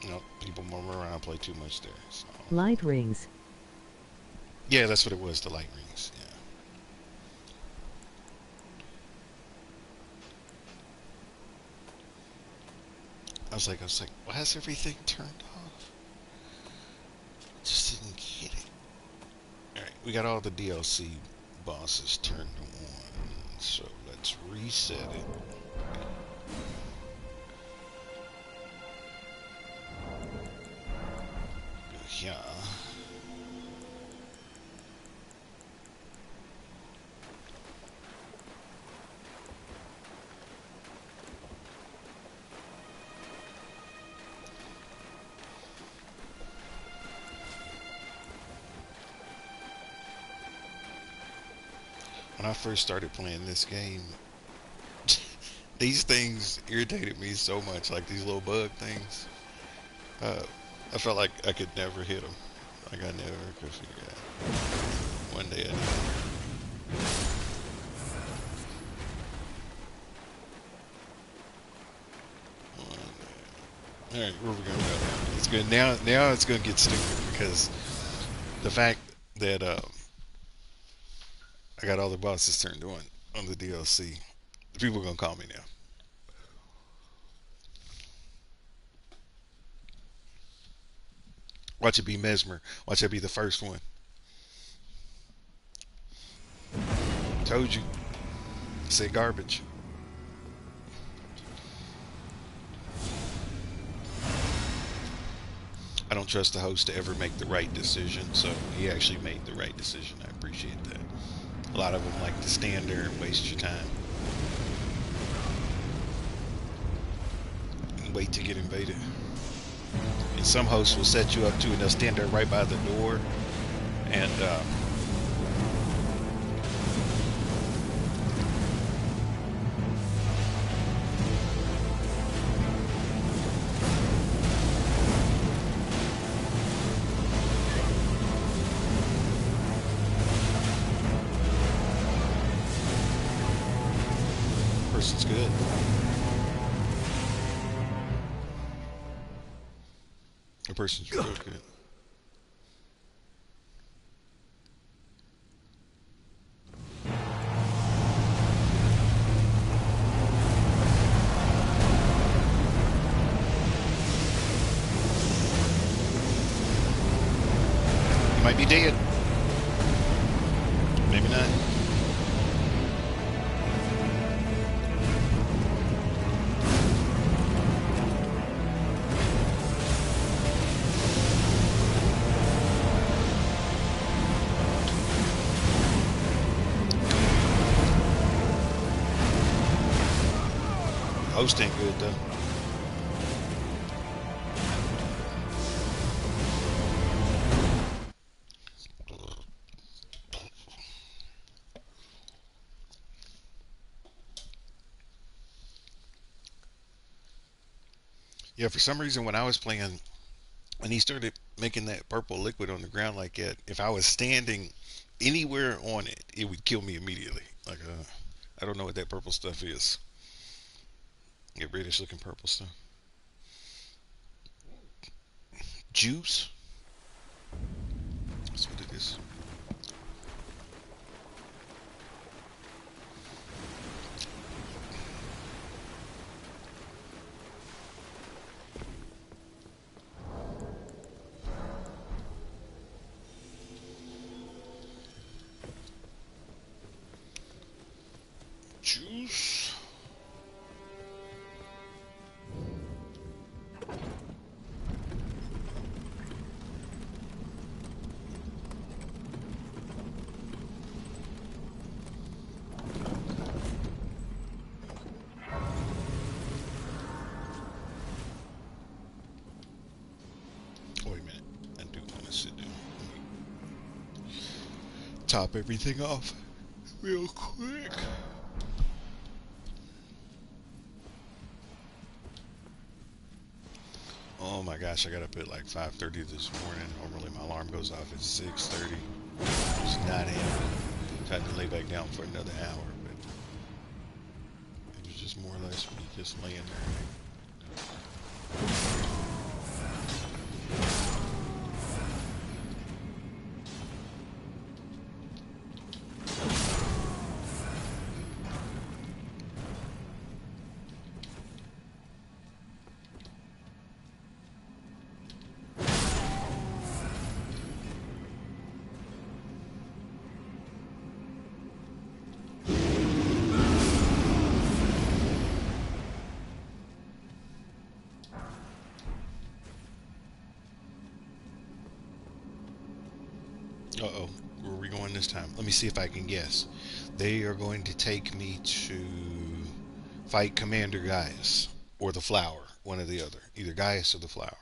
No, people want to run around and play too much there. So Light rings. yeah, that's what it was. The light rings. Yeah. I was like, why is everything turned off? Just didn't get it. All right, we got all the DLC bosses turned on, so let's reset it. Yeah. When I first started playing this game, these things irritated me so much, like these little bug things. Uh, I felt like I could never hit them. Like I never could figure out. One day I did. One day. All right, where are we gonna go now? It's good. Now it's gonna get stupid because the fact that I got all the bosses turned on the DLC. People are gonna call me now. Watch it be Mesmer. Watch it be the first one. Told you. Say garbage. I don't trust the host to ever make the right decision, so he actually made the right decision. I appreciate that. A lot of them like to stand there and waste your time and wait to get invaded. And some hosts will set you up too, and they'll stand there right by the door and person's good. The person's real good. You might be dead. Maybe not. Host ain't good though. Yeah, for some reason when I was playing and he started making that purple liquid on the ground like that. If I was standing anywhere on it, it would kill me immediately. Like I don't know what that purple stuff is. Get reddish looking purple stuff. Juice. That's what it is. Juice. Wait a minute. I do want to sit down. Top everything off real quick. Oh my gosh, I got up at like 5:30 this morning. Normally my alarm goes off at 6:30. It's not happening. So I had to lay back down for another hour, but it was just more or less me just laying there. Uh-oh, where are we going this time? Let me see if I can guess. They are going to take me to fight Commander Gaius or the Flower, one or the other. Either Gaius or the Flower.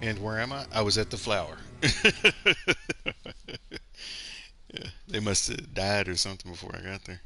And where am I? I was at the Flower. Yeah, they must have died or something before I got there.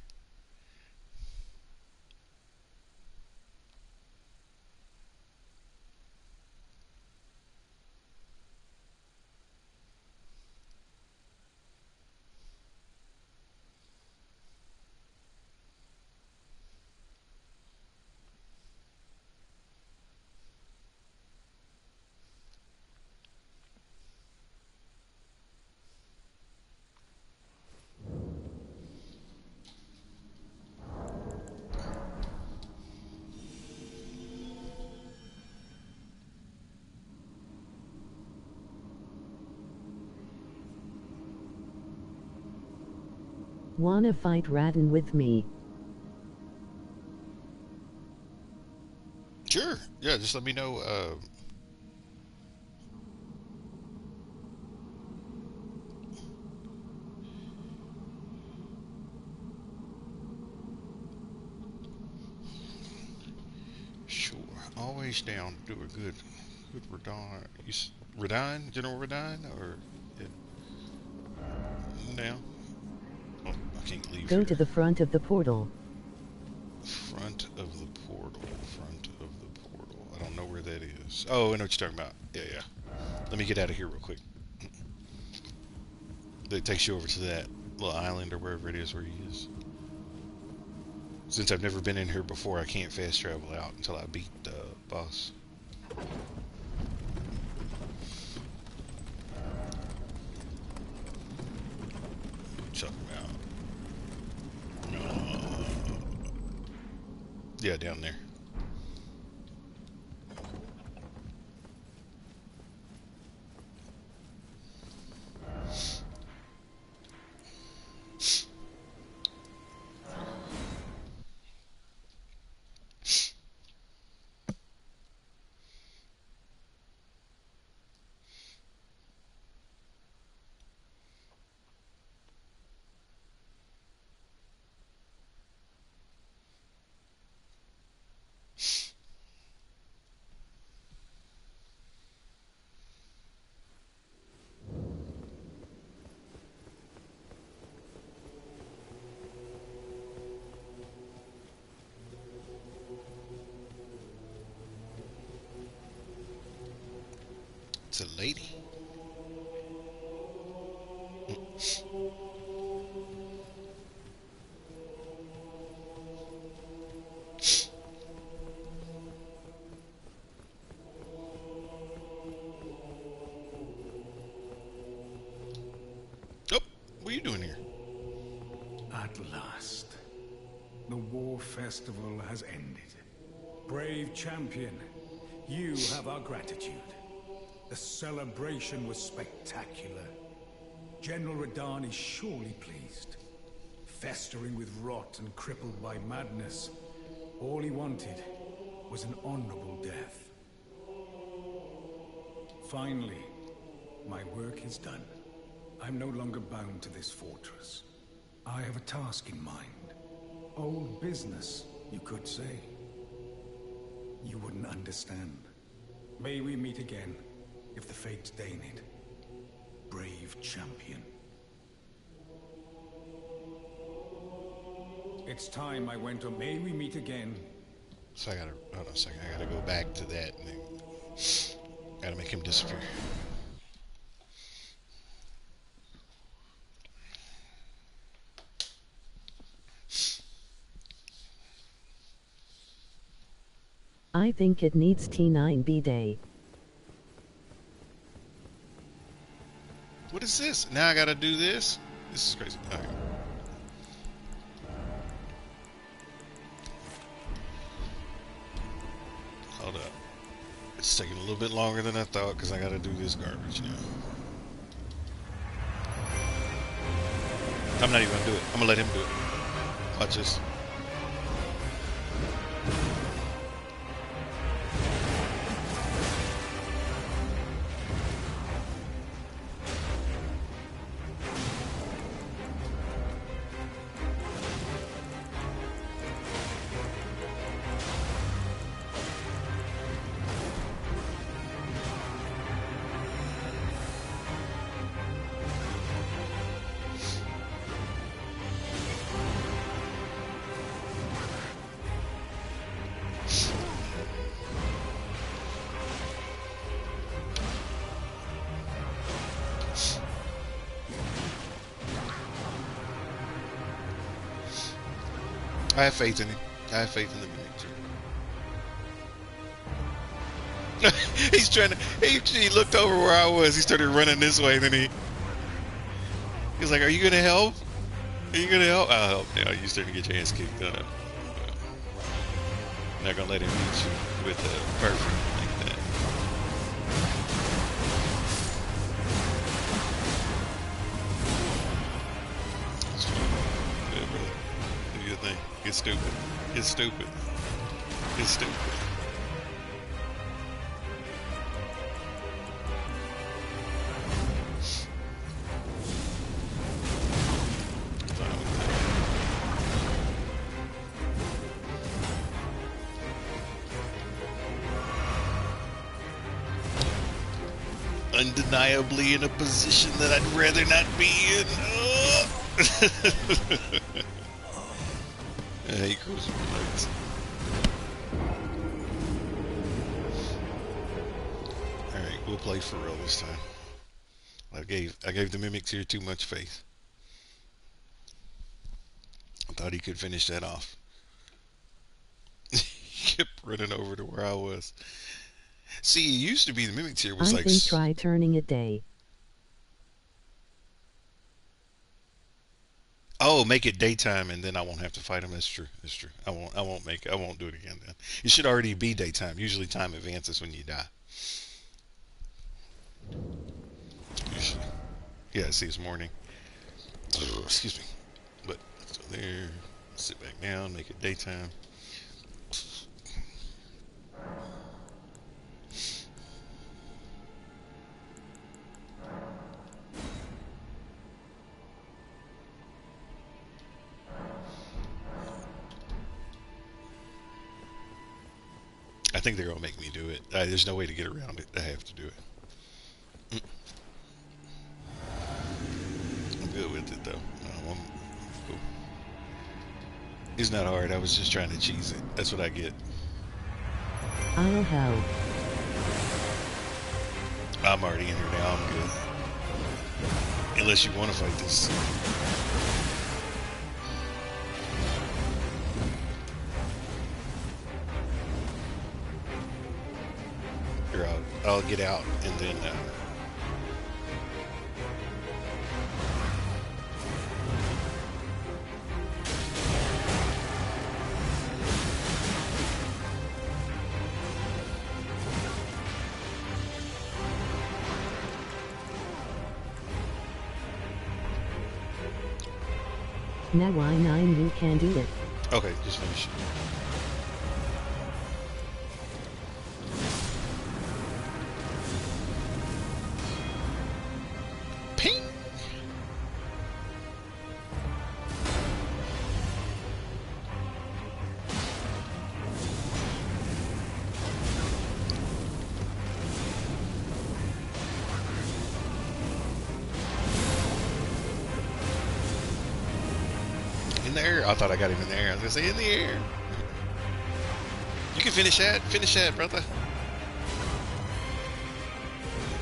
Wanna fight Radin with me? Sure. Yeah, just let me know. Sure. Always down to do a good Radon. Radon? General Radon? Or now? Oh, I can't leave Go to here. the front of the portal. Front of the portal. Front of the portal. I don't know where that is. Oh, I know what you're talking about. Yeah, yeah. Let me get out of here real quick. That takes you over to that little island or wherever it is where he is. Since I've never been in here before, I can't fast travel out until I beat the boss. Check him out. Yeah, down there. It's a lady. Oh, what are you doing here? At last, the war festival has ended. Brave champion, you have our gratitude. The celebration was spectacular. General Radahn is surely pleased. Festering with rot and crippled by madness, all he wanted was an honorable death. Finally, my work is done. I'm no longer bound to this fortress. I have a task in mind. Old business, you could say. You wouldn't understand. May we meet again, if the fates deign it. Brave champion. It's time I went on. May we meet again. So I gotta, hold on a second. I gotta go back to that and then gotta make him disappear. I think it needs T9B day. What is this? Now I gotta do this? This is crazy. All right. Hold up. It's taking a little bit longer than I thought because I gotta do this garbage now. I'm not even gonna do it. I'm gonna let him do it. Watch this. I have faith in him. I have faith in the mimic too. He's trying to. He looked over where I was. He started running this way. Then he's like, "Are you gonna help? Are you gonna help? I'll help." Now you starting to get your ass kicked. Not gonna let him beat you with perfect like that. Good, brother. Do your thing. Get stupid. Get stupid. Get stupid. Undeniably in a position that I'd rather not be in. I hate cruising relays. Alright, we'll play for real this time. I gave the mimics here too much faith. I thought he could finish that off. He kept running over to where I was. See, it used to be the mimic tier was I like. think try turning it day. Oh, make it daytime, and then I won't have to fight him. That's true. That's true. I won't do it again then. It should already be daytime. Usually, time advances when you die. Usually. Yeah. See, it's morning. Excuse me. But so there. Sit back down. Make it daytime. I think they're gonna make me do it. There's no way to get around it. I have to do it. I'm good with it though. No, cool. It's not hard. I was just trying to cheese it. That's what I get. I'll help. I'm already in here now. I'm good. Unless you want to fight this. Here, I'll get out and then. Now why 9 you can do it. Okay, just finish. Ping! In the air. I thought I got him in the air. I was gonna say in the air. You can finish that. Finish that, brother.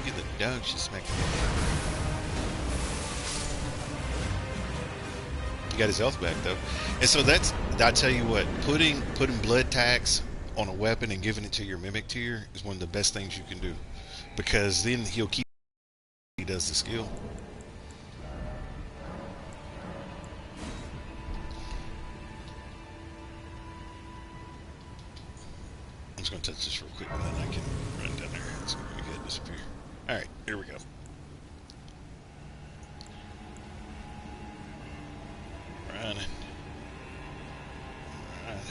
Get the dog shit smacked in the head. He got his health back though. And so that's I tell you what, putting blood tax on a weapon and giving it to your mimic tier is one of the best things you can do. Because then he'll keep he does the skill. I'm just gonna touch this real quick and then I can run down there. It's gonna make it disappear. Alright, here we go. Running. Running.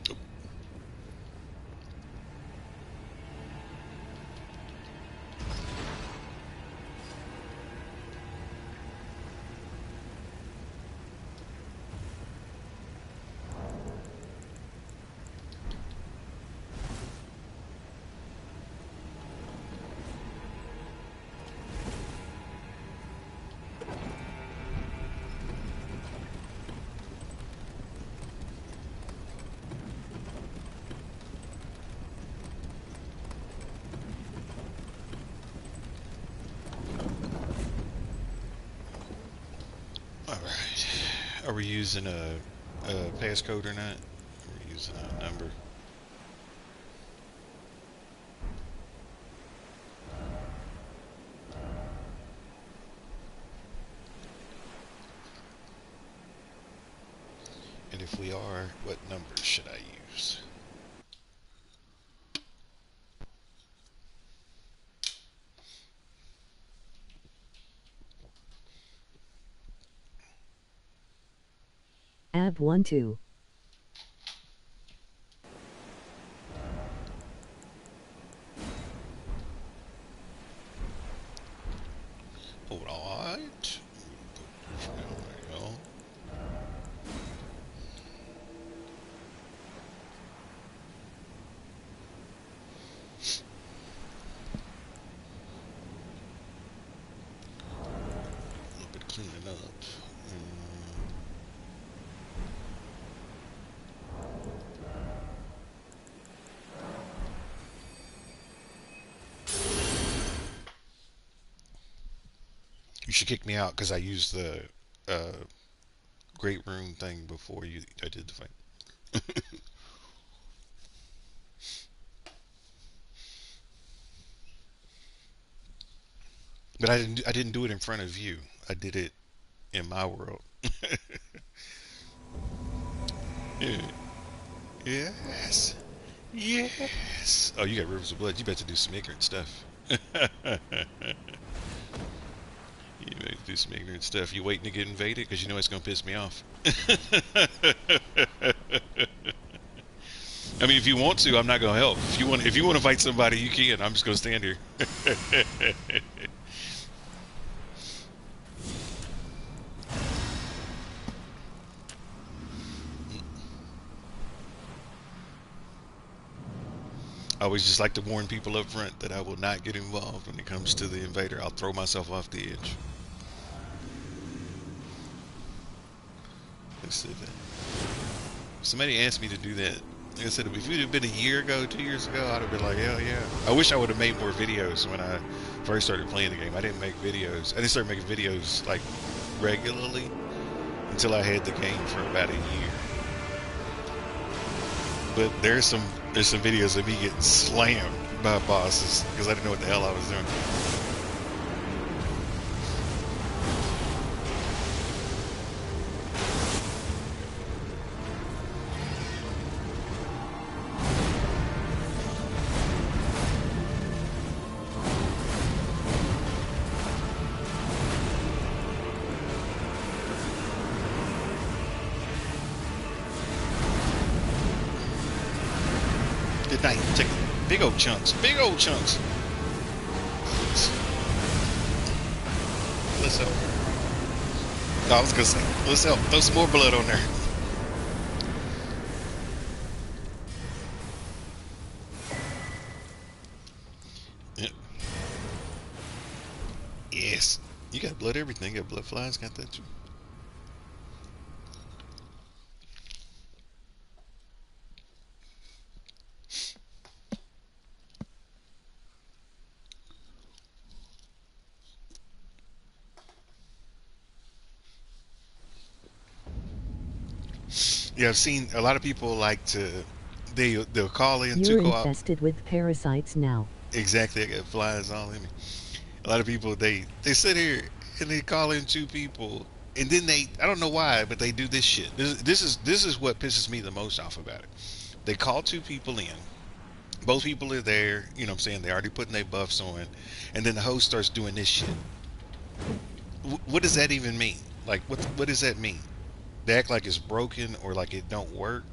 Oh. Alright. Are we using a passcode or not? Are we using a number? And if we are, what number should I use? Ab 1 2. Hold on. There we go. A little bit cleaning up. You should kick me out because I used the uh, great room thing before I did the fight. But I didn't do it in front of you. I did it in my world. Yeah. Yes. Yes. Oh, you got rivers of blood. You better do some ignorant stuff. You better do some ignorant stuff. You waiting to get invaded because you know it's gonna piss me off. I mean, if you want to, I'm not gonna help. If you want to fight somebody, you can. I'm just gonna stand here. I always just like to warn people up front that I will not get involved when it comes to the invader. I'll throw myself off the edge. said that. Somebody asked me to do that. Like I said, if it had been a year ago, 2 years ago, I'd have been like, hell yeah. I wish I would have made more videos when I first started playing the game. I didn't make videos. I didn't start making videos like regularly until I had the game for about a year. But there's some videos of me getting slammed by bosses because I didn't know what the hell I was doing. Good night. Take big old chunks. Big old chunks. Let's help. No, I was gonna say, let's help. Throw some more blood on there. Yep. Yes. You got blood everything. You got blood flies. Got that too. Yeah, I've seen a lot of people like to. They'll call in to You're co-op. infested with parasites now. Exactly. I got flies all in me. A lot of people they sit here and they call in two people, and then they I don't know why, but they do this shit. This is what pisses me the most off about it. They call two people in. Both people are there. You know what I'm saying? They already putting their buffs on, and then the host starts doing this shit. What does that even mean? Like what does that mean? They act like it's broken or like it don't work,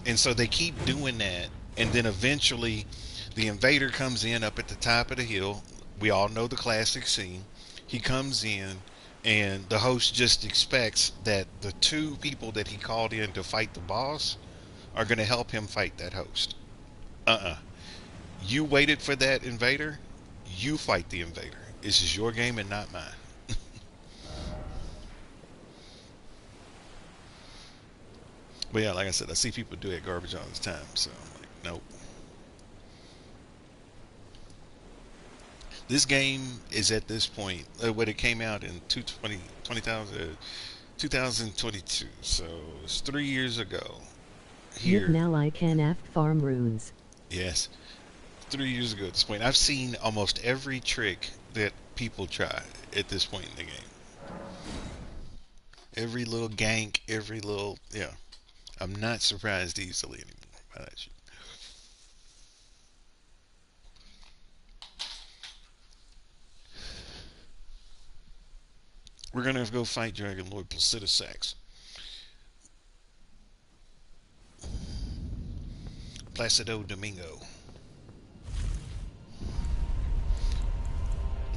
and so they keep doing that, and then eventually the invader comes in up at the top of the hill. We all know the classic scene. He comes in, and the host just expects that the two people that he called in to fight the boss are going to help him fight that host. Uh-uh. You waited for that invader. You fight the invader. This is your game and not mine. But yeah, like I said, I see people do that garbage all the time. So I'm like, nope. This game is at this point, when it came out in 2022. So it's 3 years ago. Yep, Here, now I can aft farm runes. yes, 3 years ago at this point. I've seen almost every trick that people try at this point in the game. Every little gank, every little, yeah. I'm not surprised easily anymore by that shit. We're gonna go fight Dragon Lord Placido Sax. Placido Domingo.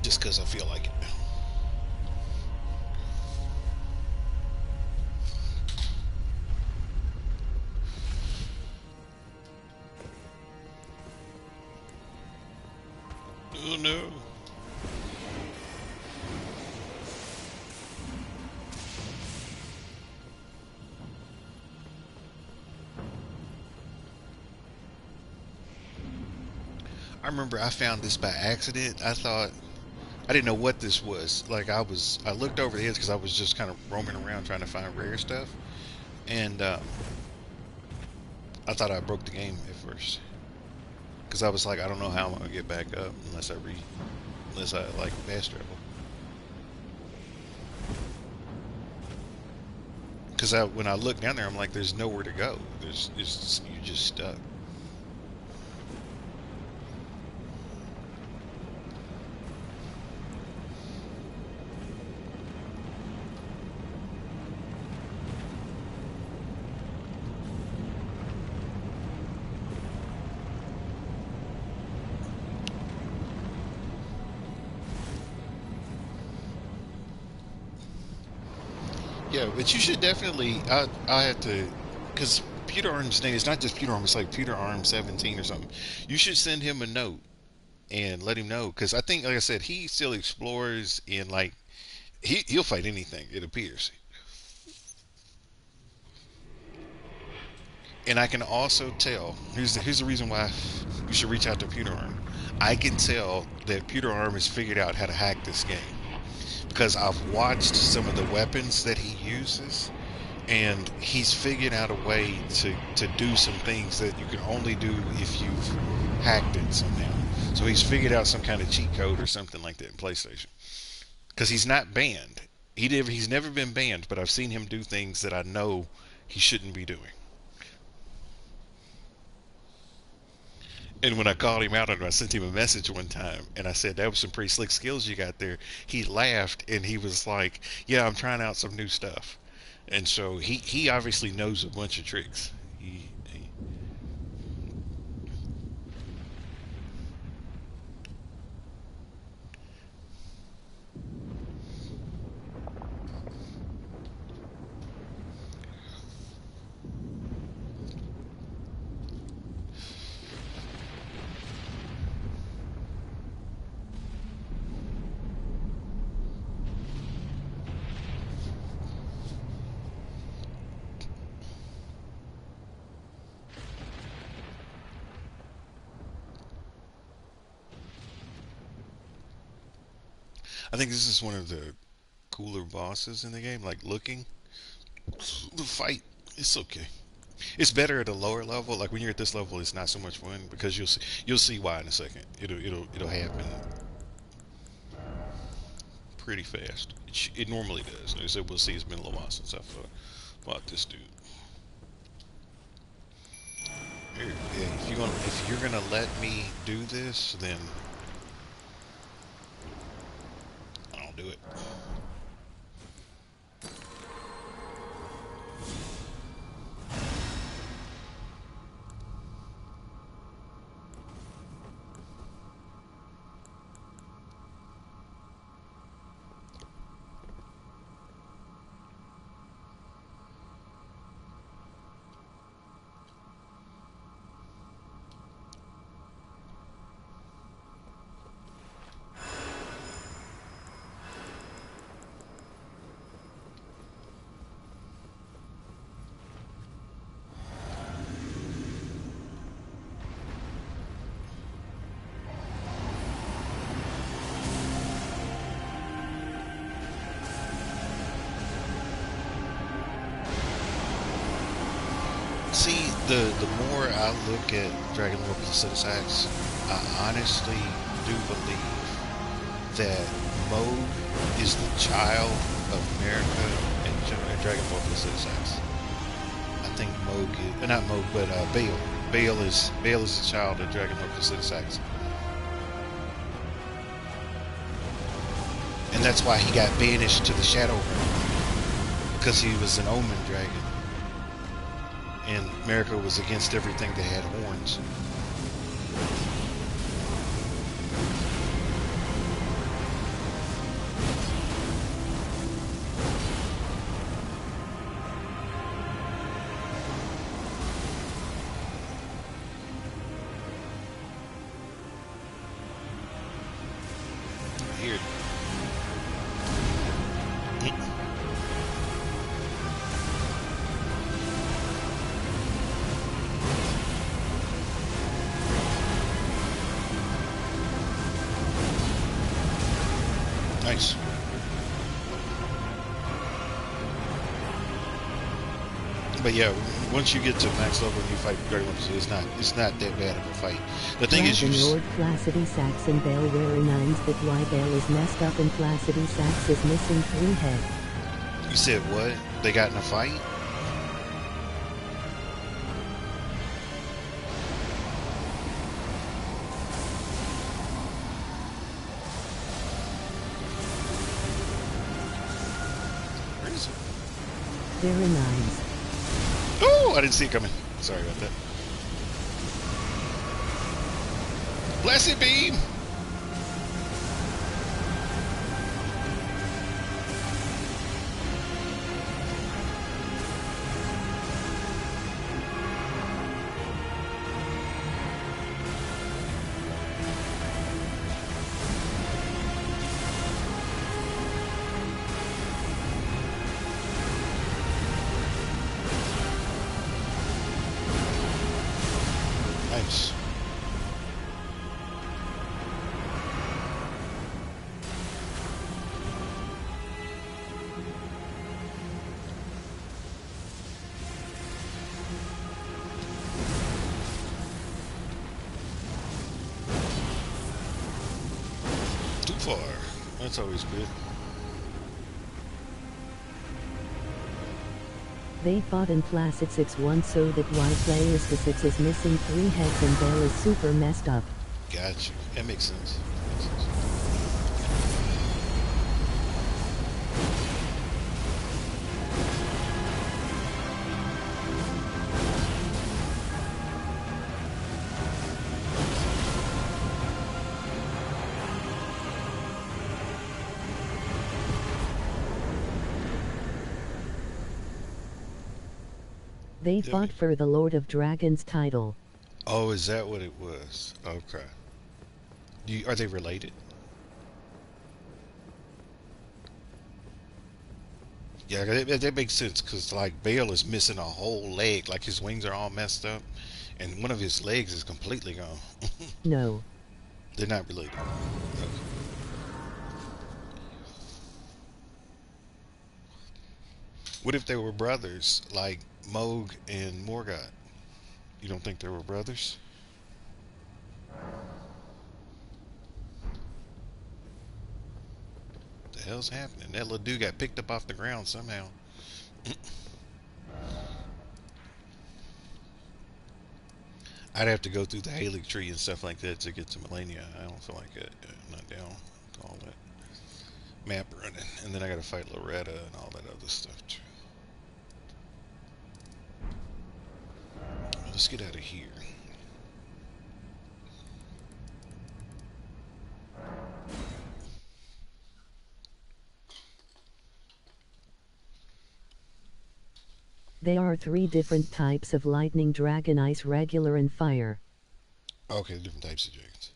Just because I feel like it. Oh no. I remember I found this by accident. I didn't know what this was. Like I looked over the hedge because I was just kind of roaming around trying to find rare stuff, and I thought I broke the game at first because I was like, I don't know how I'm gonna get back up unless I like fast travel. Because when I look down there, I'm like, there's nowhere to go. You're just stuck. Yeah, but you should definitely. I have to, because Peter Arm's name is not just Peter Arm. It's like Peter Arm 17 or something. You should send him a note and let him know, because I think, like I said, he still explores and like he'll fight anything. It appears. And I can also tell. Here's the reason why you should reach out to Pewter Arm. I can tell that Pewter Arm has figured out how to hack this game because I've watched some of the weapons that he uses, and he's figured out a way to do some things that you can only do if you've hacked it somehow. So he's figured out some kind of cheat code or something like that in PlayStation. Because he's not banned. He's never been banned, but I've seen him do things that I know he shouldn't be doing. And when I called him out on it, I sent him a message one time, and I said, that was some pretty slick skills you got there. He laughed, and he was like, yeah, I'm trying out some new stuff. And so he obviously knows a bunch of tricks. I think this is one of the cooler bosses in the game. Like looking, the fight, it's okay. It's better at a lower level. Like when you're at this level, it's not so much fun because you'll see why in a second. It'll happen pretty fast. It normally does. Like I said, we'll see. It's been a little while since I've fought this dude. Here, yeah, if you're gonna let me do this, then I'll do it. See, the more I look at Dragon Ball Z X, I honestly do believe that Mode is the child of America and Dragon Ball Z X. I think Mode, not Mode, but Bale. Bale is the child of Dragon Ball Z X, and that's why he got banished to the Shadow Realm because he was an Omen dragon. And America was against everything that had horns. Here. Nice. But yeah, once you get to max level and you fight Dragon Ball Z, it's not that bad of a fight. The thing is, Dragon Lord Flaccidy Sax and Bale where nines that why Bale is messed up and Flaccidy Sax is missing 3 head. you said what? They got in a fight? Where is it? Very nice. Oh, I didn't see it coming. Sorry about that. Blessed beam! Nice. Too far. That's always good. They fought in Placid 6-1 so that while players the 6 is missing 3 heads and Bale is super messed up. Got you. That makes sense. Makes sense. They Yeah, fought for the Lord of Dragons title. oh, is that what it was? Okay. Are they related? Yeah, that makes sense because like Bale is missing a whole leg, like his wings are all messed up, and one of his legs is completely gone. No. They're not related. Okay. What if they were brothers, like Moog and Morgoth? You don't think they were brothers? The hell's happening? That little dude got picked up off the ground somehow. I'd have to go through the Haley tree and stuff like that to get to Melania. I don't feel like it. I'm not down with all that map running. And then I gotta fight Loretta and all that other stuff too. Let's get out of here. There are 3 different types of lightning dragon: ice, regular, and fire. Okay, different types of dragons.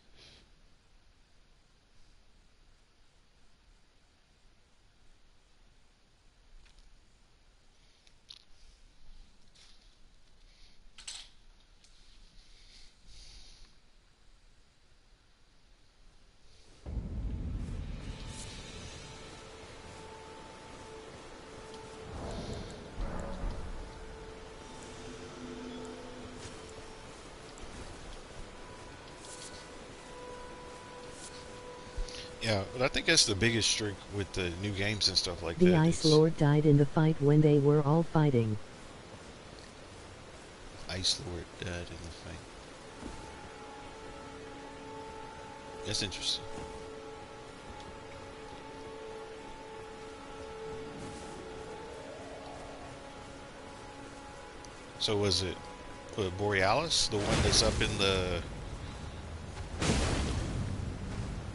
Yeah, but I think that's the biggest trick with the new games and stuff like The that. Ice It's Lord died in the fight when they were all fighting. Ice Lord died in the fight. That's interesting. So was it Borealis, the one that's up in the,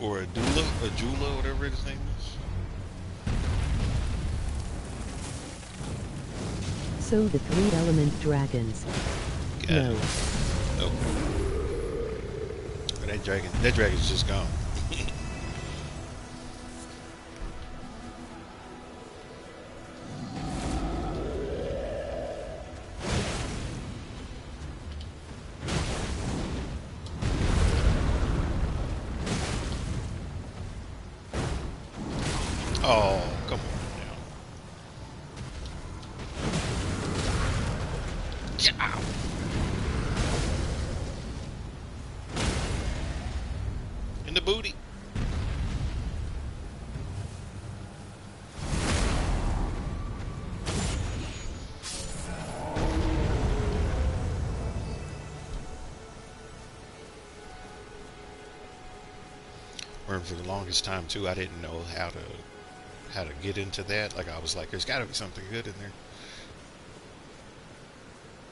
or a Jula, whatever his name is? So the 3 element dragons. Got No. it. Nope. But that dragon's just gone. Oh, come on now. Yeah. In the booty. Or for the longest time too, I didn't know how to get into that. Like I was like, there's got to be something good in there.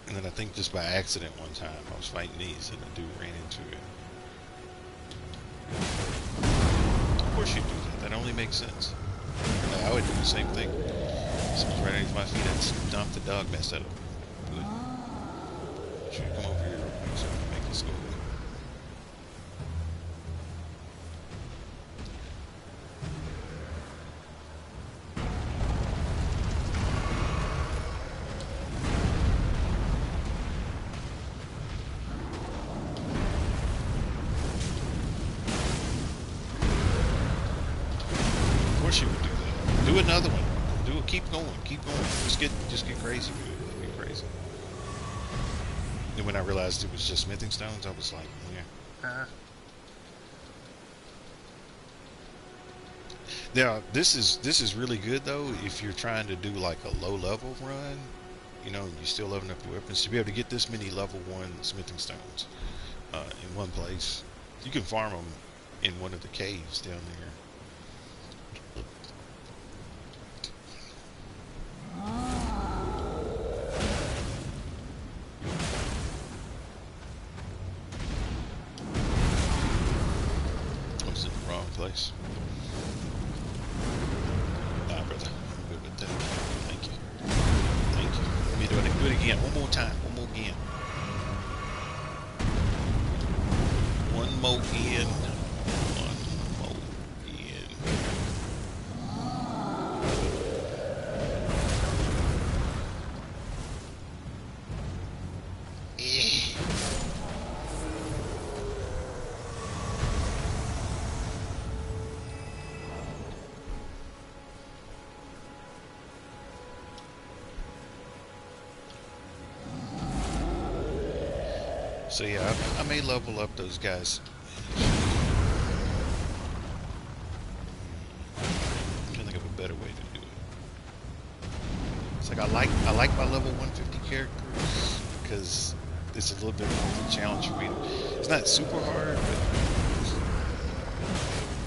And then I think just by accident one time I was fighting these and a dude ran into it. Of course you do that. That only makes sense. Like, I would do the same thing. Someone's right underneath my feet. I'd stomp the dog mess out of him. Good. Should come over here so I can make this go away. just get crazy with it. Get crazy. And when I realized it was just smithing stones, I was like, yeah. Now this is really good though if you're trying to do like a low level run, you still leveling up your weapons to be able to get this many level one smithing stones in one place. You can farm them in one of the caves down there. I was in the wrong place. Nah, brother, I'm good with that. Thank you, thank you. Let me do it again, one more time, one more again, one more again, one more again. Eh. So yeah, I may level up those guys. I'm trying to think of a better way to do it. It's like I like my level 150 characters because it's a little bit more of a challenge for me. It's not super hard, but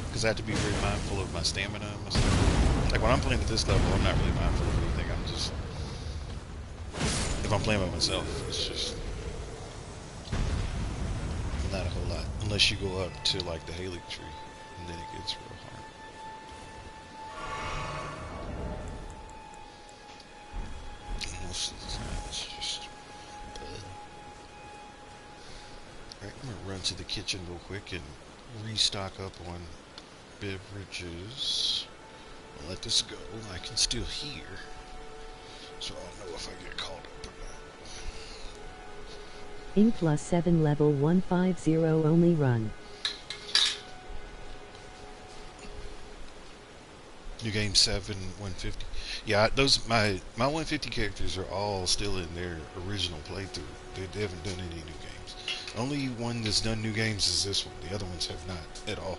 because I have to be very mindful of my stamina and my stuff. Like when I'm playing at this level, I'm not really mindful of anything. I'm just if I'm playing by myself, it's just not a whole lot unless you go up to like the Haley tree, and then it gets real hard. Most of the time, it's just. Alright, I'm gonna run to the kitchen real quick and restock up on beverages. I'll let this go. I can still hear, so I'll know if I get called up or Ing plus 7 level 150 only run. not. New game 7 150. Yeah, those my 150 characters are all still in their original playthrough. They haven't done any new games. Only one that's done new games is this one. The other ones have not at all.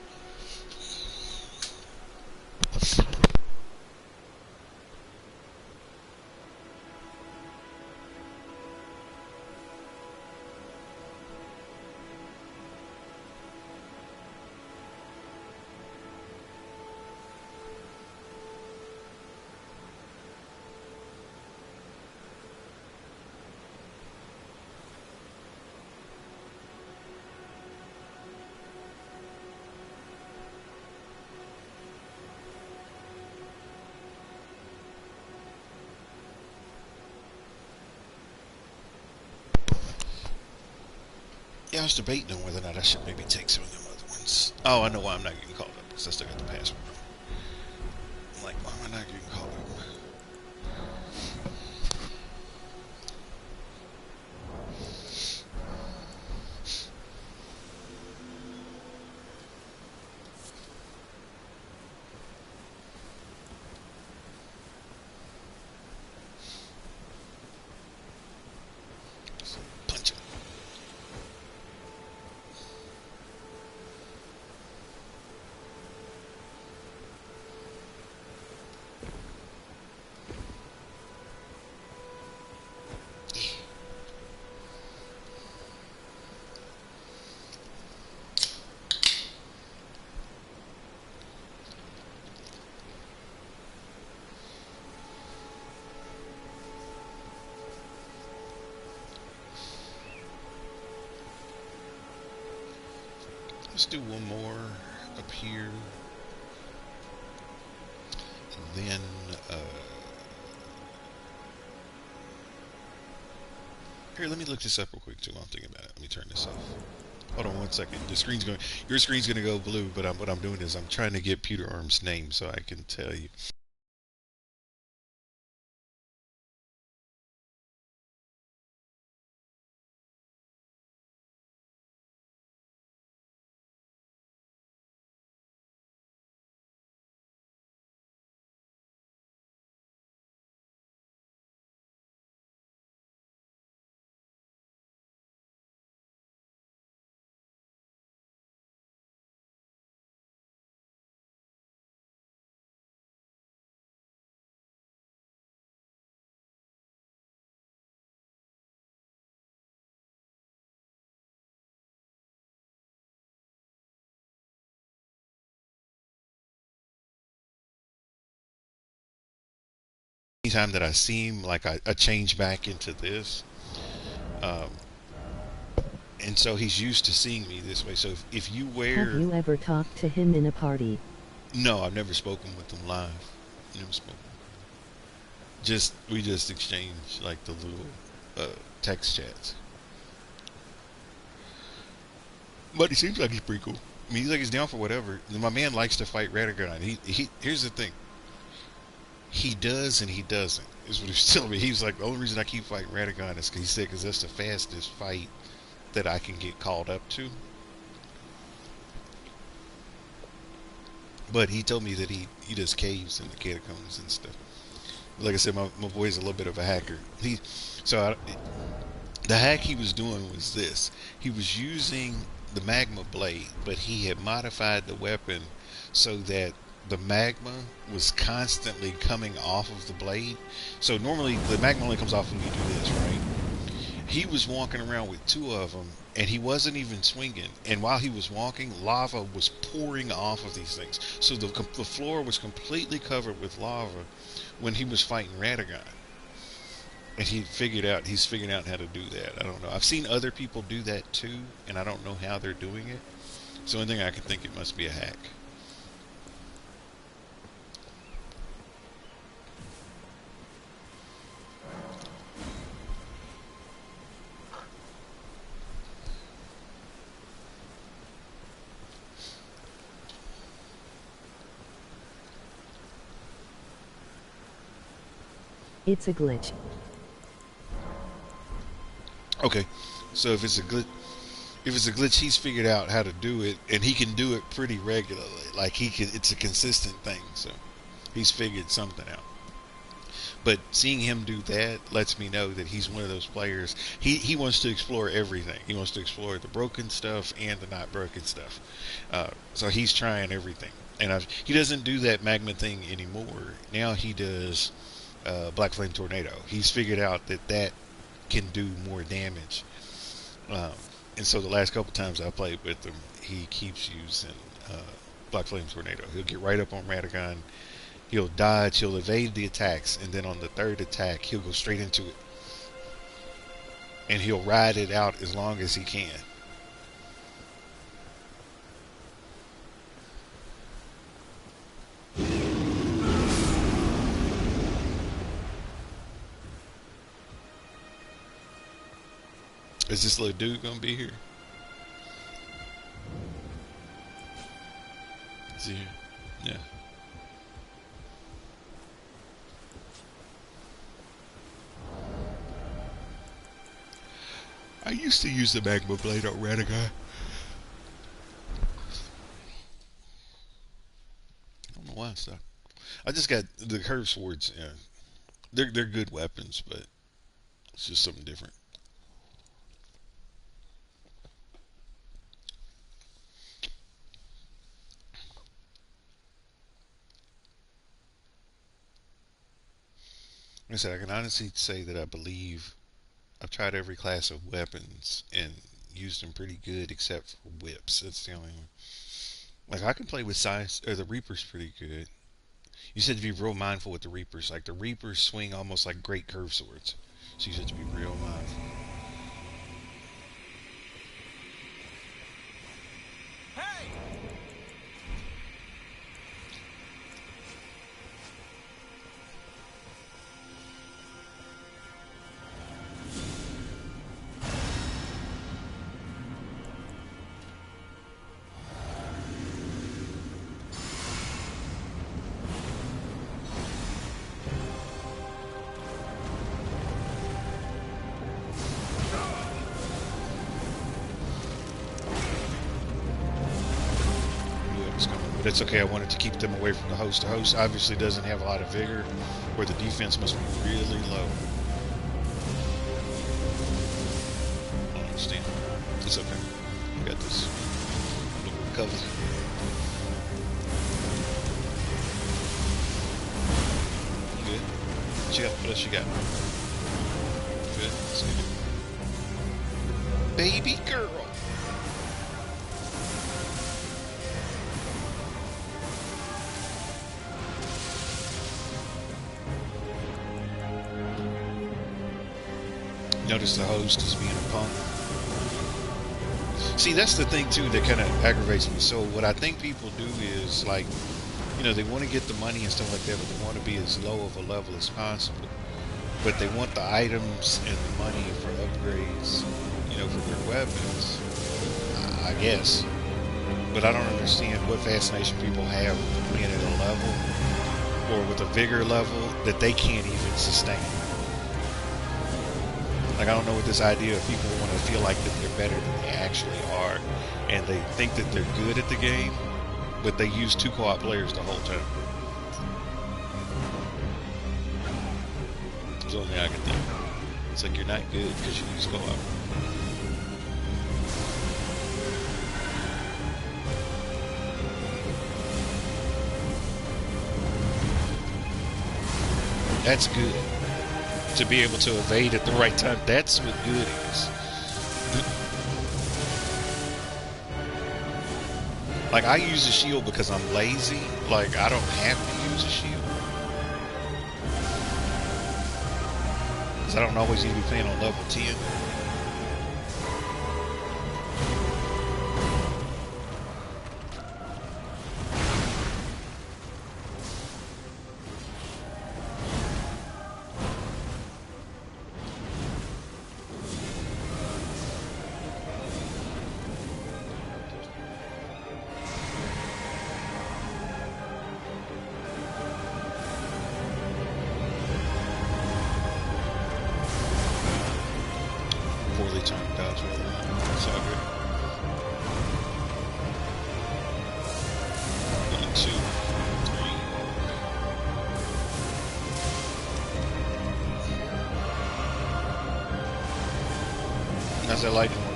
Yeah, I was debating on whether or not I should maybe take some of them other ones. Oh, I know why I'm not getting called up because I still got the password. I'm like, why am I not getting called up? So, punch it. Let's do one more up here, and then here. Let me look this up real quick too. While I'm thinking about it. Let me turn this off. Hold on one second. Your screen's going to go blue, but what I'm doing is I'm trying to get Peter Arm's name so I can tell you. time that I see him, like I change back into this. Um, and so he's used to seeing me this way. So if you Have wear, you ever talked to him in a party? no, I've never spoken with him live. Never spoken. Just we just exchange like the little text chats. But he seems like he's pretty cool. I mean, he's like he's down for whatever. My man likes to fight Radagon. He here's the thing. He does and he doesn't. Is what he's telling me. He's like the only reason I keep fighting Radagon is because he said because that's the fastest fight that I can get called up to. But he told me that he does caves and the catacombs and stuff. Like I said, my boy's a little bit of a hacker. The hack he was doing was this. He was using the magma blade, but he had modified the weapon so that the magma was constantly coming off of the blade. So normally the magma only comes off when you do this, right? He was walking around with two of them, and he wasn't even swinging. And while he was walking, lava was pouring off of these things. So the floor was completely covered with lava when he was fighting Radagon. And he's figured out how to do that. I don't know. I've seen other people do that too, and I don't know how they're doing it. So the only thing I can think it must be a hack. It's a glitch. Okay, so if it's a glitch, he's figured out how to do it, and he can do it pretty regularly. Like he can, it's a consistent thing. So he's figured something out. But seeing him do that lets me know that he's one of those players. He wants to explore everything. He wants to explore the broken stuff and the not broken stuff. So he's trying everything. And he doesn't do that magma thing anymore. Now he does Black Flame Tornado. He's figured out that can do more damage. Um, and so the last couple times I played with him, he keeps using uh, Black Flame Tornado. He'll get right up on Radagon. He'll dodge, he'll evade the attacks, and then on the third attack, he'll go straight into it. And he'll ride it out as long as he can. Is this little dude gonna be here? Is he here? Yeah. I used to use the magma blade on Radagon. I don't know why I stopped. I just got the curved swords. Yeah, they're good weapons, but it's just something different. Like I said, I can honestly say that I believe I've tried every class of weapons and used them pretty good, except for whips. That's the only one. Like I can play with size or the Reaper's pretty good. You said to be real mindful with the Reapers. Like the Reapers swing almost like great curved swords, so you said to be real mindful. But it's okay. I wanted to keep them away from the host. The host obviously doesn't have a lot of vigor, or the defense must be really low. I don't understand. It's okay. We got this. Cover. Good. What you got? What else you got? Good. That's good. Baby girl. Notice the host is being a punk. See, that's the thing too that kind of aggravates me. So what I think people do is like, they want to get the money and stuff like that, but they want to be as low of a level as possible. But they want the items and the money for upgrades, for their weapons. I guess. But I don't understand what fascination people have with being at a level or with a vigor level that they can't even sustain. Like, I don't know what this idea of people want to feel like that they're better than they actually are, and they think that they're good at the game, but they use two co-op players the whole time. It's the only thing I can think. It's like you're not good because you use co-op. That's good. To be able to evade at the right time, that's what good is. Like, I use a shield because I'm lazy. Like, I don't have to use a shield. Because I don't always need to be playing on level 10. Poorly timed dodge roll. It's all good. 1, 2, 3. How's that lightning work?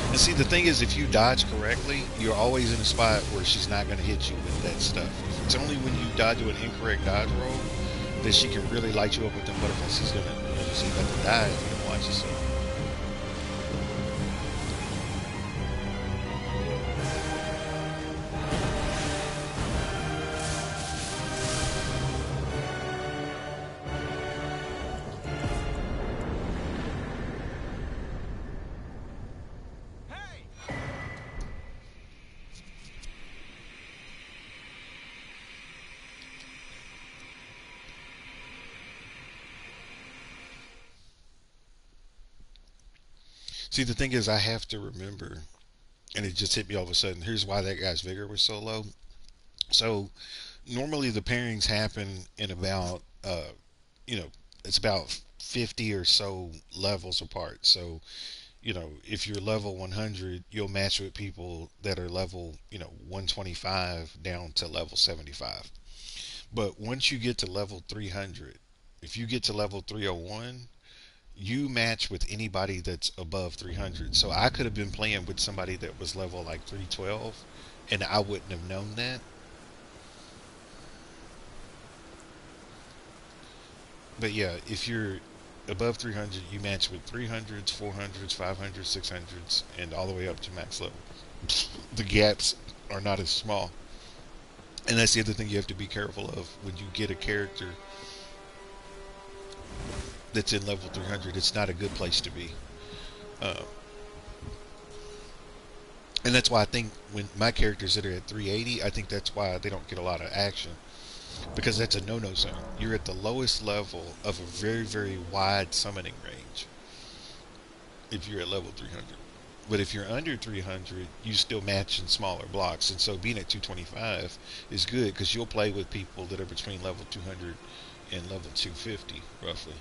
And see, the thing is, if you dodge correctly, you're always in a spot where she's not going to hit you with that stuff. It's only when you dodge with an incorrect dodge roll that she can really light you up with them butterflies. She's going to, she's about to die if you don't watch yourself. See, the thing is, I have to remember, and it just hit me all of a sudden. Here's why that guy's vigor was so low. So, normally the pairings happen in about, you know, it's about 50 or so levels apart. So, if you're level 100, you'll match with people that are level, 125 down to level 75. But once you get to level 300, if you get to level 301, you match with anybody that's above 300. So I could have been playing with somebody that was level like 312 and I wouldn't have known that. But yeah, if you're above 300, you match with 300s, 400s, 500s, 600s, and all the way up to max level. The gaps are not as small. And that's the other thing you have to be careful of when you get a character that's in level 300. It's not a good place to be. Uh, and that's why I think when my characters that are at 380, I think that's why they don't get a lot of action. Because that's a no-no zone. You're at the lowest level of a very, very wide summoning range if you're at level 300. But if you're under 300, you still match in smaller blocks. And so being at 225 is good because you'll play with people that are between level 200 and level 250, roughly.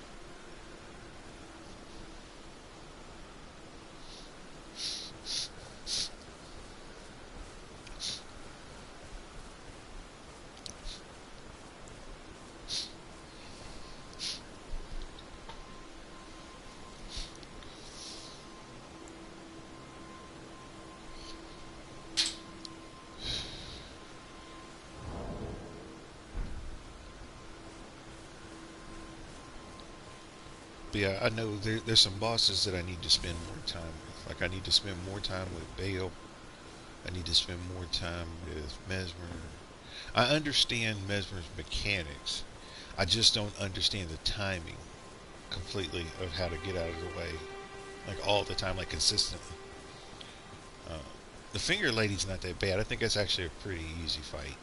But yeah, I know there's some bosses that I need to spend more time with. Like I need to spend more time with Bale. I need to spend more time with Mesmer. I understand Mesmer's mechanics. I just don't understand the timing completely of how to get out of the way, like all the time, like consistently. Uh, the Finger Lady's not that bad. I think that's actually a pretty easy fight.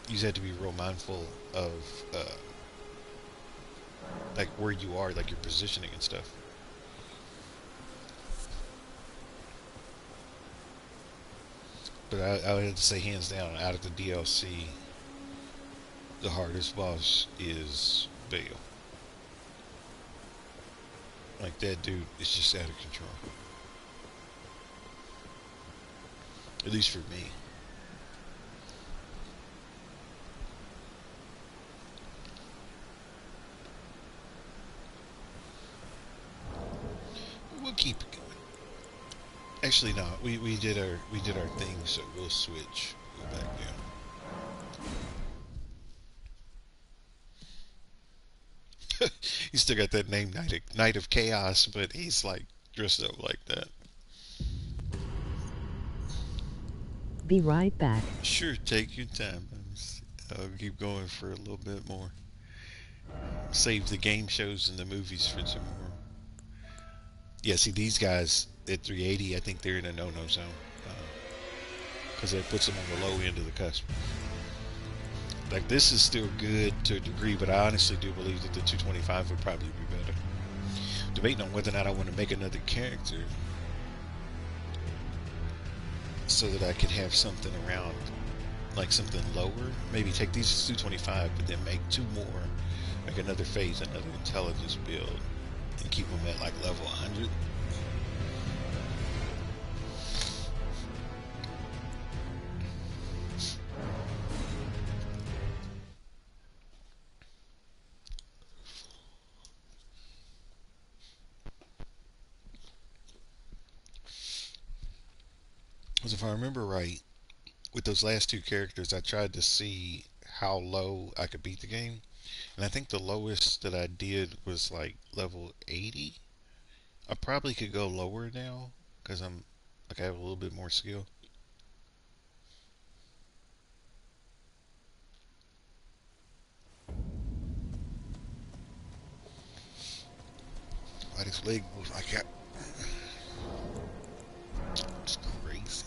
You just have to be real mindful of like where you are, like your positioning and stuff. But I would have to say, hands down, out of the DLC, the hardest boss is Bale. Like that dude is just out of control. At least for me. We'll keep it going. Actually, no. We did our thing, so we'll switch. Go back down. He still got that name, Knight of Chaos, but he's like dressed up like that. Be right back. Sure, take your time. I'll keep going for a little bit more. Save the game shows and the movies for tomorrow. Yeah, see these guys at 380, I think they're in a no-no zone because it puts them on the low end of the cusp. Like this is still good to a degree, but I honestly do believe that the 225 would probably be better. Debating on whether or not I want to make another character so that I could have something around, like something lower. Maybe take these 225, but then make two more, like another phase, another intelligence build, and keep them at like level 100. Because if I remember right, with those last two characters, I tried to see how low I could beat the game. And I think the lowest that I did was like level 80. I probably could go lower now because I'm like I have a little bit more skill. Why this leg moves like that? It's crazy.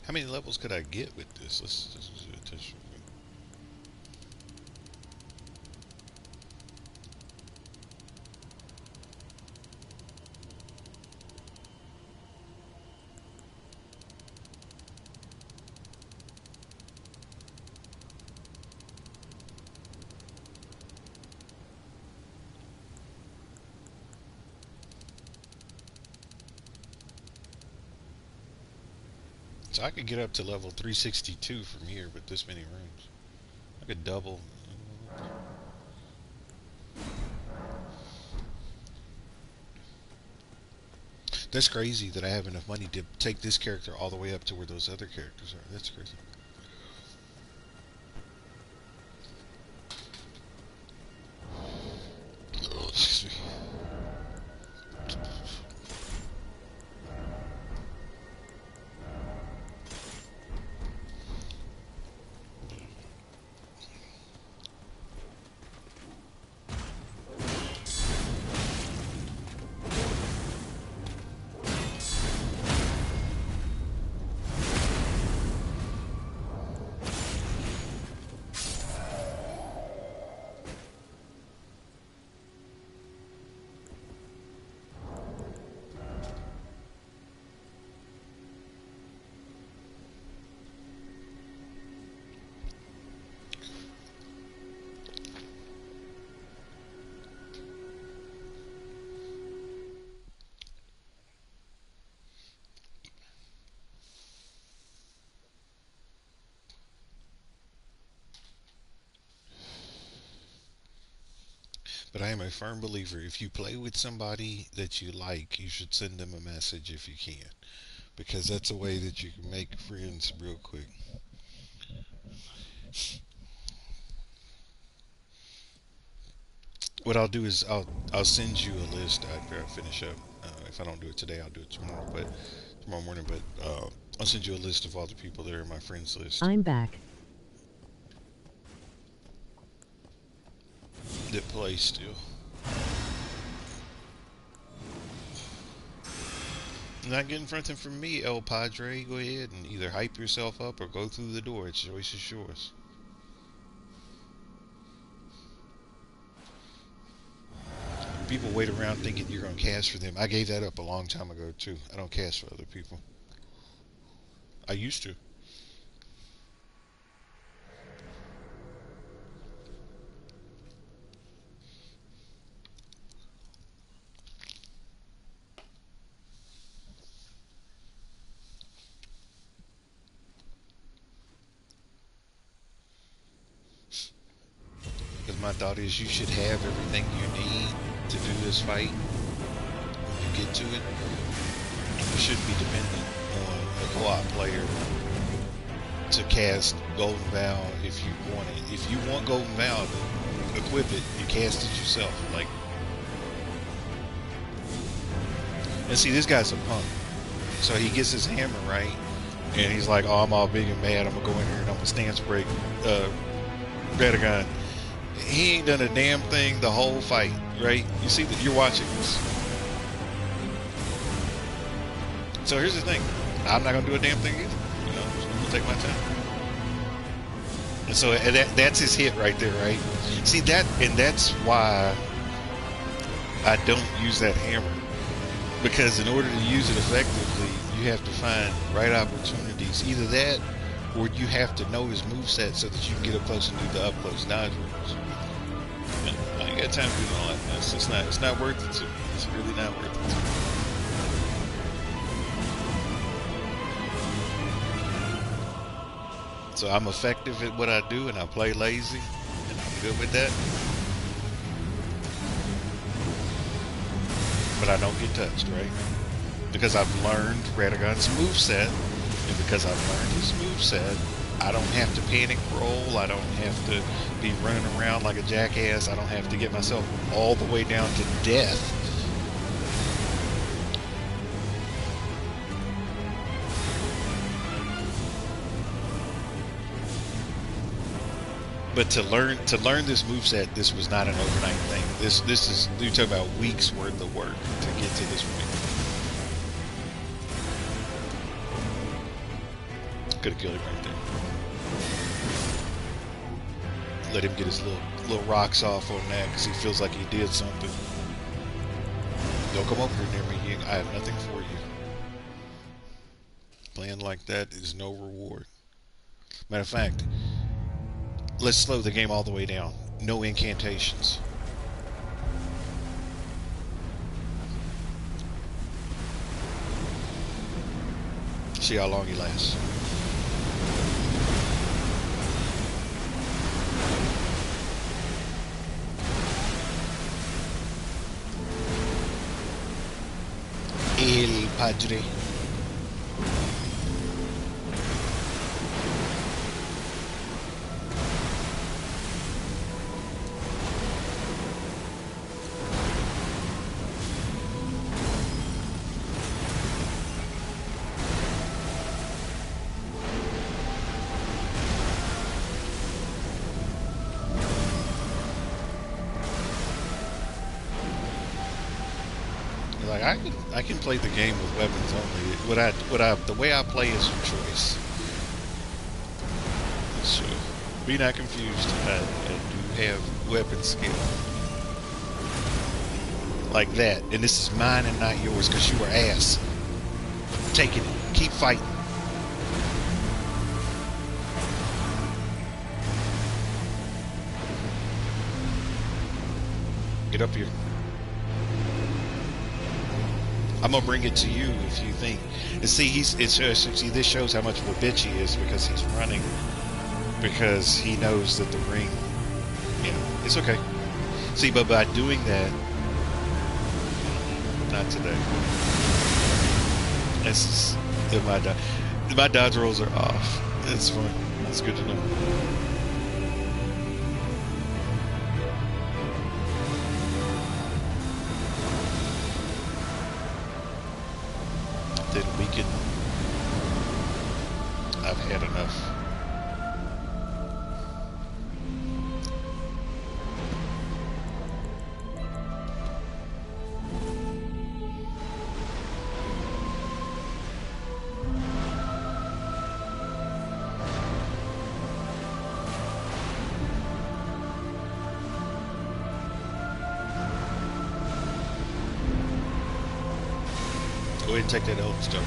How many levels could I get with this? Let's just do a test. So I could get up to level 362 from here with this many rooms. I could double. That's crazy that I have enough money to take this character all the way up to where those other characters are. That's crazy. Oh, excuse me. But I am a firm believer if you play with somebody that you like, you should send them a message if you can. Because that's a way that you can make friends real quick. What I'll do is I'll send you a list after I finish up. If I don't do it today, I'll do it tomorrow. But tomorrow morning. But I'll send you a list of all the people that are in my friends list I'm back. that play still. Not getting something from me, El Padre. Go ahead and either hype yourself up or go through the door. It's choice is yours. People wait around thinking you're going to cast for them. I gave that up a long time ago, too. I don't cast for other people. I used to. Because my thought is you should have everything you need to do this fight when you get to it. You shouldn't be dependent on a co-op player to cast Golden Vow if you want it. If you want Golden Vow to equip it, you cast it yourself. Like, and see, this guy's a punk. So he gets his hammer right, and he's like, "Oh, I'm all big and mad. I'm gonna go in here and I'm gonna stance break Radagon." He ain't done a damn thing the whole fight, right? You see that you're watching this. So here's the thing: I'm not gonna do a damn thing either. You know, I'm just gonna take my time. And so that's his hit right there, right? See that, and that's why I don't use that hammer. Because in order to use it effectively, you have to find right opportunities. Either that, or you have to know his moveset so that you can get up close and do the up close dodge moves. And I ain't got time to do all that mess. It's not worth it to me. It's really not worth it to me. So I'm effective at what I do, and I play lazy, and I'm good with that. But I don't get touched, right? Because I've learned Radagon's moveset, and because I've learned his moveset, I don't have to panic roll, I don't have to be running around like a jackass, I don't have to get myself all the way down to death. But to learn this moveset, this was not an overnight thing. This is, you're talking about weeks worth of work to get to this point. Could have killed him right there. Let him get his little rocks off on that because he feels like he did something. Don't come over here near me. I have nothing for you. Playing like that is no reward. Matter of fact, let's slow the game all the way down. No incantations. See how long he lasts. El Padre. Like I can play the game with weapons only. The way I play is from choice. So be not confused. I do have weapon skill like that, and this is mine and not yours because you were ass. Taking it. Keep fighting. Get up here. I'm gonna bring it to you if you think. And see, see, this shows how much of a bitch he is because he's running because he knows that the ring. You know, it's okay. See, but by doing that, not today. That's just, my dodge rolls are off. It's fine. It's good to know. Then we can. I've had enough. Go ahead and take that Elden stone.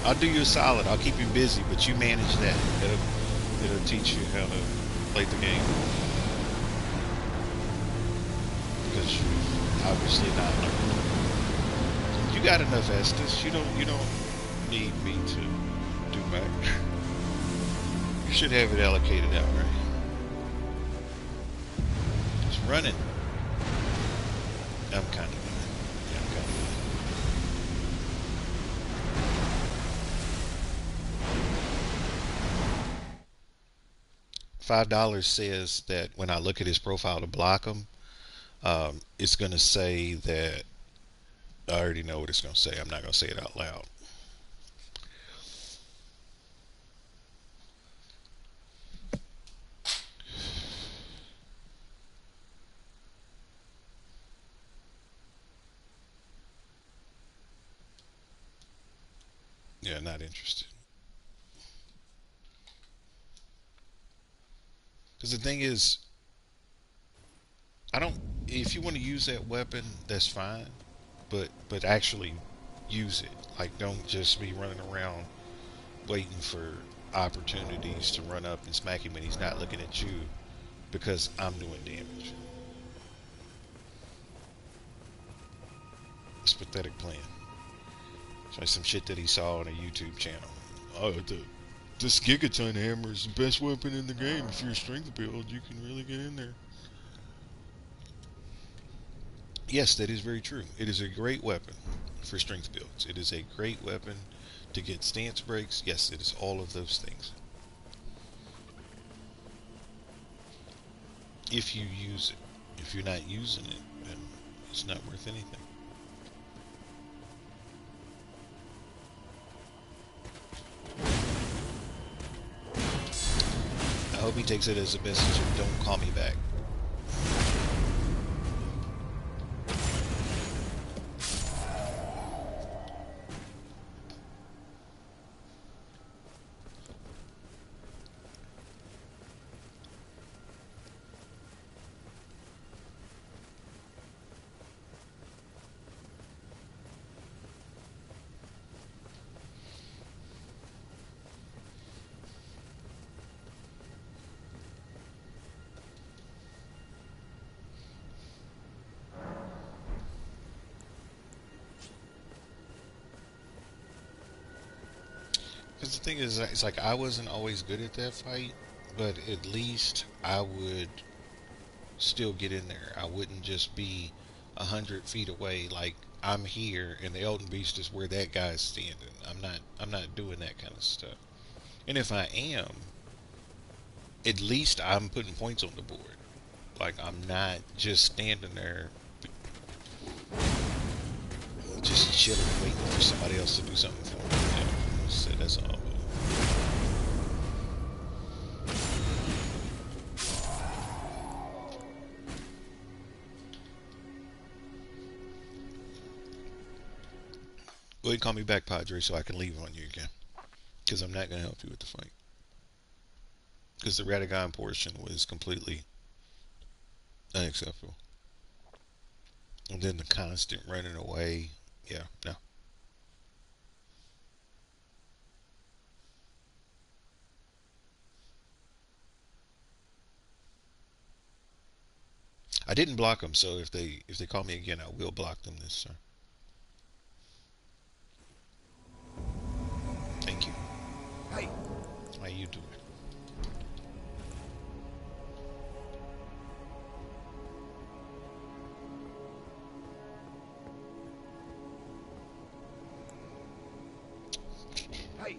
I'll do you a solid. I'll keep you busy, but you manage that. It'll teach you how to play the game because you're obviously not learning. You got enough Estus. You don't need me to do much. You should have it allocated out, right? It's running. I'm kind of yeah, I'm kind of $5 says that when I look at his profile to block him, it's gonna say that I already know what it's gonna say. I'm not gonna say it out loud. Yeah, not interested. Because the thing is, I don't. If you want to use that weapon, that's fine. But actually use it. Like, don't just be running around waiting for opportunities to run up and smack him when he's not looking at you because I'm doing damage. It's a pathetic plan. It's like some shit that he saw on a YouTube channel. Oh, this Gigaton hammer is the best weapon in the game. If you're a strength build, you can really get in there. Yes, that is very true. It is a great weapon for strength builds. It is a great weapon to get stance breaks. Yes, it is all of those things. If you use it. If you're not using it, then it's not worth anything. I hope he takes it as a message of don't call me back. Because the thing is, it's like I wasn't always good at that fight, but at least I would still get in there. I wouldn't just be 100 feet away, like I'm here and the Elden Beast is where that guy's standing. I'm not doing that kind of stuff. And if I am, at least I'm putting points on the board. Like I'm not just standing there, just chilling, waiting for somebody else to do something for me. Yeah, so that's all. Go ahead and call me back, Padre, so I can leave on you again. Because I'm not going to help you with the fight. Because the Radagon portion was completely unacceptable. And then the constant running away. Yeah, no. I didn't block them, so if they call me again, I will block them this time. Thank you. way.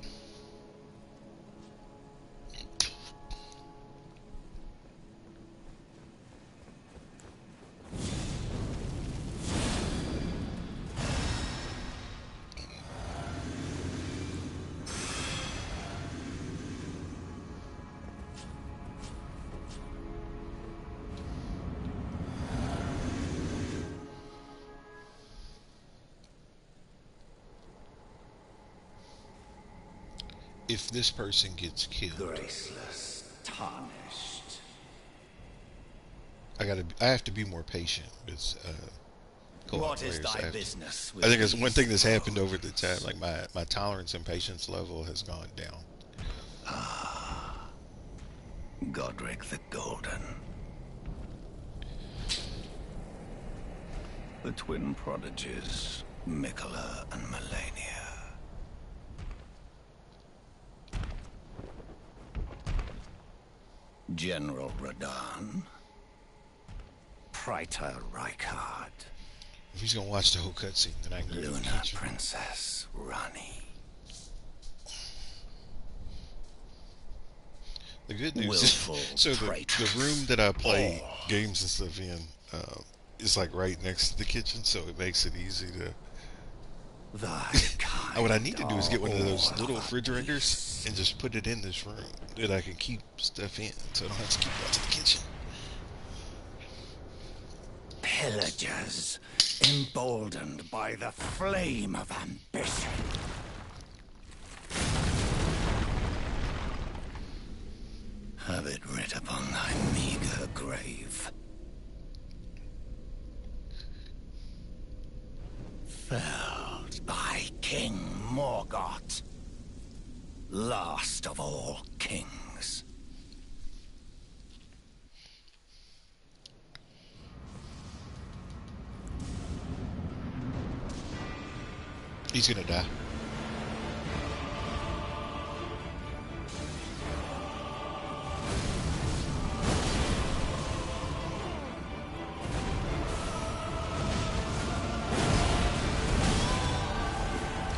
If this person gets killed, Graceless, tarnished. I have to be more patient with co-op What is players. thy business I with think that's one these thing that's happened over the time. bones? Like my tolerance and patience level has gone down. Godric the Golden. The twin prodigies, Mikola and Melania. General Radahn. Praetor Rykard. If he's gonna watch the whole cutscene, then I can go to the Luna kitchen. Princess Rani. The good news Willful is, so the traitors. room that I play All. games and stuff in is like right next to the kitchen, so it makes it easy to. Thy What I kind need to do is are get one of those all little of a refrigerators piece. and just put it in this room that I can keep stuff in, so I don't have to keep going to the kitchen. Pillagers, emboldened by the flame of ambition. Have it writ upon thy meager grave. Felled by King Morgoth, last of all kings. He's gonna die.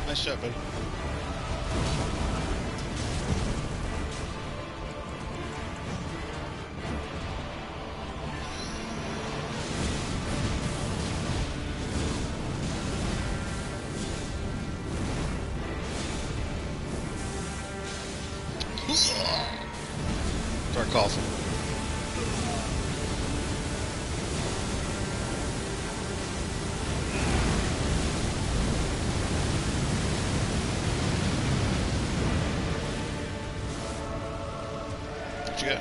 Nice shot, buddy. Start coughing. What you got?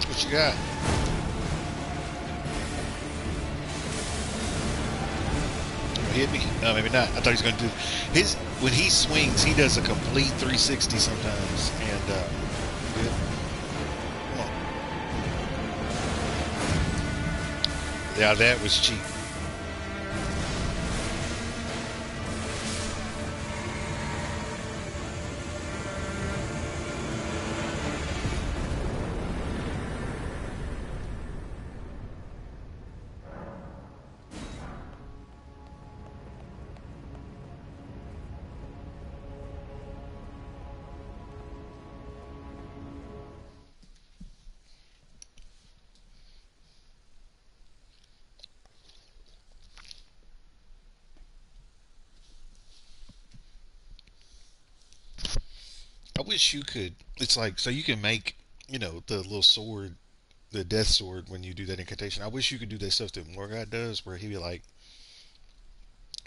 What you got? Hit me? No, maybe not. I thought he was going to do his when he swings. He does a complete 360 sometimes, and good. Come on. Yeah, that was cheap. I wish you could. It's like so you can make the little sword, the death sword when you do that incantation. I wish you could do that stuff that Morgoth does, where he be like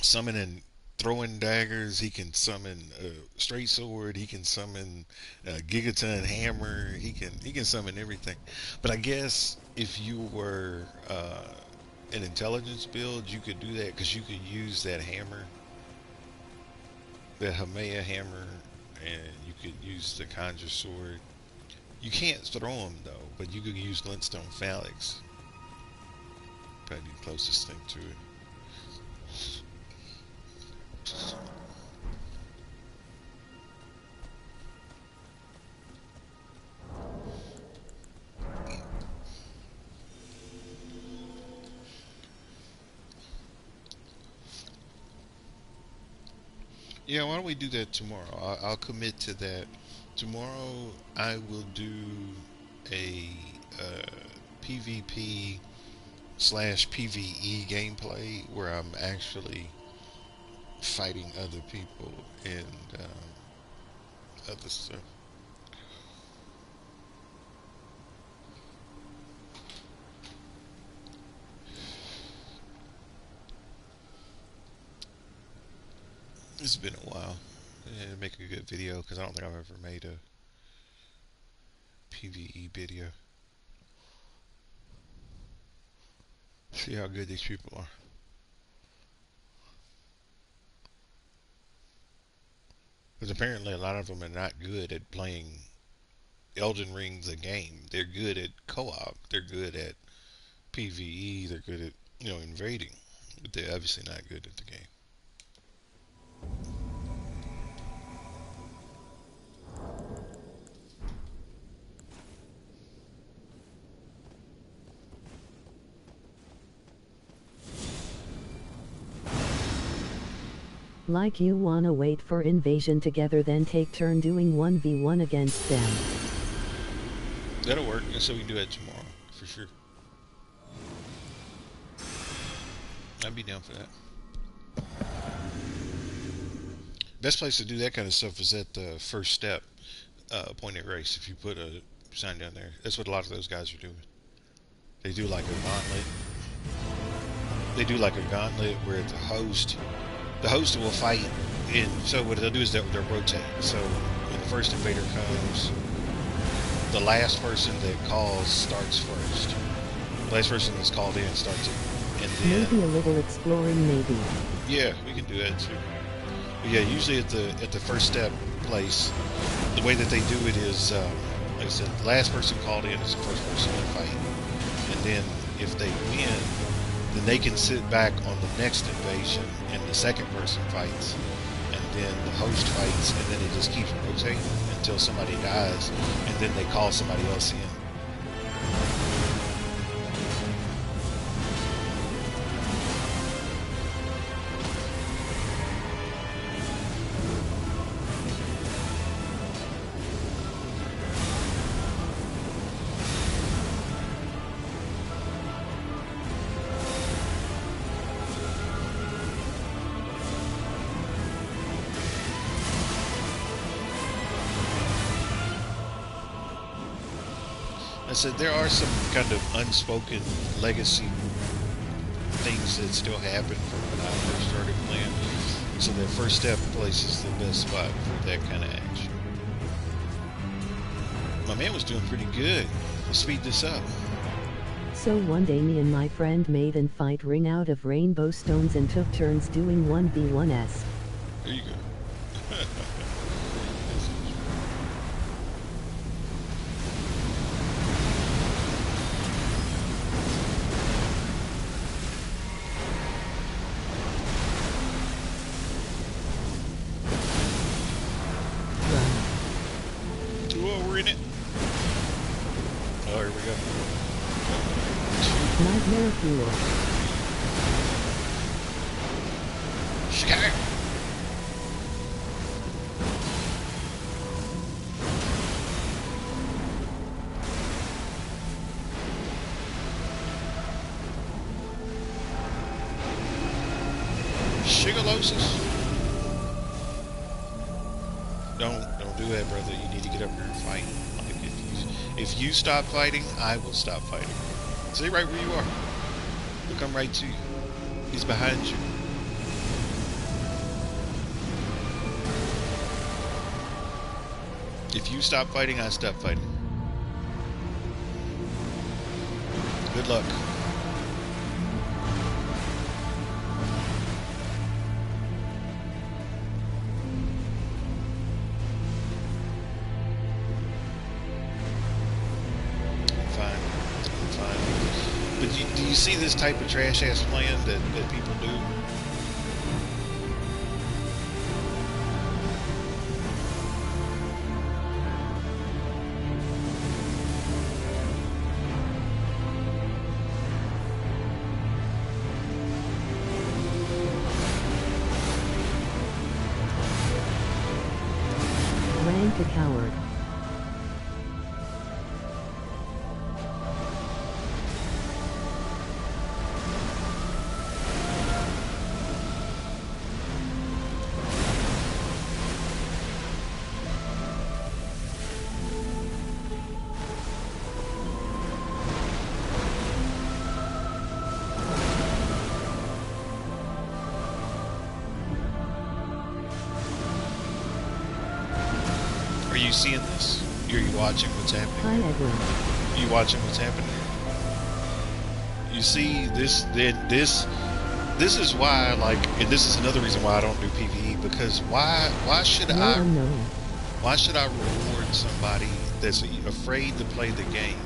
summoning, throwing daggers. He can summon a straight sword. He can summon a gigaton hammer. He can summon everything. But I guess if you were an intelligence build, you could do that because you could use that hammer, the Hamea hammer, and you could use the conjure sword. You can't throw them though, but you could use glintstone phalanx. Probably the closest thing to it. Yeah, why don't we do that tomorrow? I'll commit to that. Tomorrow I will do a PvP slash PvE gameplay where I'm actually fighting other people and other stuff. It's been a while. Yeah, make a good video because I don't think I've ever made a PvE video. See how good these people are. Because apparently a lot of them are not good at playing Elden Ring the game. They're good at co-op. They're good at PvE. They're good at invading, but they're obviously not good at the game. Like you wanna wait for invasion together then take turn doing 1v1 against them. That'll work, and so we can do that tomorrow for sure. I'd be down for that. Best place to do that kind of stuff is at the first step, point at race. If you put a sign down there, that's what a lot of those guys are doing. They do like a gauntlet. They do like a gauntlet where the host will fight, and so what they'll do is they'll rotate. So when the first invader comes, the last person that calls starts first. The last person that's called in starts it, and then Maybe a little exploring maybe. yeah, we can do that too. But yeah, usually at the first step place, the way that they do it is, like I said, the last person called in is the first person to fight, and then if they win, then they can sit back on the next invasion, and the second person fights, and then the host fights, and then it just keeps rotating until somebody dies, and then they call somebody else in. I said there are some kind of unspoken legacy things that still happen from when I first started playing. So that first step place is the best spot for that kind of action. My man was doing pretty good. Let's speed this up. So one day me and my friend made an fight ring out of rainbow stones and took turns doing 1v1s. There you go. Oh, we're in it. Oh, here we go. Nightmare fuel. Chicago. Shigalosis. Don't do that, brother. You need to get up here and fight. Like if you stop fighting, I will stop fighting. Stay right where you are. He'll come right to you. He's behind you. If you stop fighting, I stop fighting. Good luck. Fine. But do you see this type of trash ass plan that people do? Thank the coward. Are you seeing this? Are you watching what's Hi happening? Edwin. Are you watching what's happening? You see this? Then this is why, like, and this is another reason why I don't do PVE, because why should No I unknown. why should I reward somebody that's afraid to play the game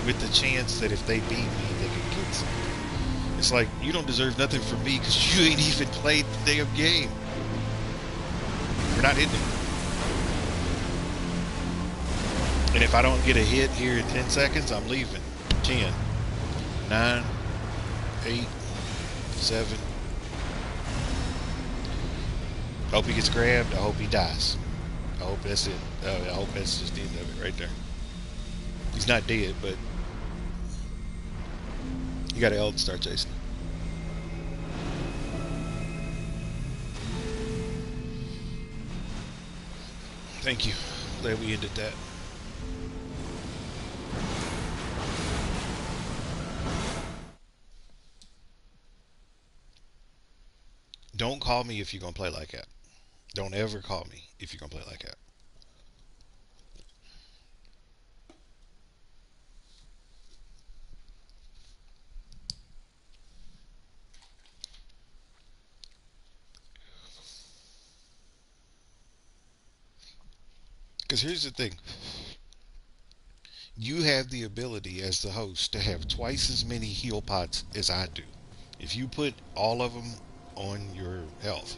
with the chance that if they beat me, they can get something? It's like, you don't deserve nothing from me because you ain't even played the damn game. We're not in it. And if I don't get a hit here in 10 seconds, I'm leaving. 10, 9, 8, 7. I hope he gets grabbed. I hope he dies. I hope that's it. I hope that's just the end of it right there. He's not dead, but you got an Elden start chasing. Thank you. Glad we ended that. Don't call me if you're gonna play like that. Don't ever call me if you're gonna play like that. Because here's the thing. You have the ability as the host to have twice as many heal pots as I do. If you put all of them on your health,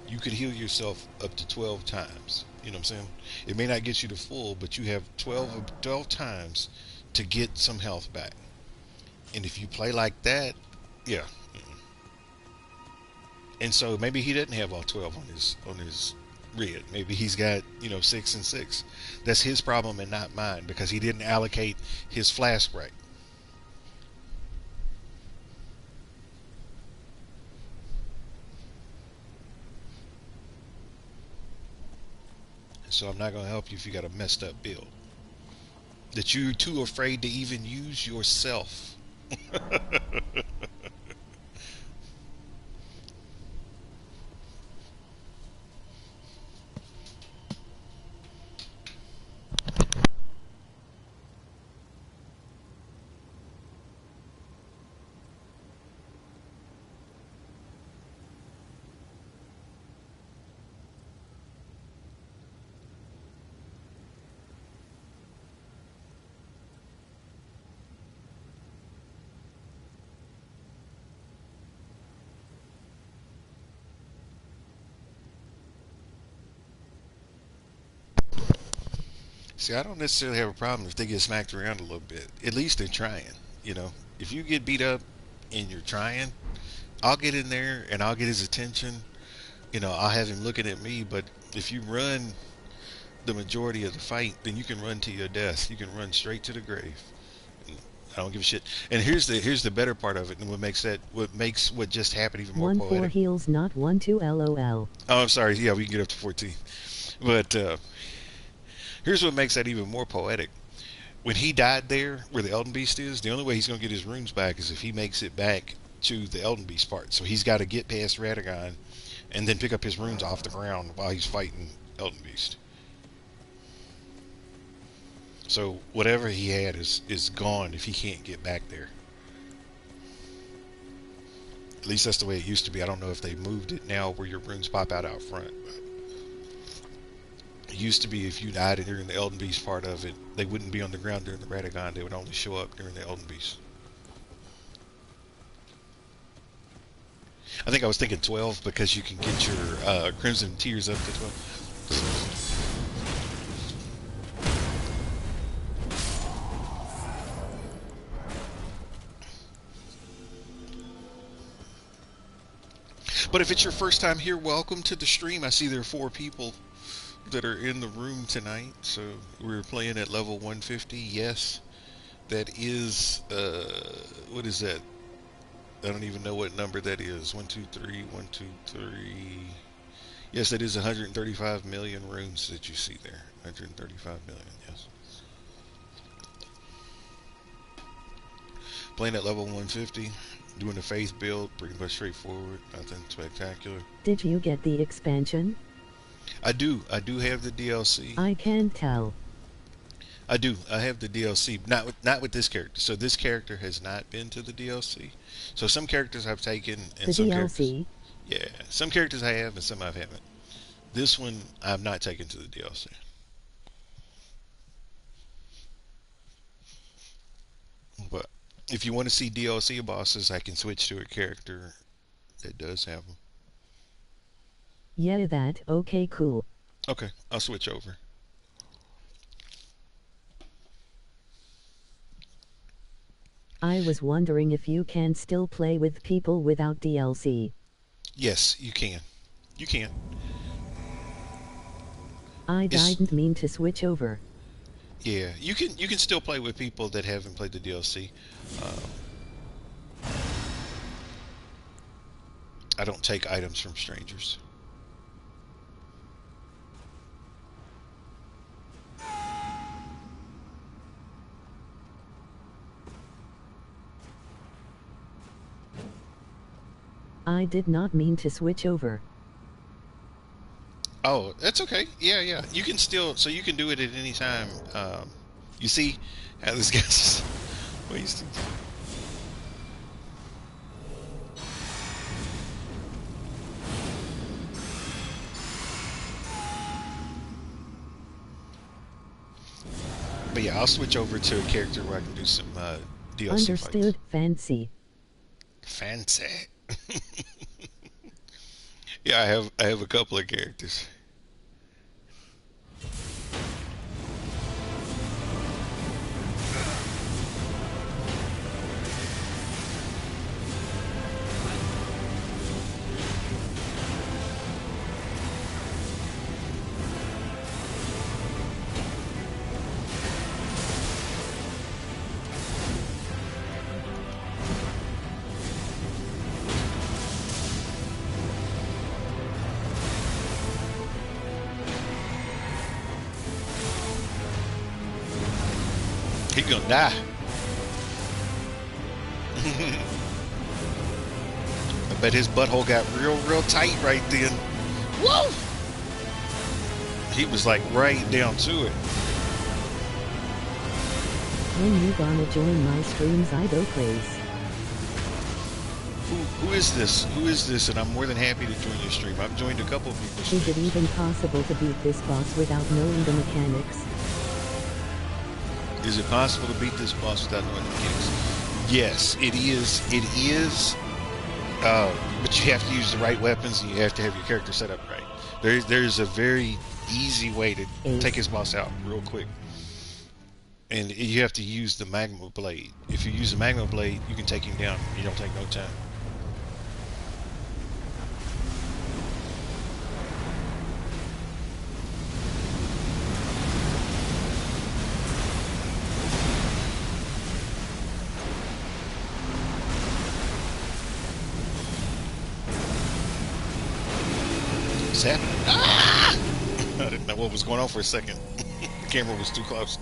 you could heal yourself up to 12 times. You know what I'm saying? It may not get you to full, but you have 12 times to get some health back. And if you play like that, yeah. And so maybe he doesn't have all 12 on his red. Maybe he's got, 6 and 6. That's his problem and not mine, because he didn't allocate his flask right. So I'm not going to help you if you got a messed up build that you're too afraid to even use yourself. See, I don't necessarily have a problem if they get smacked around a little bit. At least they're trying. You know, if you get beat up and you're trying, I'll get in there and I'll get his attention. I'll have him looking at me. But if you run the majority of the fight, then you can run to your death. You can run straight to the grave. I don't give a shit. And here's the better part of it, and what makes what just happened even more 1-4 poetic. heals not 1-2 LOL. Oh, I'm sorry. Yeah, we can get up to 14. But here's what makes that even more poetic. When he died there, where the Elden Beast is, the only way he's going to get his runes back is if he makes it back to the Elden Beast part. So he's got to get past Radagon and then pick up his runes off the ground while he's fighting Elden Beast. So whatever he had is gone if he can't get back there. At least that's the way it used to be. I don't know if they moved it now where your runes pop out front. It used to be if you died during the Elden Beast part of it, they wouldn't be on the ground during the Radagon. They would only show up during the Elden Beast. I think I was thinking 12 because you can get your Crimson Tears up to 12. But if it's your first time here, welcome to the stream. I see there are 4 people. that are in the room tonight. So we're playing at level 150. Yes, that is what is that? I don't even know what number that is. 123, 123. Yes, that is 135 million rooms that you see there. 135 million. Yes. Playing at level 150, doing the faith build, pretty much straightforward, nothing spectacular. Did you get the expansion? I do. I do have the DLC. I can't tell. I do. I have the DLC. Not with this character. So this character has not been to the DLC. So some characters I've taken, and The some characters, DLC? yeah, some characters I have, and some I haven't. This one I've not taken to the DLC. But if you want to see DLC bosses, I can switch to a character that does have them. Yeah, that, okay, cool. Okay, I'll switch over. I was wondering if you can still play with people without DLC. Yes, you can. You can. I It's didn't mean to switch over. Yeah, you can. You can still play with people that haven't played the DLC. I don't take items from strangers. I did not mean to switch over. Oh, that's okay. Yeah, yeah. You can still. So you can do it at any time. You see how this guy's wasting time. But yeah, I'll switch over to a character where I can do some DLC fights. Understood, fancy. Fancy. Yeah, I have a couple of characters. He gonna die. I bet his butthole got real tight right then. Whoa! He was like right down to it. When you gonna join my streams, Ido-Games? Who is this? Who is this? And I'm more than happy to join your stream. I've joined a couple of people's Is streams. it even possible to beat this boss without knowing the mechanics? Is it possible to beat this boss without knowing the mechanics? Yes, it is. It is. But you have to use the right weapons, and you have to have your character set up right. There's a very easy way to take his boss out real quick. And you have to use the magma blade. If you use the magma blade, you can take him down. You don't take no time. What's happening? Ah! I didn't know what was going on for a second. The camera was too close.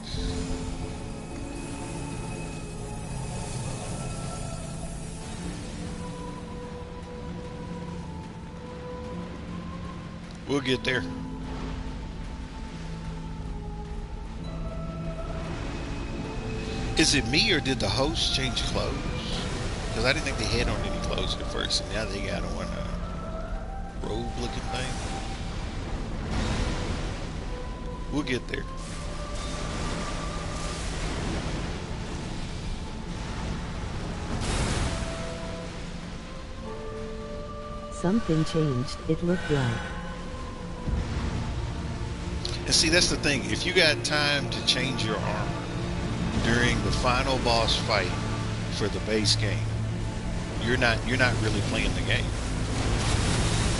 We'll get there. Is it me or did the host change clothes? Because I didn't think they had on any clothes at first, and now they got on a robe-looking thing. We'll get there. Something changed, it looked like. And see, that's the thing. If you got time to change your armor during the final boss fight for the base game, you're not really playing the game.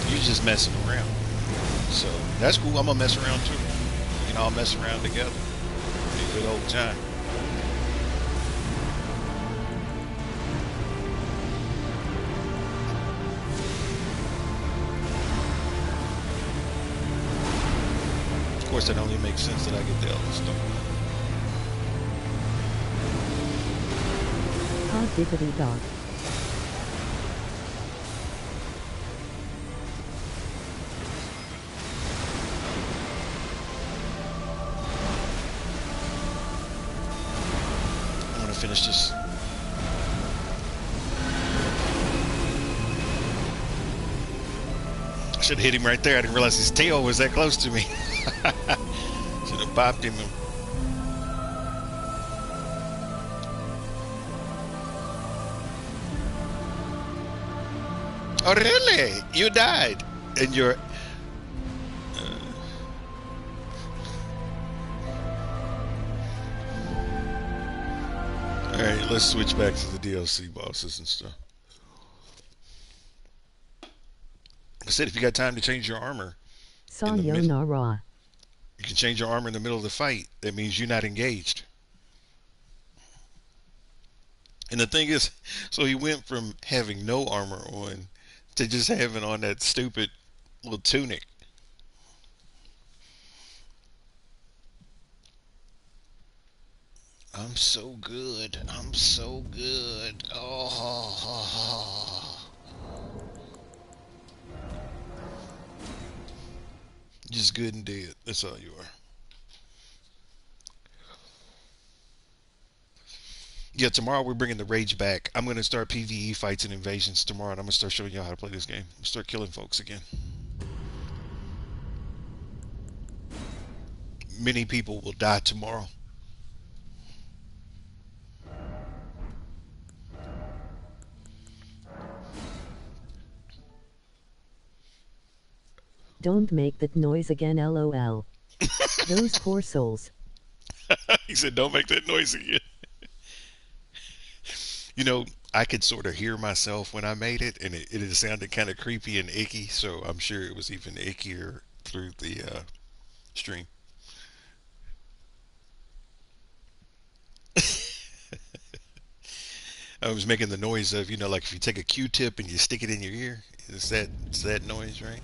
You're just messing around. So That's cool. I'm gonna mess around too. We can all mess around together. Be a good old time. Of course, that only makes sense that I get the Elden stuff. Hot diggity dog. I'm gonna finish this. I should have hit him right there. I didn't realize his tail was that close to me. Should have bopped him. Oh, really? You died. And you're. Alright, let's switch back to the DLC bosses and stuff. I said if you got time to change your armor in the middle, Sayonara. you can change your armor in the middle of the fight. That means you're not engaged. And the thing is, so he went from having no armor on to just having on that stupid little tunic. I'm so good. I'm so good. Oh. Just good and dead. That's all you are. Yeah, tomorrow we're bringing the rage back. I'm going to start PvE fights and invasions tomorrow, and I'm going to start showing y'all how to play this game. Start killing folks again. Many people will die tomorrow. Don't make that noise again, lol. Those poor souls. He said, don't make that noise again. You know, I could sort of hear myself when I made it, and it sounded kind of creepy and icky, so I'm sure it was even ickier through the stream. I was making the noise of, like if you take a Q-tip and you stick it in your ear. It's that noise, right?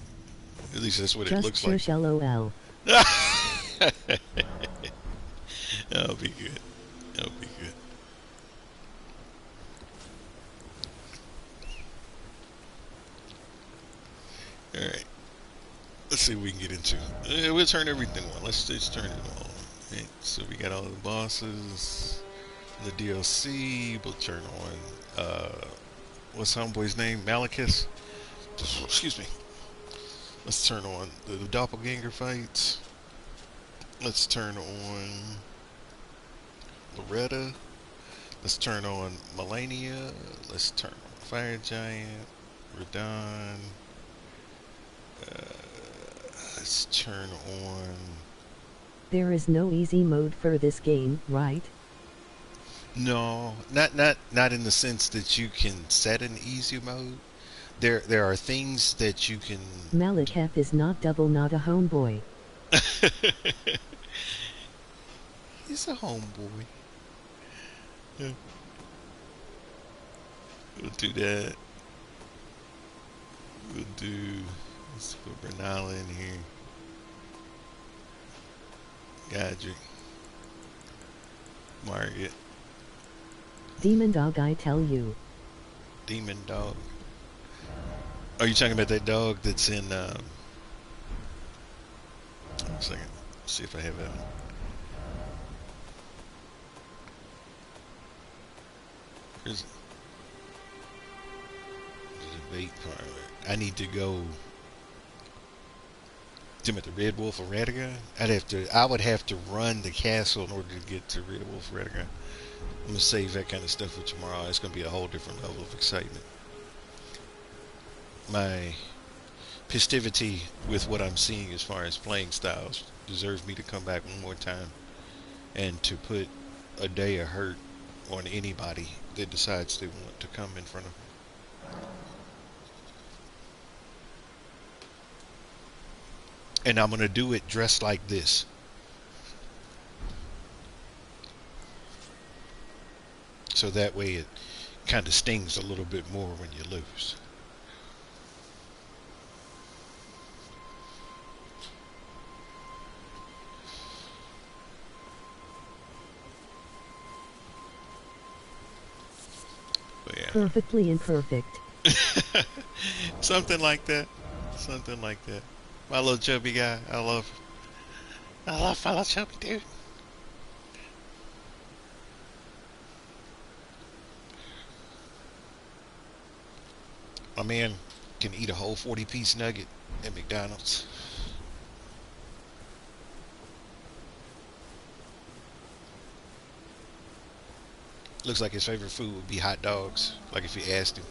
At least that's what it Just looks like. shush, lol. That'll be good. That'll be good. All right. Let's see what we can get into. We'll turn everything on. Let's just turn it on. Right. So we got all the bosses, the DLC. We'll turn on. What's homeboy's name? Malekith. Excuse me. Let's turn on the doppelganger fights. Let's turn on Loretta. Let's turn on Melania. Let's turn on Fire Giant. Radon. Let's turn on. There is no easy mode for this game, right? No, not in the sense that you can set an easy mode. There are things that you can. Malekith is not double, not a homeboy. He's a homeboy. Yeah. We'll do that. We'll do. Let's put Bernala in here. Godric. Margaret. Demon dog, I tell you. Demon dog. Are you talking about that dog that's in? One second. Let's see if I have that. There's a debate parlor. I need to go. To the Red Wolf of Radagon. I would have to run the castle in order to get to Red Wolf of Radagon. I'm gonna save that kind of stuff for tomorrow. It's gonna be a whole different level of excitement. My festivity with what I'm seeing as far as playing styles deserves me to come back one more time and to put a day of hurt on anybody that decides they want to come in front of me. And I'm gonna do it dressed like this, so that way it kind of stings a little bit more when you lose. But Perfectly imperfect. yeah, something like that. Something like that. My little chubby guy. I love fellow chubby dude. My man can eat a whole 40-piece nugget at McDonald's. Looks like his favorite food would be hot dogs. Like if you asked him.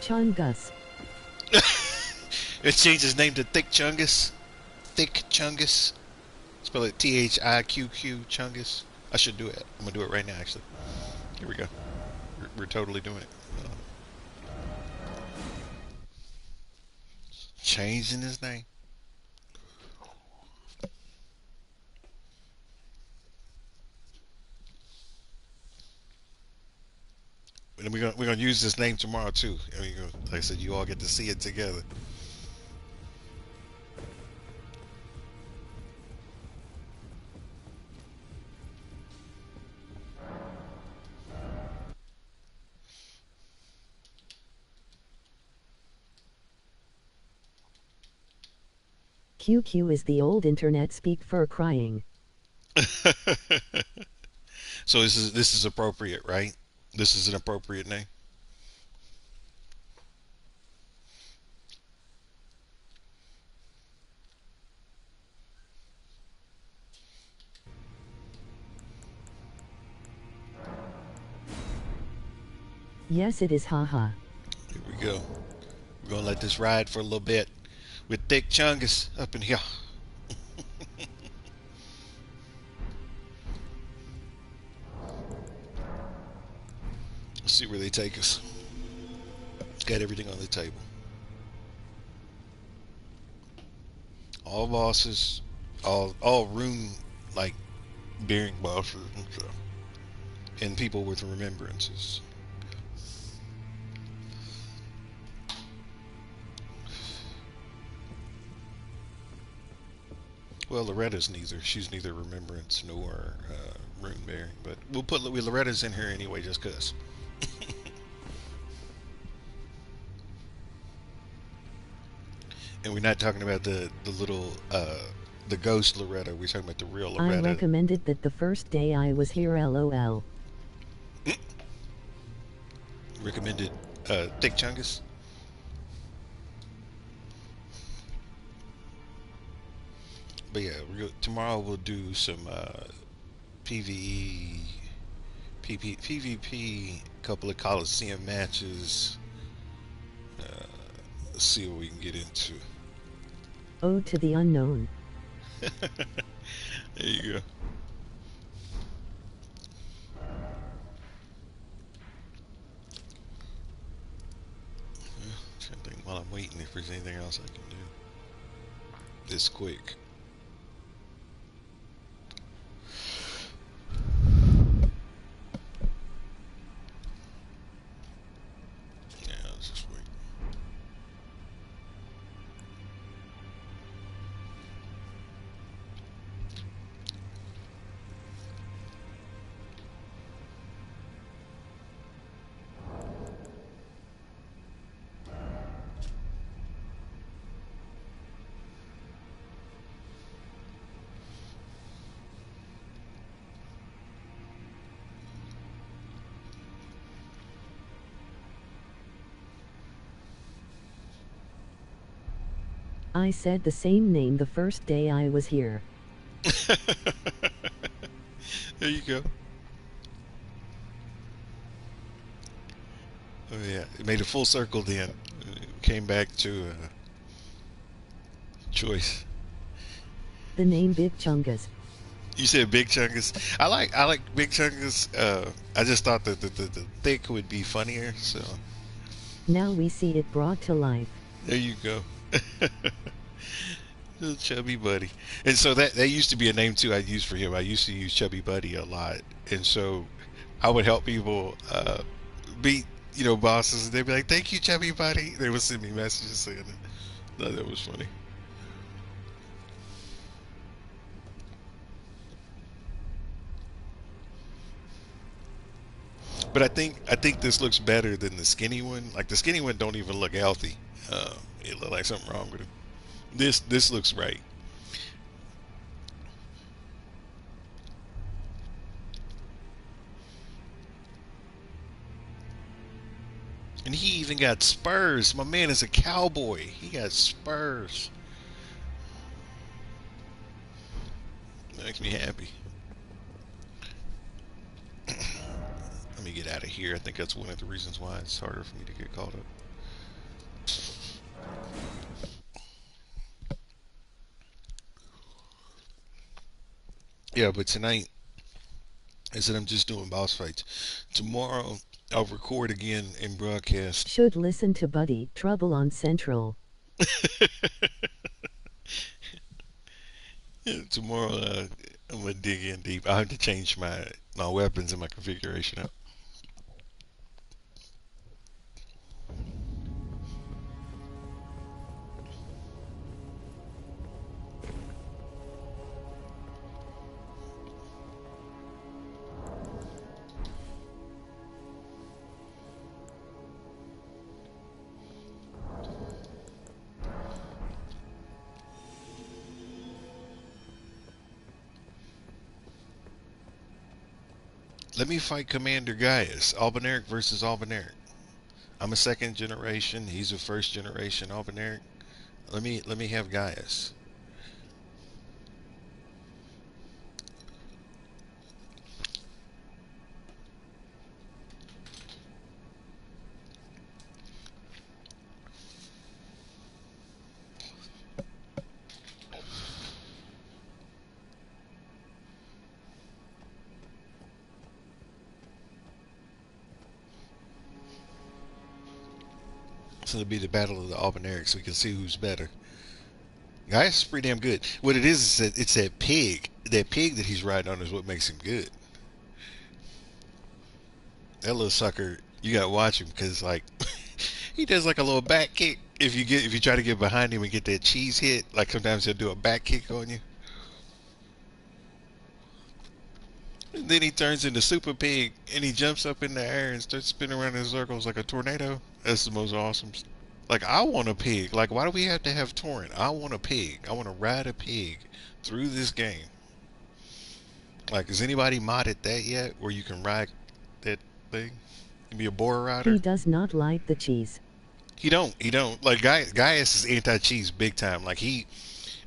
Chungus. It changed his name to Thick Chungus. Thick Chungus. Spell it Thiqqq Chungus. I should do it. I'm gonna do it right now. Actually, here we go. We're totally doing it. Changing his name. And we're gonna use this name tomorrow too. I mean, like I said, you all get to see it together. QQ is the old internet speak for crying. So this is appropriate, right? This is an appropriate name. Yes, it is, haha. Here we go. We're gonna let this ride for a little bit with Thick Chungus up in here. Let's see where they take us. Got everything on the table. All bosses, all rune like bearing bosses and stuff, and people with remembrances. Well, Loretta's neither. She's neither remembrance nor rune bearing. But we'll put Loretta's in here anyway, just cause. And we're not talking about the little the ghost Loretta. We're talking about the real I Loretta. recommended that the first day I was here, lol. Recommended Thick Chungus. But yeah, tomorrow we'll do some PVE, PvP, couple of Coliseum matches. Let's see what we can get into. Ode to the unknown. There you go. Trying to think while I'm waiting if there's anything else I can do this quick. Yeah, let's just wait. I said the same name the first day I was here. There you go. Oh yeah, it made a full circle then. It came back to choice. The name Big Chungus. You said Big Chungus. I like Big Chungus. I just thought that the thick would be funnier. So Now we see it brought to life. There you go. Little Chubby Buddy. And so that used to be a name too I used for him. I used to use Chubby Buddy a lot. And so I would help people beat, bosses. And they'd be like, thank you, Chubby Buddy. They would send me messages saying it. Thought that was funny. But I think this looks better than the skinny one. Like the skinny one don't even look healthy. It looked like something wrong with him. This looks right. And he even got spurs. My man is a cowboy. He got spurs. That makes me happy. Let me get out of here. I think that's one of the reasons why it's harder for me to get caught up. Yeah, but tonight, I said I'm just doing boss fights. Tomorrow, I'll record again and broadcast. Should listen to Buddy Trouble on Central. Yeah, tomorrow, I'm gonna dig in deep. I have to change my weapons and my configuration up. Let me fight Commander Gaius. Albinauric versus Albinauric. I'm a second generation. He's a first generation Albinauric. Let me have Gaius. So it'll be the battle of the Albinaurics. So we can see who's better. Gaius is pretty damn good. What it is that it's that pig. That pig that he's riding on is what makes him good. That little sucker, you gotta watch him because like he does like a little back kick. If you try to get behind him and get that cheese hit, like sometimes he'll do a back kick on you. And then he turns into Super Pig and he jumps up in the air and starts spinning around in circles like a tornado. That's the most awesome. Like I want a pig. Like why do we have to have torrent? I want a pig. I want to ride a pig through this game. Like has anybody modded that yet? Where you can ride that thing? And be a boar He rider? does not like the cheese. He don't. He don't. Like Gaius is anti-cheese big time. Like he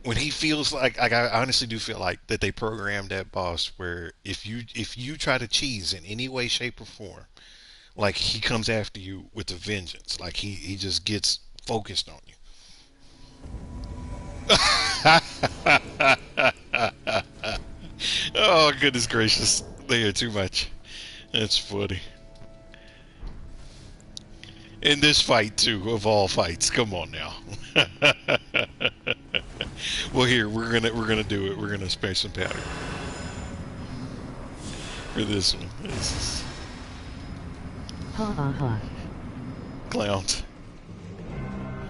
when he feels like I honestly do feel like that they programmed that boss where if you try to cheese in any way, shape, or form, like he comes after you with a vengeance. Like he just gets focused on you. Oh goodness gracious, they are too much. That's funny. In this fight too, of all fights, come on now. Well, here we're gonna do it. We're gonna spare some powder for this one. This is Ha ha ha. clowns.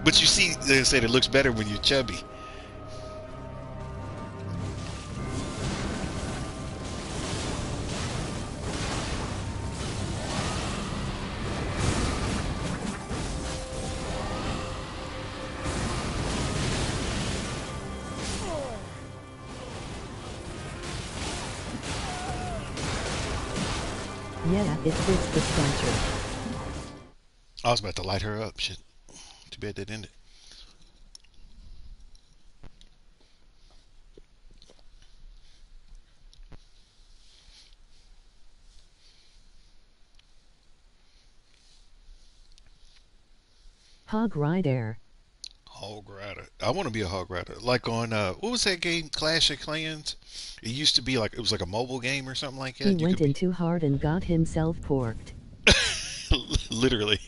But you see, they said it looks better when you're chubby. Yeah, it fits the stature. I was about to light her up. Shit. Too bad that ended. Hog Rider. Hog Rider. I want to be a Hog Rider. Like on what was that game? Clash of Clans. It used to be like it was like a mobile game or something like He that. You went could in be too hard and got himself porked. literally.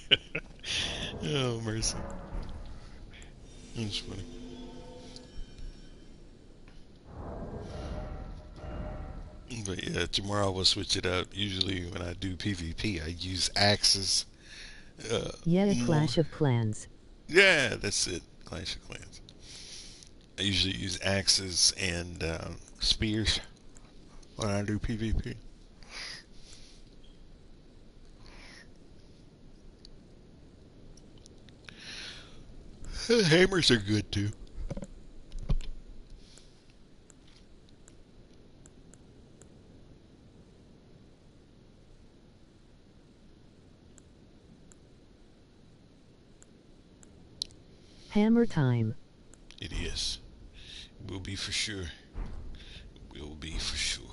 That's funny. But yeah, tomorrow we'll switch it up. Usually when I do PvP, I use axes Yet a more. Clash of Clans. Yeah, that's it. Clash of Clans. I usually use axes and spears when I do PvP. Hammers are good too. Hammer time. It is. Will be for sure. Will be for sure.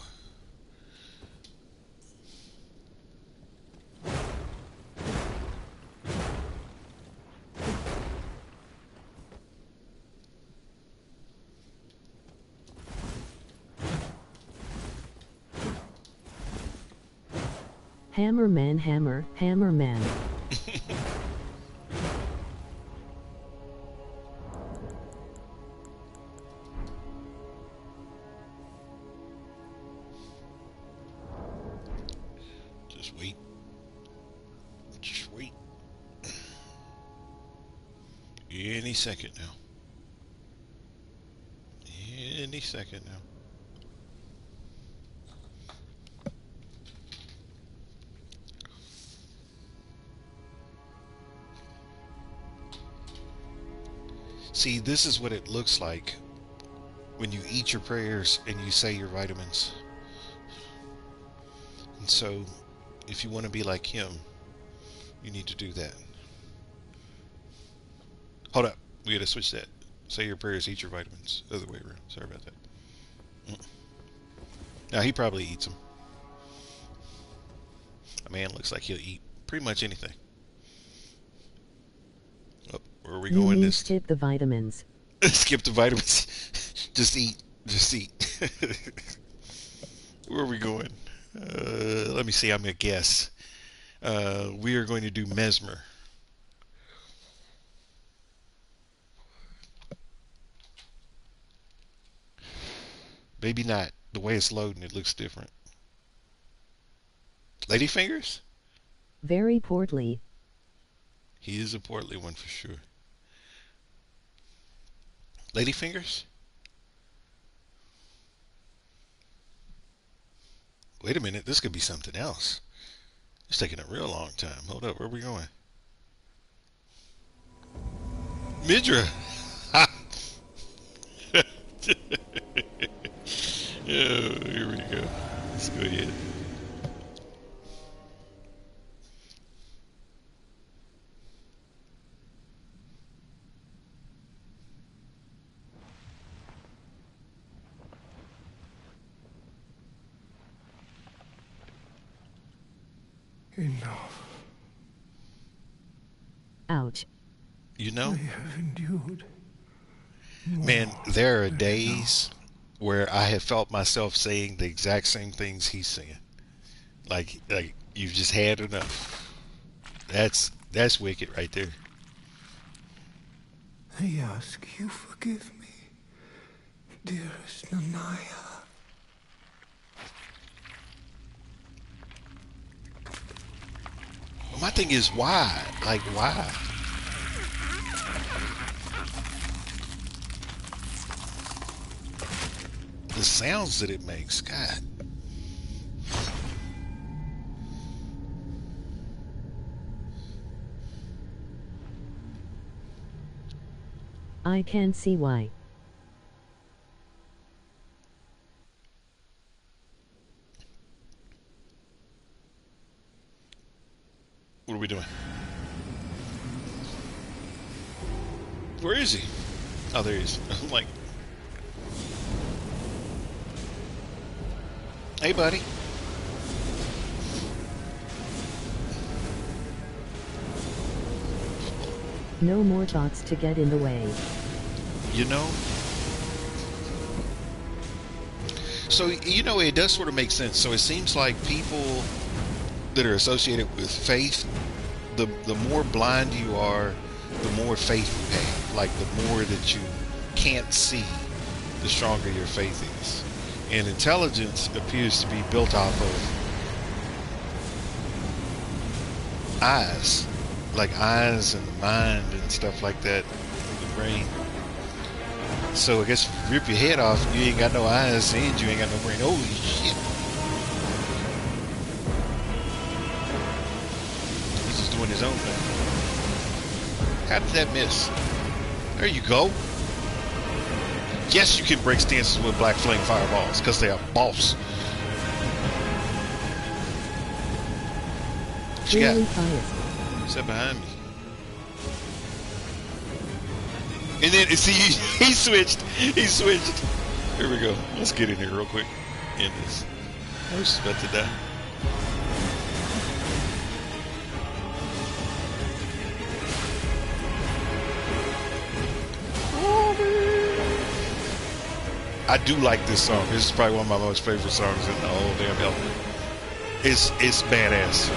Hammer man, hammer, hammer man. Just wait. Just wait. Any second now. Any second now. See, this is what it looks like when you eat your prayers and you say your vitamins. And so, if you want to be like him, you need to do that. Hold up. We gotta switch that. Say your prayers, eat your vitamins. Other way around. Sorry about that. Now, he probably eats them. A man looks like he'll eat pretty much anything. Oh, where are we You going mean this? skip the vitamins. Skip the vitamins. Just eat. Just eat. Where are we going? Let me see. I'm going to guess. We are going to do Mesmer. Maybe not. The way it's loading, it looks different. Ladyfingers? Very portly. He is a portly one for sure. Ladyfingers? Wait a minute. This could be something else. It's taking a real long time. Hold up. Where are we going? Midra. Ha! Oh, here we go. Let's go ahead. Enough. Ouch. You I know, have endured. man, there are days where I have felt myself saying the exact same things he's saying. Like you've just had enough. That's wicked right there. I ask you forgive me, dearest Nanaya. My thing is why? Like why? The sounds that it makes, God. I can see why. What are we doing? Where is he? Oh, there he is. I'm like, hey, buddy. No more thoughts to get in the way. You know? So, you know, it does sort of make sense. So it seems like people that are associated with faith, the more blind you are the more faith you have. Like the more that you can't see, the stronger your faith is. And intelligence appears to be built off of eyes, like eyes and mind and stuff like that, the brain. So I guess if you rip your head off, you ain't got no eyes and you ain't got no brain. Holy shit! He's just doing his own thing. How did that miss? There you go. Yes, you can break stances with black flame fireballs because they are boss. What you got? What's that behind me? And then, see, he switched. He switched. Here we go. Let's get in here real quick. In this. House is about to die. I do like this song. This is probably one of my most favorite songs in the whole damn Elden. It's badass.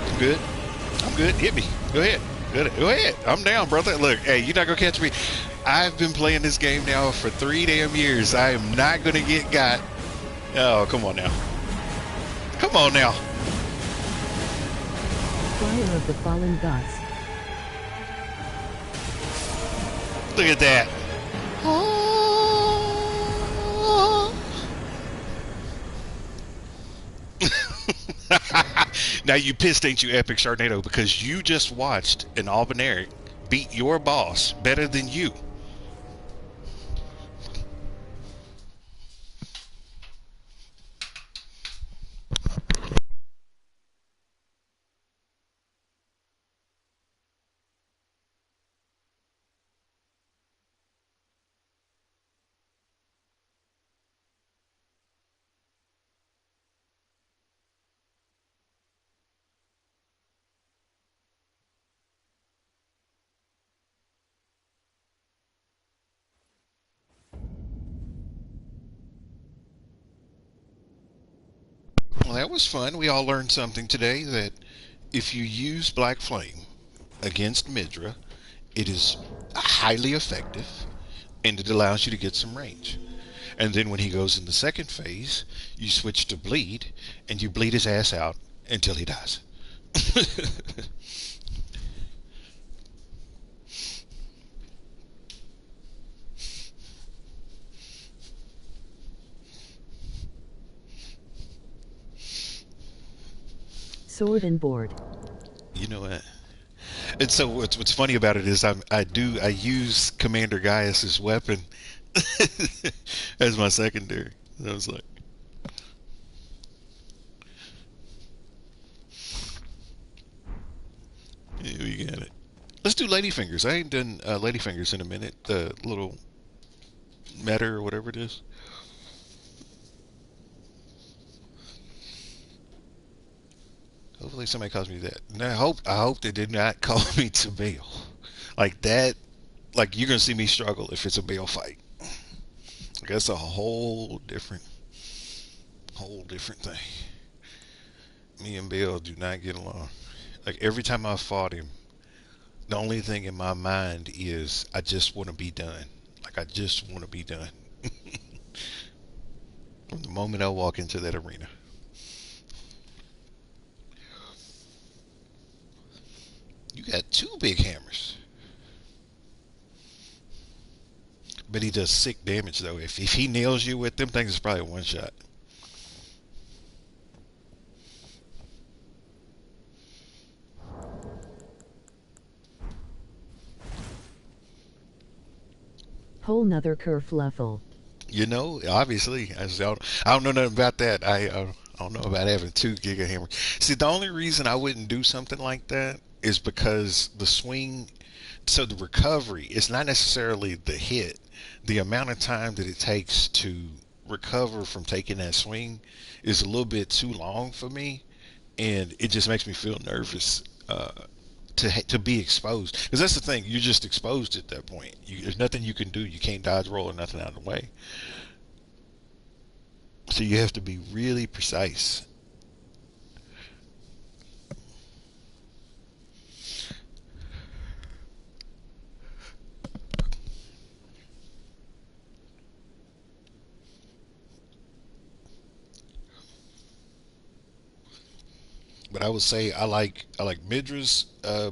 I'm good. I'm good. Hit me. Go ahead. Go ahead. I'm down, brother. Look, hey, you're not gonna catch me. I've been playing this game now for 3 damn years. I am not gonna get got. Oh, come on now. Come on now. Fire of the Fallen Gods. Look at that. Now you pissed, ain't you, Epic Sharknado, because you just watched an Albaneric beat your boss better than you. Well, that was fun. We all learned something today that if you use Black Flame against Midra, it is highly effective and it allows you to get some range. And then when he goes in the second phase, you switch to bleed and you bleed his ass out until he dies. Sword and board. You know what? And so what's funny about it is I use Commander Gaius's weapon as my secondary. And I was like, yeah, we got it. Let's do Ladyfingers. I ain't done Ladyfingers in a minute. The little meta or whatever it is. Hopefully somebody calls me that. And I hope they did not call me to bail. Like that. Like you're gonna see me struggle if it's a bail fight. Like that's a whole different thing. Me and Bill do not get along. Like every time I fought him, the only thing in my mind is I just want to be done. Like I just want to be done. From the moment I walk into that arena. You got two big hammers. But he does sick damage though. If he nails you with them things, it's probably a one shot. Whole nother kerfluffle. You know, obviously, I don't know nothing about that. I don't know about having 2 giga hammers. See, the only reason I wouldn't do something like that is because the swing, so the recovery, it's not necessarily the hit. The amount of time that it takes to recover from taking that swing is a little bit too long for me, and it just makes me feel nervous. To be exposed, because that's the thing, you're just exposed at that point. There's nothing you can do. You can't dodge roll or nothing out of the way. So you have to be really precise. But I would say I like Midra's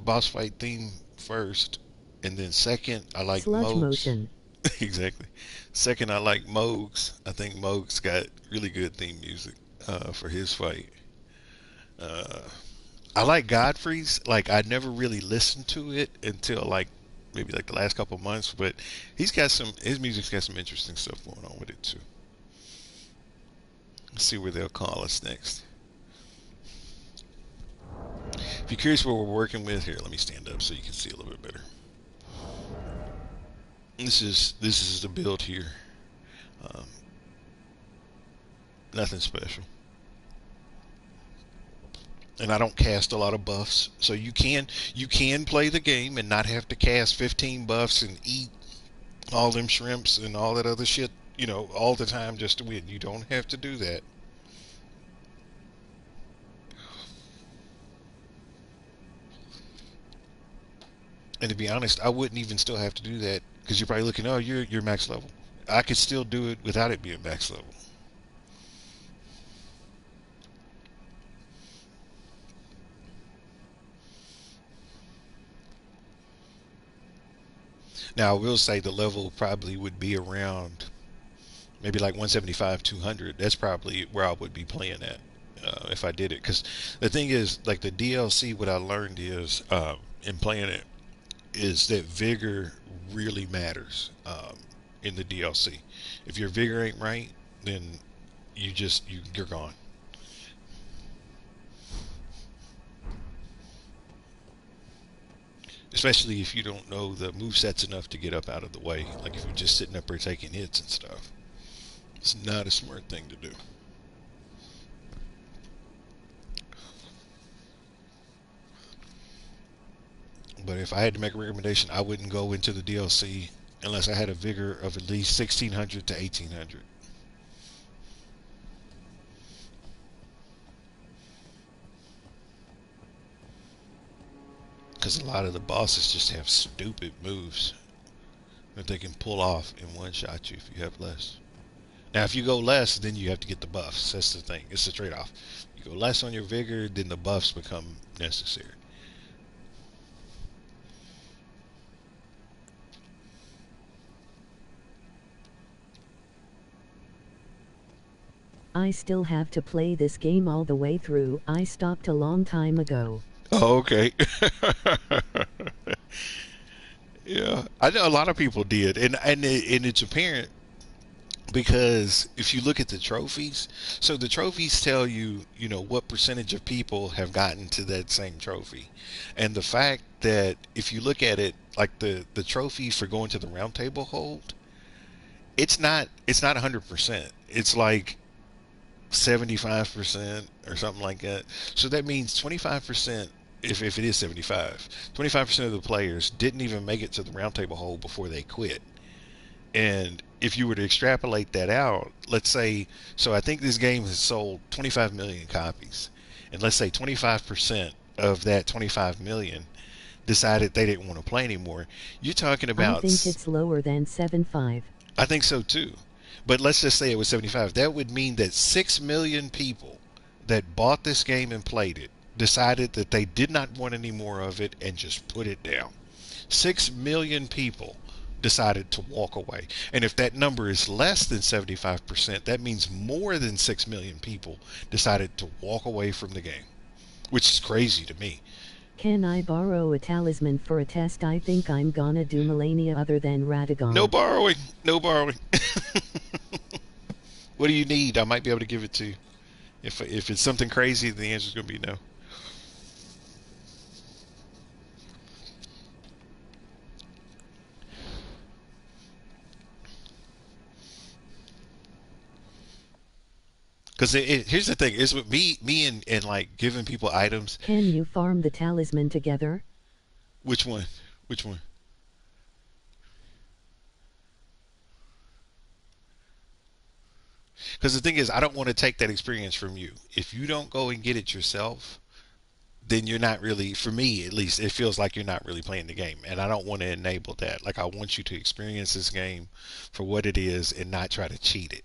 boss fight theme first, and then second I like Sludge Moog's. motion. Exactly. Second I like Moog's. I think Moog's got really good theme music for his fight. Uh, I like Godfrey's. Like I never really listened to it until like maybe like the last couple months, but he's got some his music's got some interesting stuff going on with it too. Let's see where they'll call us next. If you're curious what we're working with here, let me stand up so you can see a little bit better. This is the build here. Um, Nothing special. And I don't cast a lot of buffs, so you can play the game and not have to cast 15 buffs and eat all them shrimps and all that other shit, all the time just to win. You don't have to do that. And to be honest, I wouldn't even still have to do that because you're probably looking, oh, you're max level. I could still do it without it being max level. Now, I will say the level probably would be around maybe like 175, 200. That's probably where I would be playing at if I did it. Because the thing is, like the DLC, what I learned is in playing it is that vigor really matters in the DLC. If your vigor ain't right, then you're gone. Especially if you don't know the move sets enough to get up out of the way. Like if you're just sitting up there taking hits and stuff. It's not a smart thing to do. But if I had to make a recommendation, I wouldn't go into the DLC unless I had a vigor of at least 1600 to 1800. Because a lot of the bosses just have stupid moves that they can pull off in one shot you if you have less. Now, if you go less, then you have to get the buffs. That's the thing. It's the trade off. You go less on your vigor, then the buffs become necessary. I still have to play this game all the way through. I stopped a long time ago. Oh, okay. Yeah, I know a lot of people did, and it's apparent because if you look at the trophies, so the trophies tell you, what percentage of people have gotten to that same trophy, and the fact that if you look at it, like the trophy for going to the round table hold, it's not 100%. It's like 75% or something like that. So that means 25%. If it is 75, 25% of the players didn't even make it to the round table hold before they quit. And if you were to extrapolate that out, let's say, so I think this game has sold 25 million copies. And let's say 25% of that 25 million decided they didn't want to play anymore. You're talking I about, think it's lower than 7.5. I think so too. But let's just say it was 75. That would mean that 6 million people that bought this game and played it decided that they did not want any more of it and just put it down. 6 million people decided to walk away. And if that number is less than 75%, that means more than 6 million people decided to walk away from the game, which is crazy to me. Can I borrow a talisman for a test? I think I'm gonna do Melania other than No Radagon. borrowing. No borrowing. What do you need? I might be able to give it to you. If it's something crazy, the answer is going to be no. Because here's the thing: is with me and like giving people items. Can you farm the talisman together? Which one? Which one? Because the thing is, I don't want to take that experience from you. If you don't go and get it yourself, then you're not really, for me at least, it feels like you're not really playing the game. And I don't want to enable that. Like, I want you to experience this game for what it is and not try to cheat it.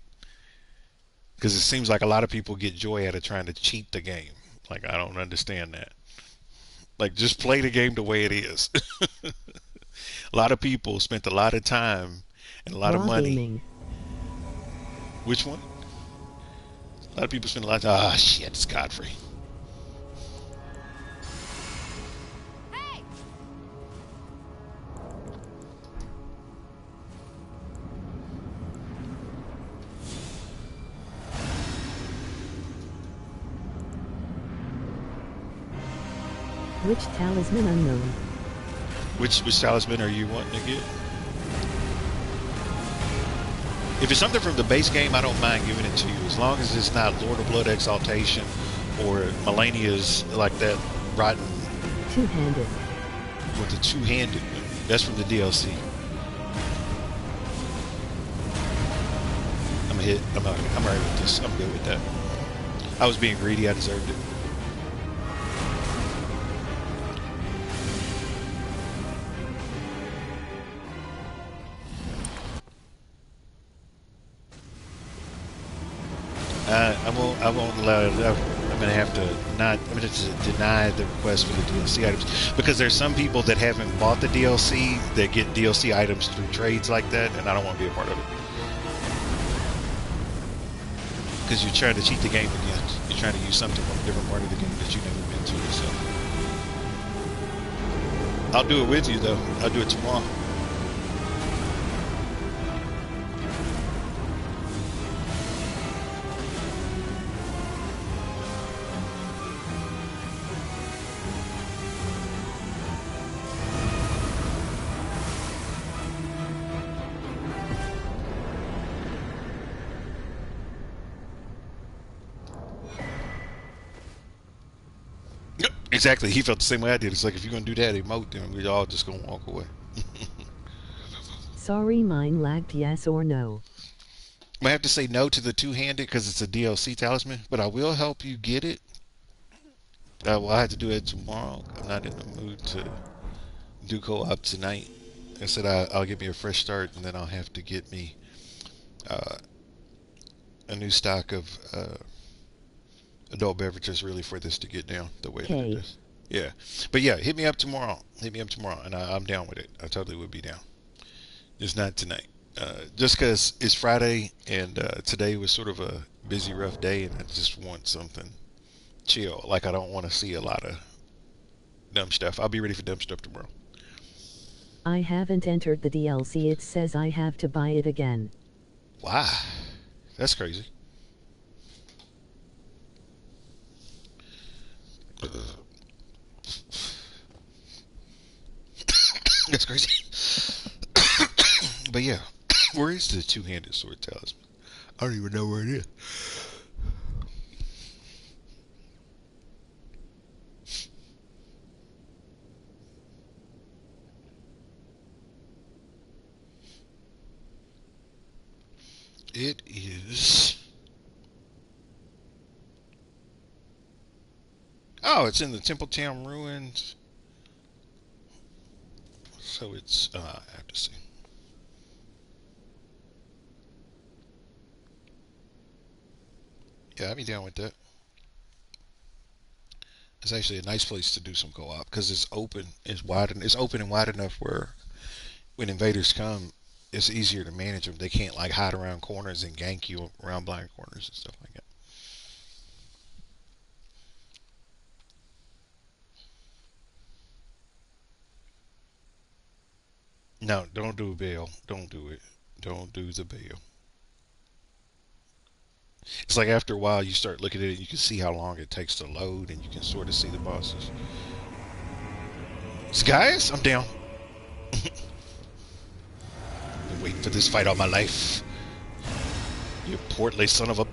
Because it seems like a lot of people get joy out of trying to cheat the game. Like, I don't understand that. Like, just play the game the way it is. A lot of people spent a lot of time and a lot of Raw money. gaming. Which one? A lot of people spend a lot of time. Ah, shit, it's Godfrey. Which talisman unknown? Which talisman are you wanting to get? If it's something from the base game, I don't mind giving it to you, as long as it's not Lord of Blood Exaltation or Melania's like that rotten Two-handed. with the two-handed. That's from the DLC. I'm a hit. I'm alright with this. I'm good with that. I was being greedy. I deserved it. I won't allow it. I'm gonna have to not. I'm gonna deny the request for the DLC items because there's some people that haven't bought the DLC that get DLC items through trades like that, and I don't want to be a part of it. Because you're trying to cheat the game again. You're trying to use something from a different part of the game that you've never been to. So I'll do it with you though. I'll do it tomorrow. Exactly. He felt the same way I did. It's like if you're gonna do that emote, then we're all just gonna walk away. Sorry, mine lagged. Yes or no? I have to say no to the two-handed because it's a DLC talisman, but I will help you get it. Well, I have to do it tomorrow. I'm not in the mood to do co-op tonight. I said I'll get me a fresh start, and then I'll have to get me uh, a new stock of adult beverages really for this to get down the way that it Okay. is. Yeah, but yeah, hit me up tomorrow. Hit me up tomorrow, and I'm down with it. I totally would be down. Just not tonight. Just because it's Friday and today was sort of a busy, rough day, and I just want something chill. Like I don't want to see a lot of dumb stuff. I'll be ready for dumb stuff tomorrow. I haven't entered the DLC. It says I have to buy it again. Why? That's crazy. That's crazy. But yeah, where is the two-handed sword talisman? I don't even know where it is. It is. Oh, it's in the Templetown ruins. So it's. I have to see. Yeah, I'd be down with that. It's actually a nice place to do some co-op because it's open. It's wide and it's open and wide enough where when invaders come, it's easier to manage them. They can't like hide around corners and gank you around blind corners and stuff like that. No, don't do bail. Don't do it. Don't do the bail. It's like after a while you start looking at it, you can see how long it takes to load, and you can sort of see the bosses. So guys, I'm down. Been waiting for this fight all my life. You portly son of a.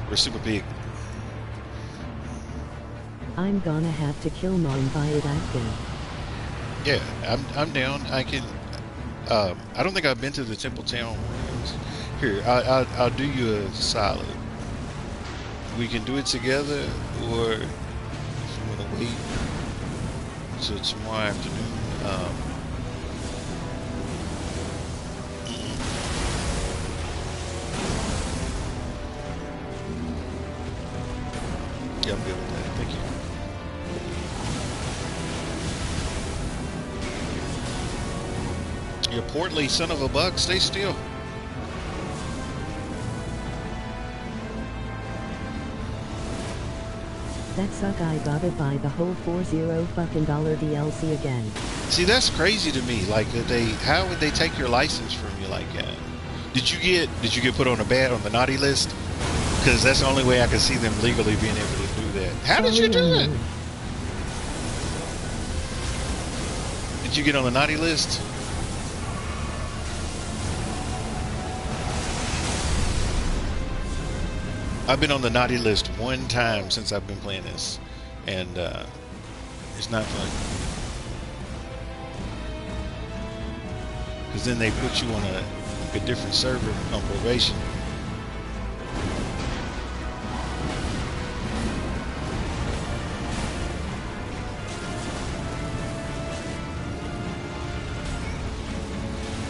We're super big. I'm gonna have to kill mine by it again. Yeah, I'm down. I can. I don't think I've been to the Temple Town ones. Here, I'll do you a solid. We can do it together, or if you want to wait till tomorrow afternoon. Yeah, I'm good with that. Thank you. You portly son of a buck, stay still. That suck, I gotta buy the whole $40 fucking DLC again. See, that's crazy to me. Like, how would they take your license from you like that? Did you get put on the naughty list? Because that's the only way I can see them legally being able to do that. How did you do it? Did you get on the naughty list? I've been on the naughty list one time since I've been playing this, and it's not fun. Because then they put you on a different server on probation.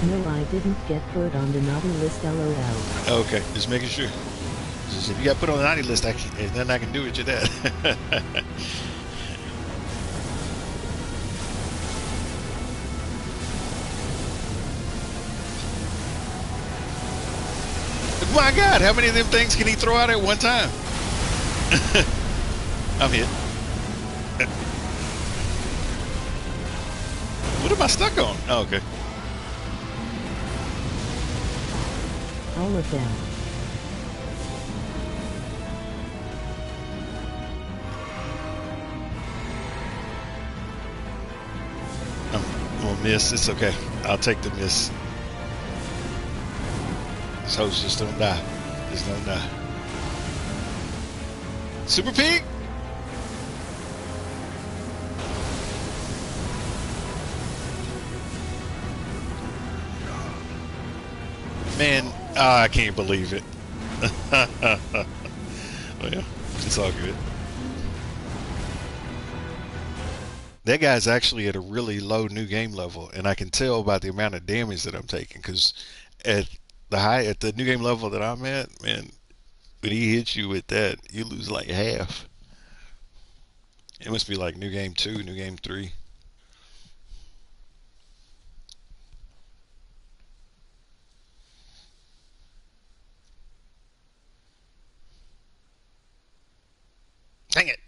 No, I didn't get put on the naughty list, lol. Okay, just making sure. Just if you got put on the naughty list, there's nothing I can do with you that. My God, how many of them things can he throw out at one time? I'm hit. What am I stuck on? Oh, okay. All of them. I'm gonna miss. It's okay. I'll take the miss. These hoes just don't die. Just don't die. Super Pig? Man, I can't believe it. Well, it's all good. That guy's actually at a really low new game level, and I can tell by the amount of damage that I'm taking. Because at the new game level that I'm at, man, when he hits you with that, you lose like half. It must be like new game 2, new game 3. Dang it!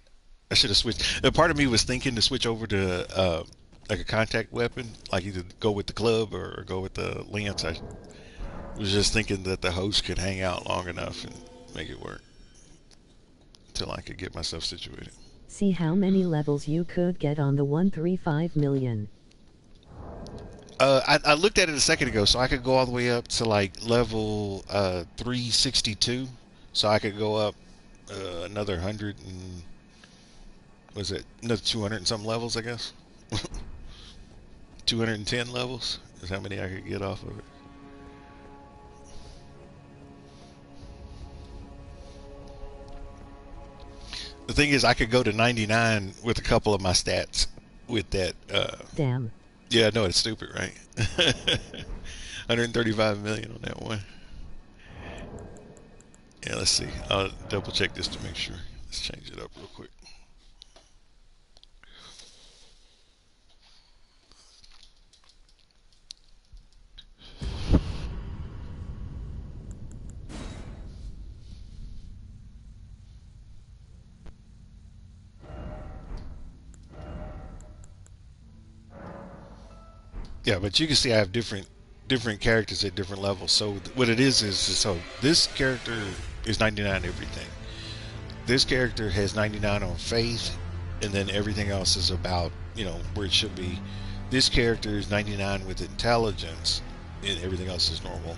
I should have switched. A part of me was thinking to switch over to like a contact weapon, like either go with the club or go with the lance. I was just thinking that the host could hang out long enough and make it work until I could get myself situated. See how many levels you could get on the 135 million. I looked at it a second ago, so I could go all the way up to like level 362. So I could go up another 100 and was it another 200 and some levels, I guess. 210 levels is how many I could get off of it. The thing is, I could go to 99 with a couple of my stats with that. Damn. Yeah, I know it's stupid, right? 135 million on that one. Yeah, let's see. I'll double check this to make sure. Let's change it up real quick. Yeah, but you can see I have different characters at different levels. So what it is so this character is 99 everything. This character has 99 on faith, and then everything else is about where it should be. This character is 99 with intelligence, and everything else is normal.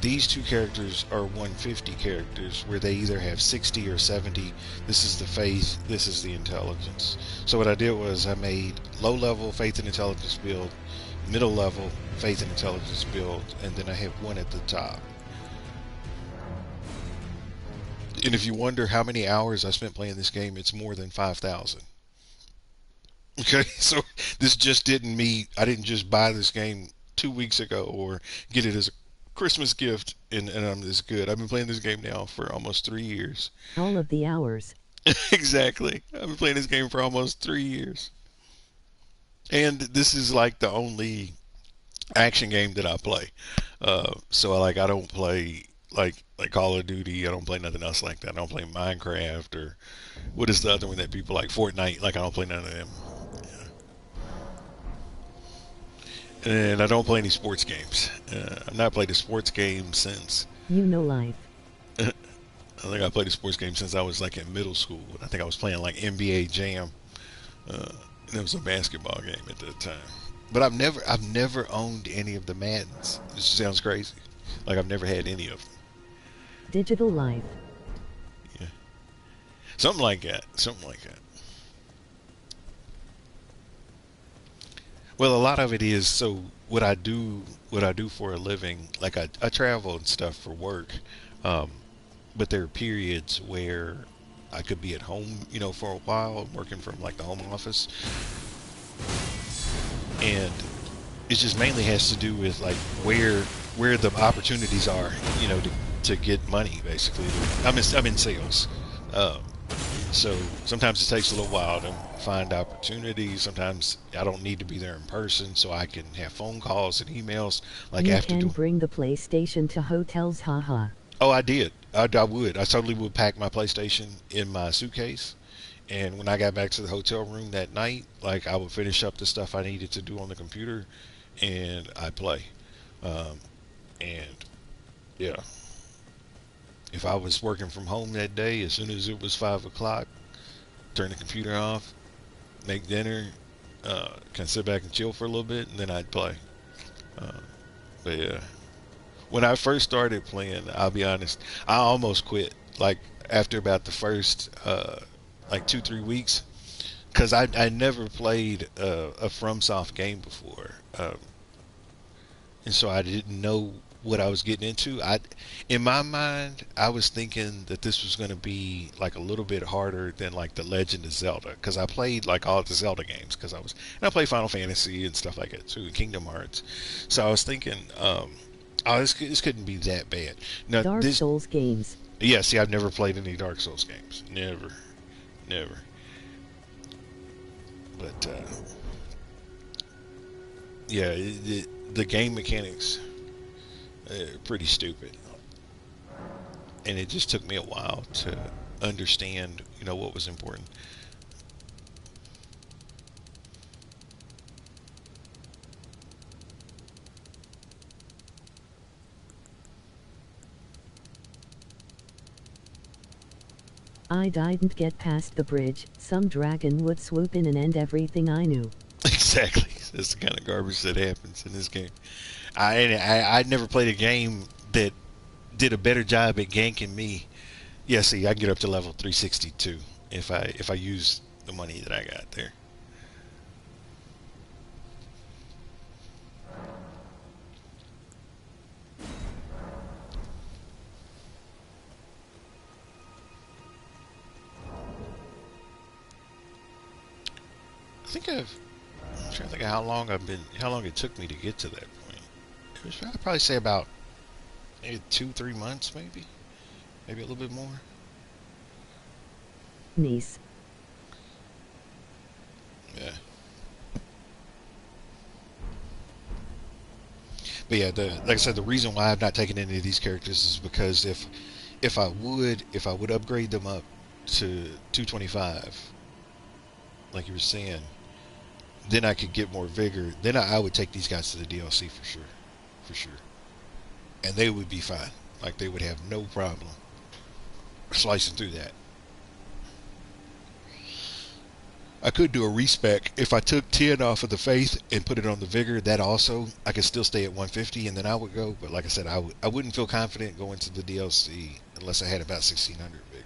These two characters are 150 characters where they either have 60 or 70. This is the faith, this is the intelligence. So what I did was I made low level faith and intelligence build, middle level, faith and intelligence build, and then I have one at the top. And if you wonder how many hours I spent playing this game, it's more than 5,000. Okay, so this just didn't meet. I didn't just buy this game 2 weeks ago or get it as a Christmas gift, and I'm this good. I've been playing this game now for almost 3 years. All of the hours. Exactly. I've been playing this game for almost 3 years. And this is like the only action game that I play. So like I don't play like Call of Duty. I don't play nothing else like that. I don't play Minecraft or what is the other one that people like, Fortnite. Like I don't play none of them. And I don't play any sports games. I've not played a sports game since. You know life. I think I played a sports game since I was like in middle school. I think I was playing like NBA Jam. And it was a basketball game at that time. But I've never owned any of the Maddens. This sounds crazy. Like I've never had any of them. Digital life. Yeah, something like that. Something like that. Well, a lot of it is so what I do for a living. Like I travel and stuff for work, um, but there are periods where I could be at home, for a while, working from like the home office, and it just mainly has to do with like where the opportunities are, to get money. Basically, I'm in sales, um, so sometimes it takes a little while to find opportunities. Sometimes I don't need to be there in person, so I can have phone calls and emails. Like You after can doing, bring the PlayStation to hotels, haha. oh, I did. I would. I totally would pack my PlayStation in my suitcase. And when I got back to the hotel room that night, like I would finish up the stuff I needed to do on the computer, and I'd play. Um, and yeah, if I was working from home that day, as soon as it was 5 o'clock, turn the computer off, make dinner, kind of sit back and chill for a little bit, and then I'd play. Uh, but yeah, when I first started playing, I'll be honest, I almost quit. Like after about the first like 2 3 weeks, because I never played a FromSoft game before, and so I didn't know what I was getting into. In my mind, I was thinking that this was going to be like a little bit harder than like the Legend of Zelda, because I played like all the Zelda games, and I played Final Fantasy and stuff like that too, and Kingdom Hearts. So I was thinking, oh, this couldn't be that bad. Now Dark this, Souls games. yeah, see, I've never played any Dark Souls games, never, never. But yeah, the game mechanics are pretty stupid, and it just took me a while to understand, what was important. I didn't get past the bridge. Some dragon would swoop in and end everything I knew. Exactly, that's the kind of garbage that happens in this game. I never played a game that did a better job at ganking me. Yeah, see, I can get up to level 362 if I use the money that I got there. I think I'm trying to think of how long it took me to get to that point. It was, I'd probably say about maybe 2 3 months, maybe a little bit more. Nice. Yeah, but yeah, like I said, the reason why I've not taken any of these characters is because if I would upgrade them up to 225, like you were saying, then I could get more vigor. Then I would take these guys to the DLC for sure, and they would be fine. Like they would have no problem slicing through that. I could do a respec if I took 10 off of the faith and put it on the vigor. That also, I could still stay at 150, and then I would go. But like I said, I wouldn't feel confident going to the DLC unless I had about 1600 vigor.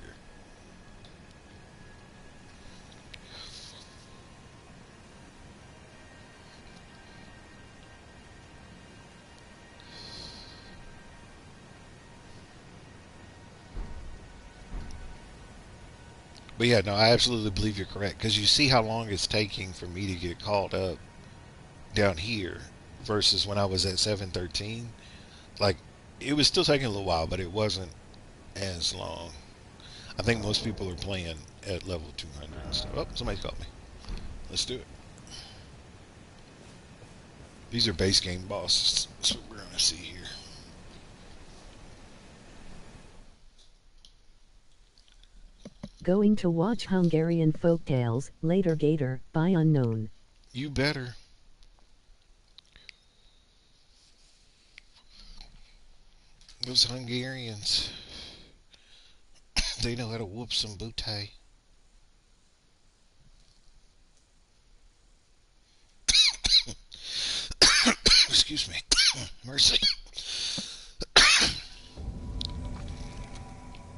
But yeah, no, I absolutely believe you're correct because you see how long it's taking for me to get caught up down here versus when I was at 713. Like it was still taking a little while, but it wasn't as long. I think most people are playing at level 200 and stuff. Oh, somebody's called me. Let's do it. These are base game bosses. That's what we're gonna see here. Going to watch Hungarian folktales, later Gator, by Unknown. You better. Those Hungarians, they know how to whoop some booty. Excuse me. Mercy.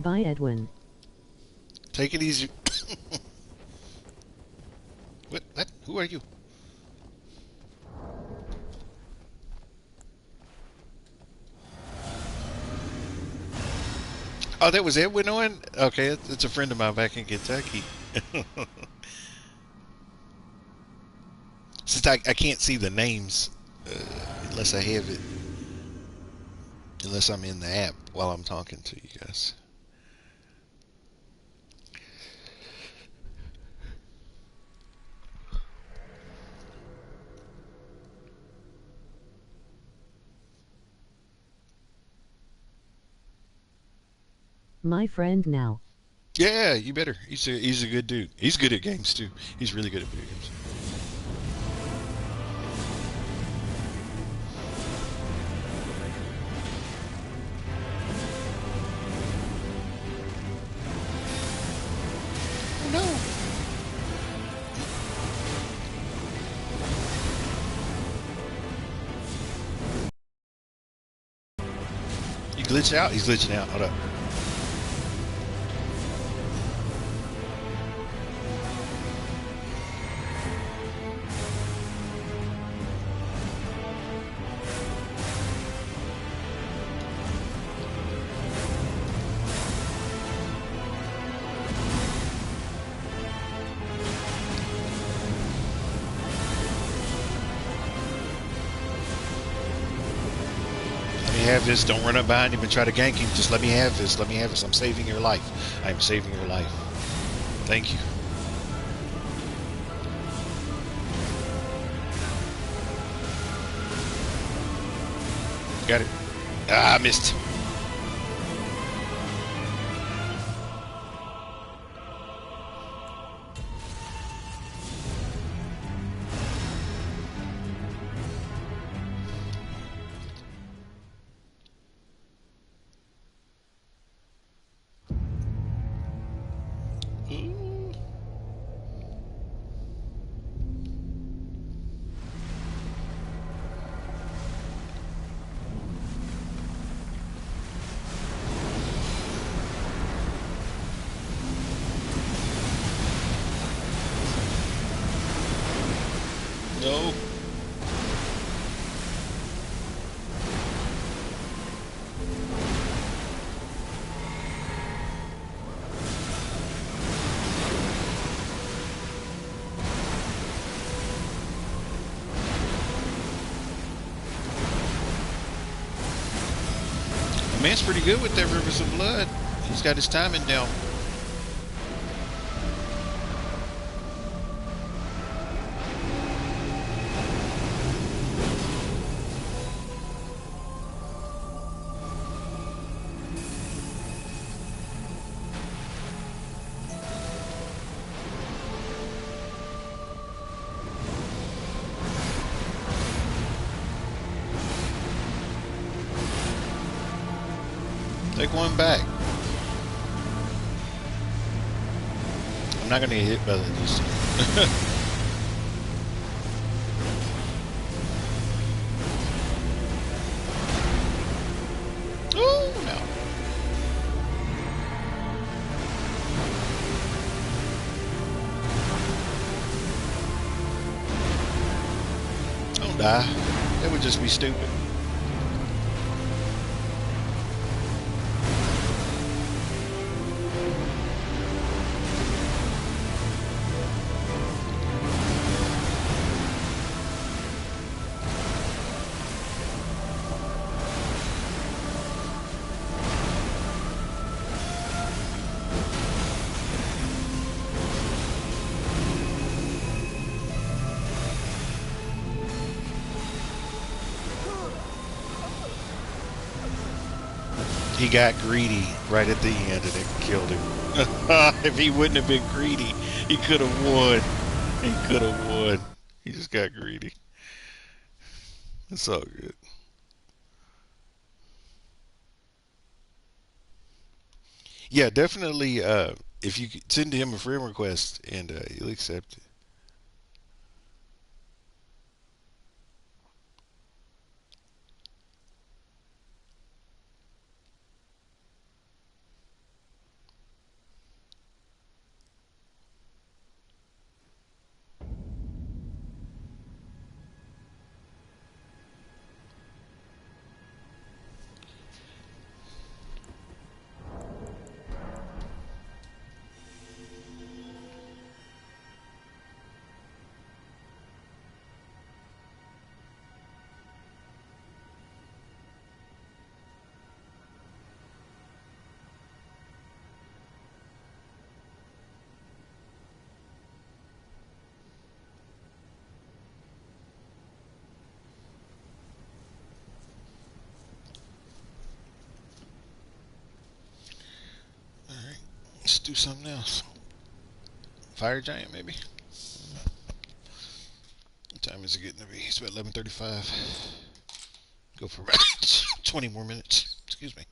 By Edwin. Take it easy. What? What? Who are you? Oh, that was Edwin on? Okay, it's a friend of mine back in Kentucky. Since I can't see the names unless I have it, unless I'm in the app while I'm talking to you guys. My friend now. Yeah, you better. He's a good dude. He's good at games too. He's really good at video games. Oh no! You glitched out? He's glitching out. Hold up. Let me have this. Don't run up behind him and try to gank him. Just let me have this. Let me have this. I'm saving your life. I'm saving your life. Thank you. Got it. Ah, I missed. Ooh. No. The man's pretty good with that Rivers of Blood. He's got his timing down. Take one back. I'm not gonna get hit by that this time. Oh no. Don't die. That would just be stupid. He got greedy right at the end and it killed him. If he wouldn't have been greedy, he could have won. He could have won. He just got greedy. It's all good. Yeah, definitely. If you could send him a friend request and he'll accept it. All right, let's do something else. Fire giant, maybe. What time is it getting to be? It's about 11:35. Go for about 20 more minutes. Excuse me.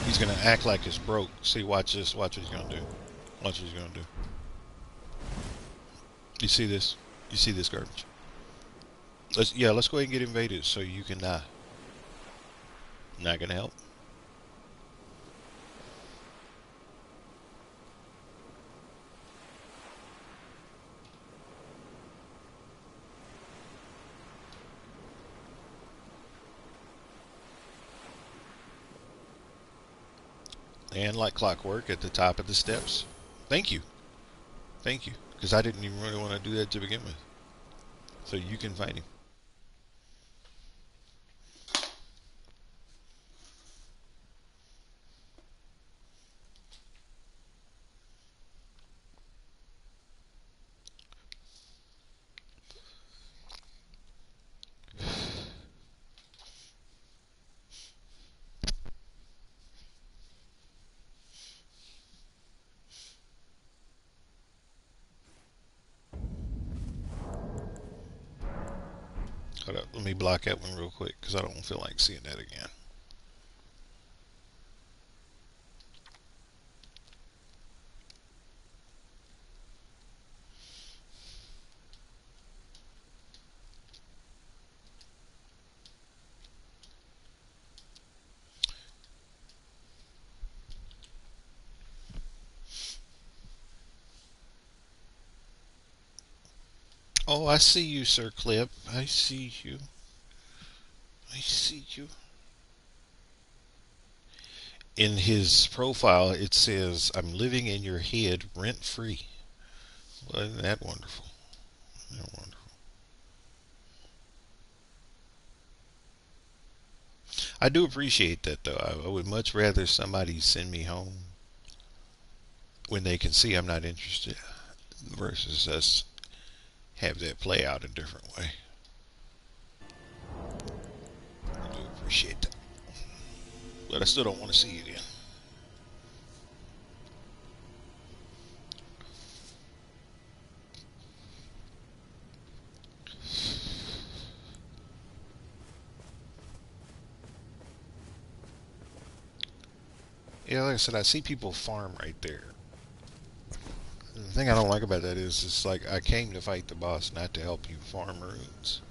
He's gonna act like it's broke. See, watch this. Watch what he's gonna do. Watch what he's gonna do. You see this? You see this garbage? Let's go ahead and get invaded so you can die. Not gonna help. And like clockwork at the top of the steps. Thank you. Thank you. Because I didn't even really want to do that to begin with. So you can fight him. Hold up. Let me block that one real quick because I don't feel like seeing that again. Oh, I see you, Sir Clip. I see you. I see you. In his profile, it says, "I'm living in your head rent free." Well, isn't that wonderful? Isn't that wonderful? I do appreciate that, though. I would much rather somebody send me home when they can see I'm not interested versus us have that play out a different way. I do appreciate that. But I still don't want to see you again. Yeah, like I said, I see people farm right there. The thing I don't like about that is it's like I came to fight the boss, not to help you farm runes.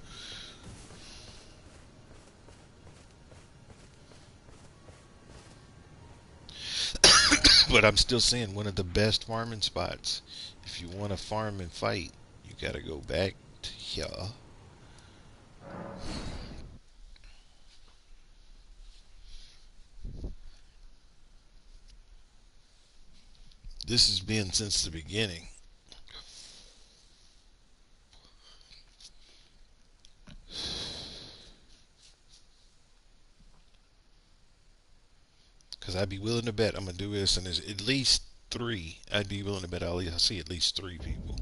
But I'm still saying one of the best farming spots. If you want to farm and fight, you gotta go back to here. This has been since the beginning. Because I'd be willing to bet I'm going to do this, and there's at least three. I'd be willing to bet I'll see at least three people.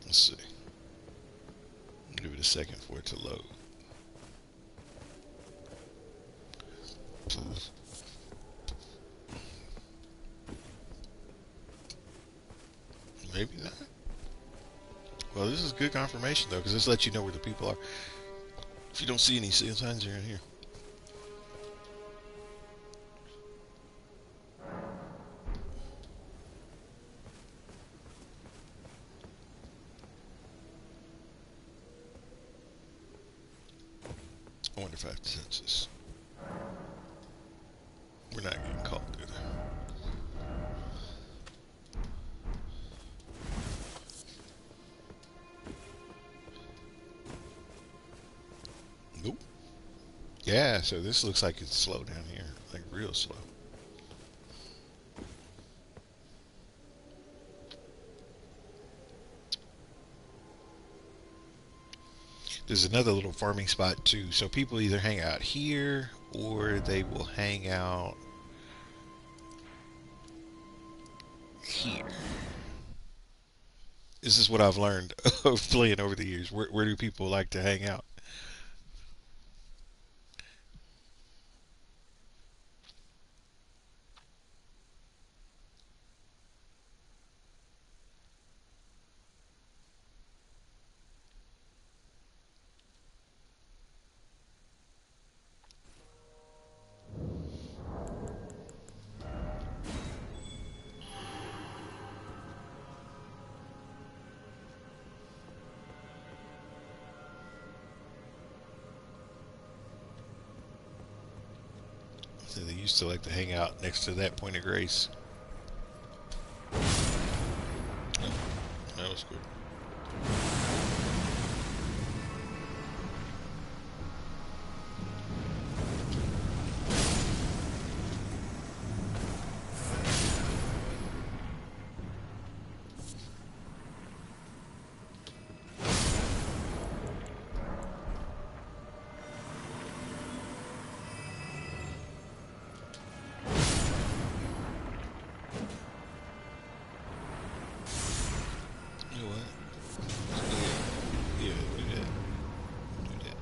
Let's see. Give it a second for it to load. Maybe not. Well, this is good confirmation, though, because this lets you know where the people are. If you don't see any signs, you're in here. I wonder if I have to census. We're not getting called, good. Nope. Yeah, so this looks like it's slow down here. Like real slow. There's another little farming spot too. So people either hang out here or they will hang out here. This is what I've learned of playing over the years. Where do people like to hang out? So they used to like to hang out next to that point of grace. Oh, that was good. You know what? Yeah, do that. Do that.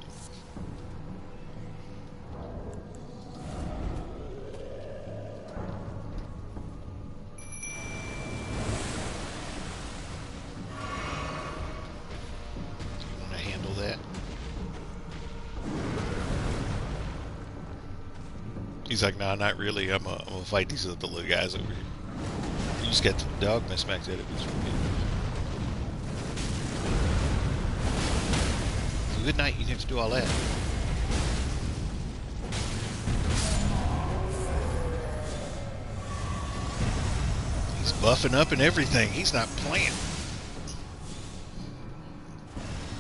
Do you want to handle that? He's like, nah, not really. I'm gonna fight these other little guys over here. You just got the dog mismatched at it. Good night. You didn't have to do all that. He's buffing up and everything. He's not playing.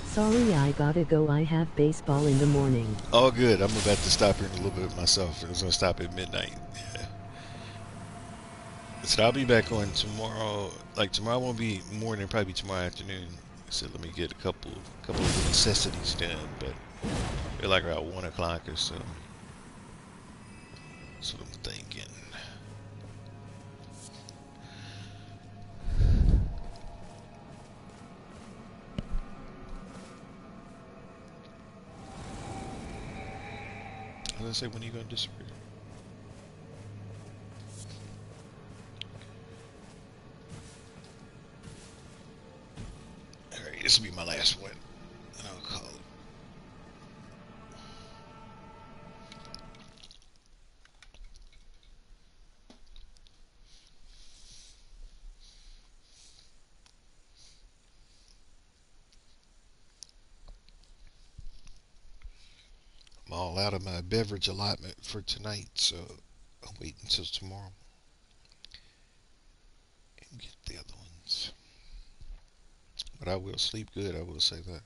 Sorry, I gotta go. I have baseball in the morning. All good. I'm about to stop here in a little bit myself. I was gonna stop at midnight. Yeah. So I'll be back on tomorrow. Like tomorrow won't be morning, probably tomorrow afternoon. So let me get a couple of necessities done. But they're like around 1 o'clock or so. That's what I'm thinking. I was gonna say, when are you gonna disappear? Alright, this will be my last one. And I'll call it. I'm all out of my beverage allotment for tonight, so I'll wait until tomorrow and get the other ones. But I will sleep good, I will say that.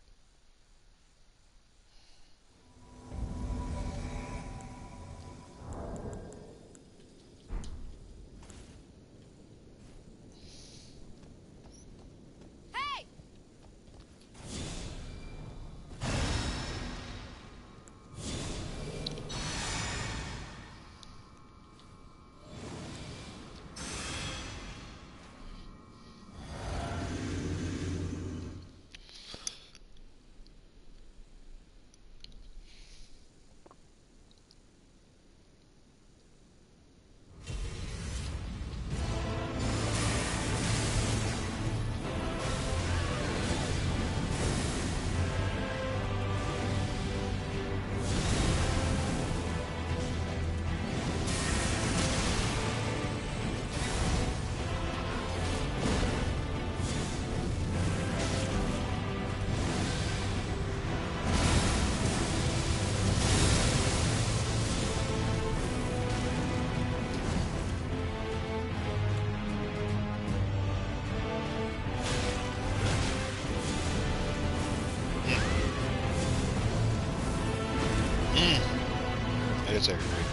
That's aggravating.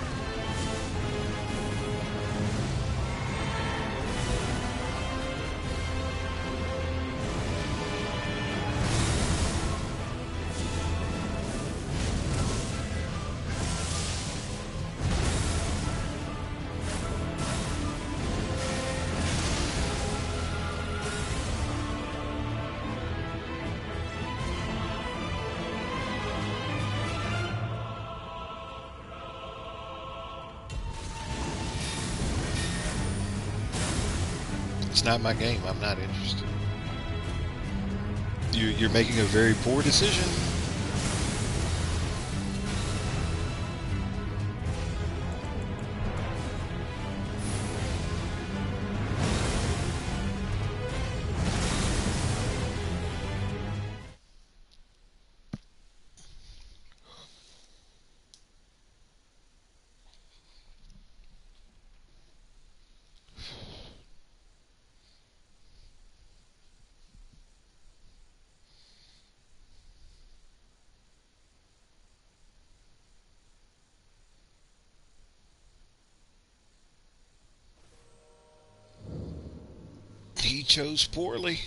It's not my game. I'm not interested. You're making a very poor decision. He chose poorly.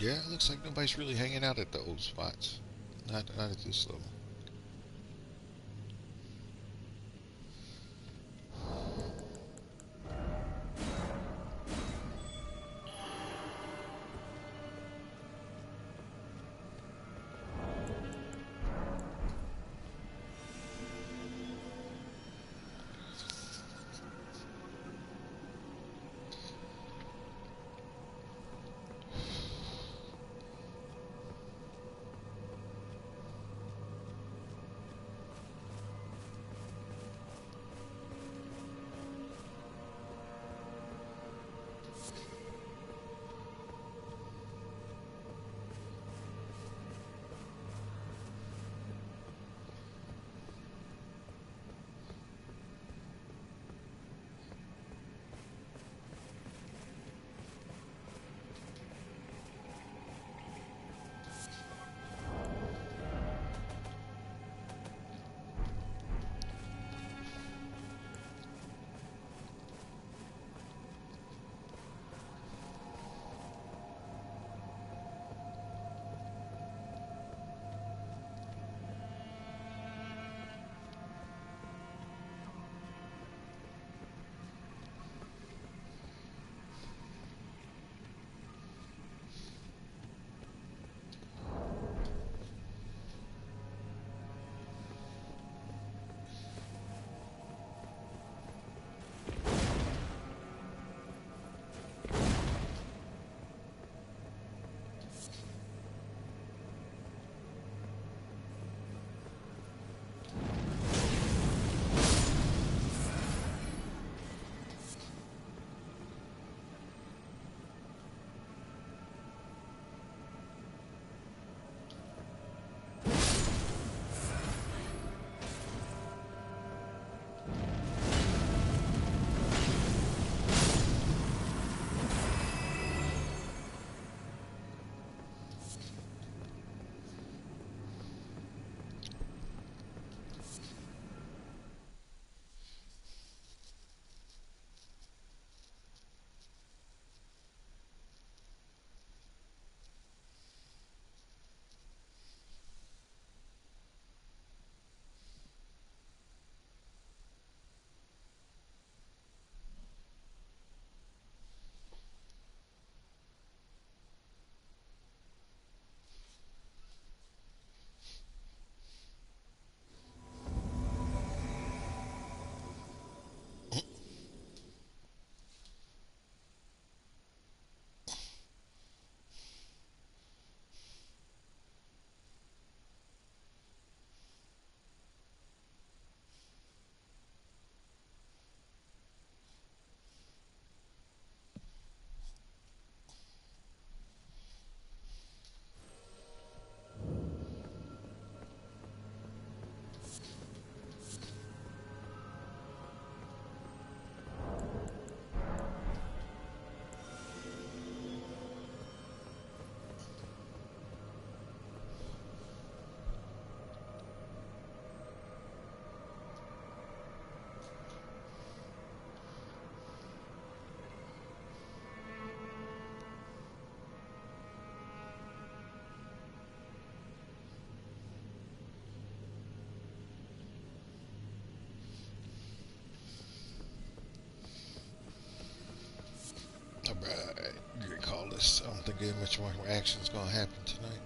Yeah, it looks like nobody's really hanging out at the old spots. Not at this level. I don't think much more action is gonna happen tonight.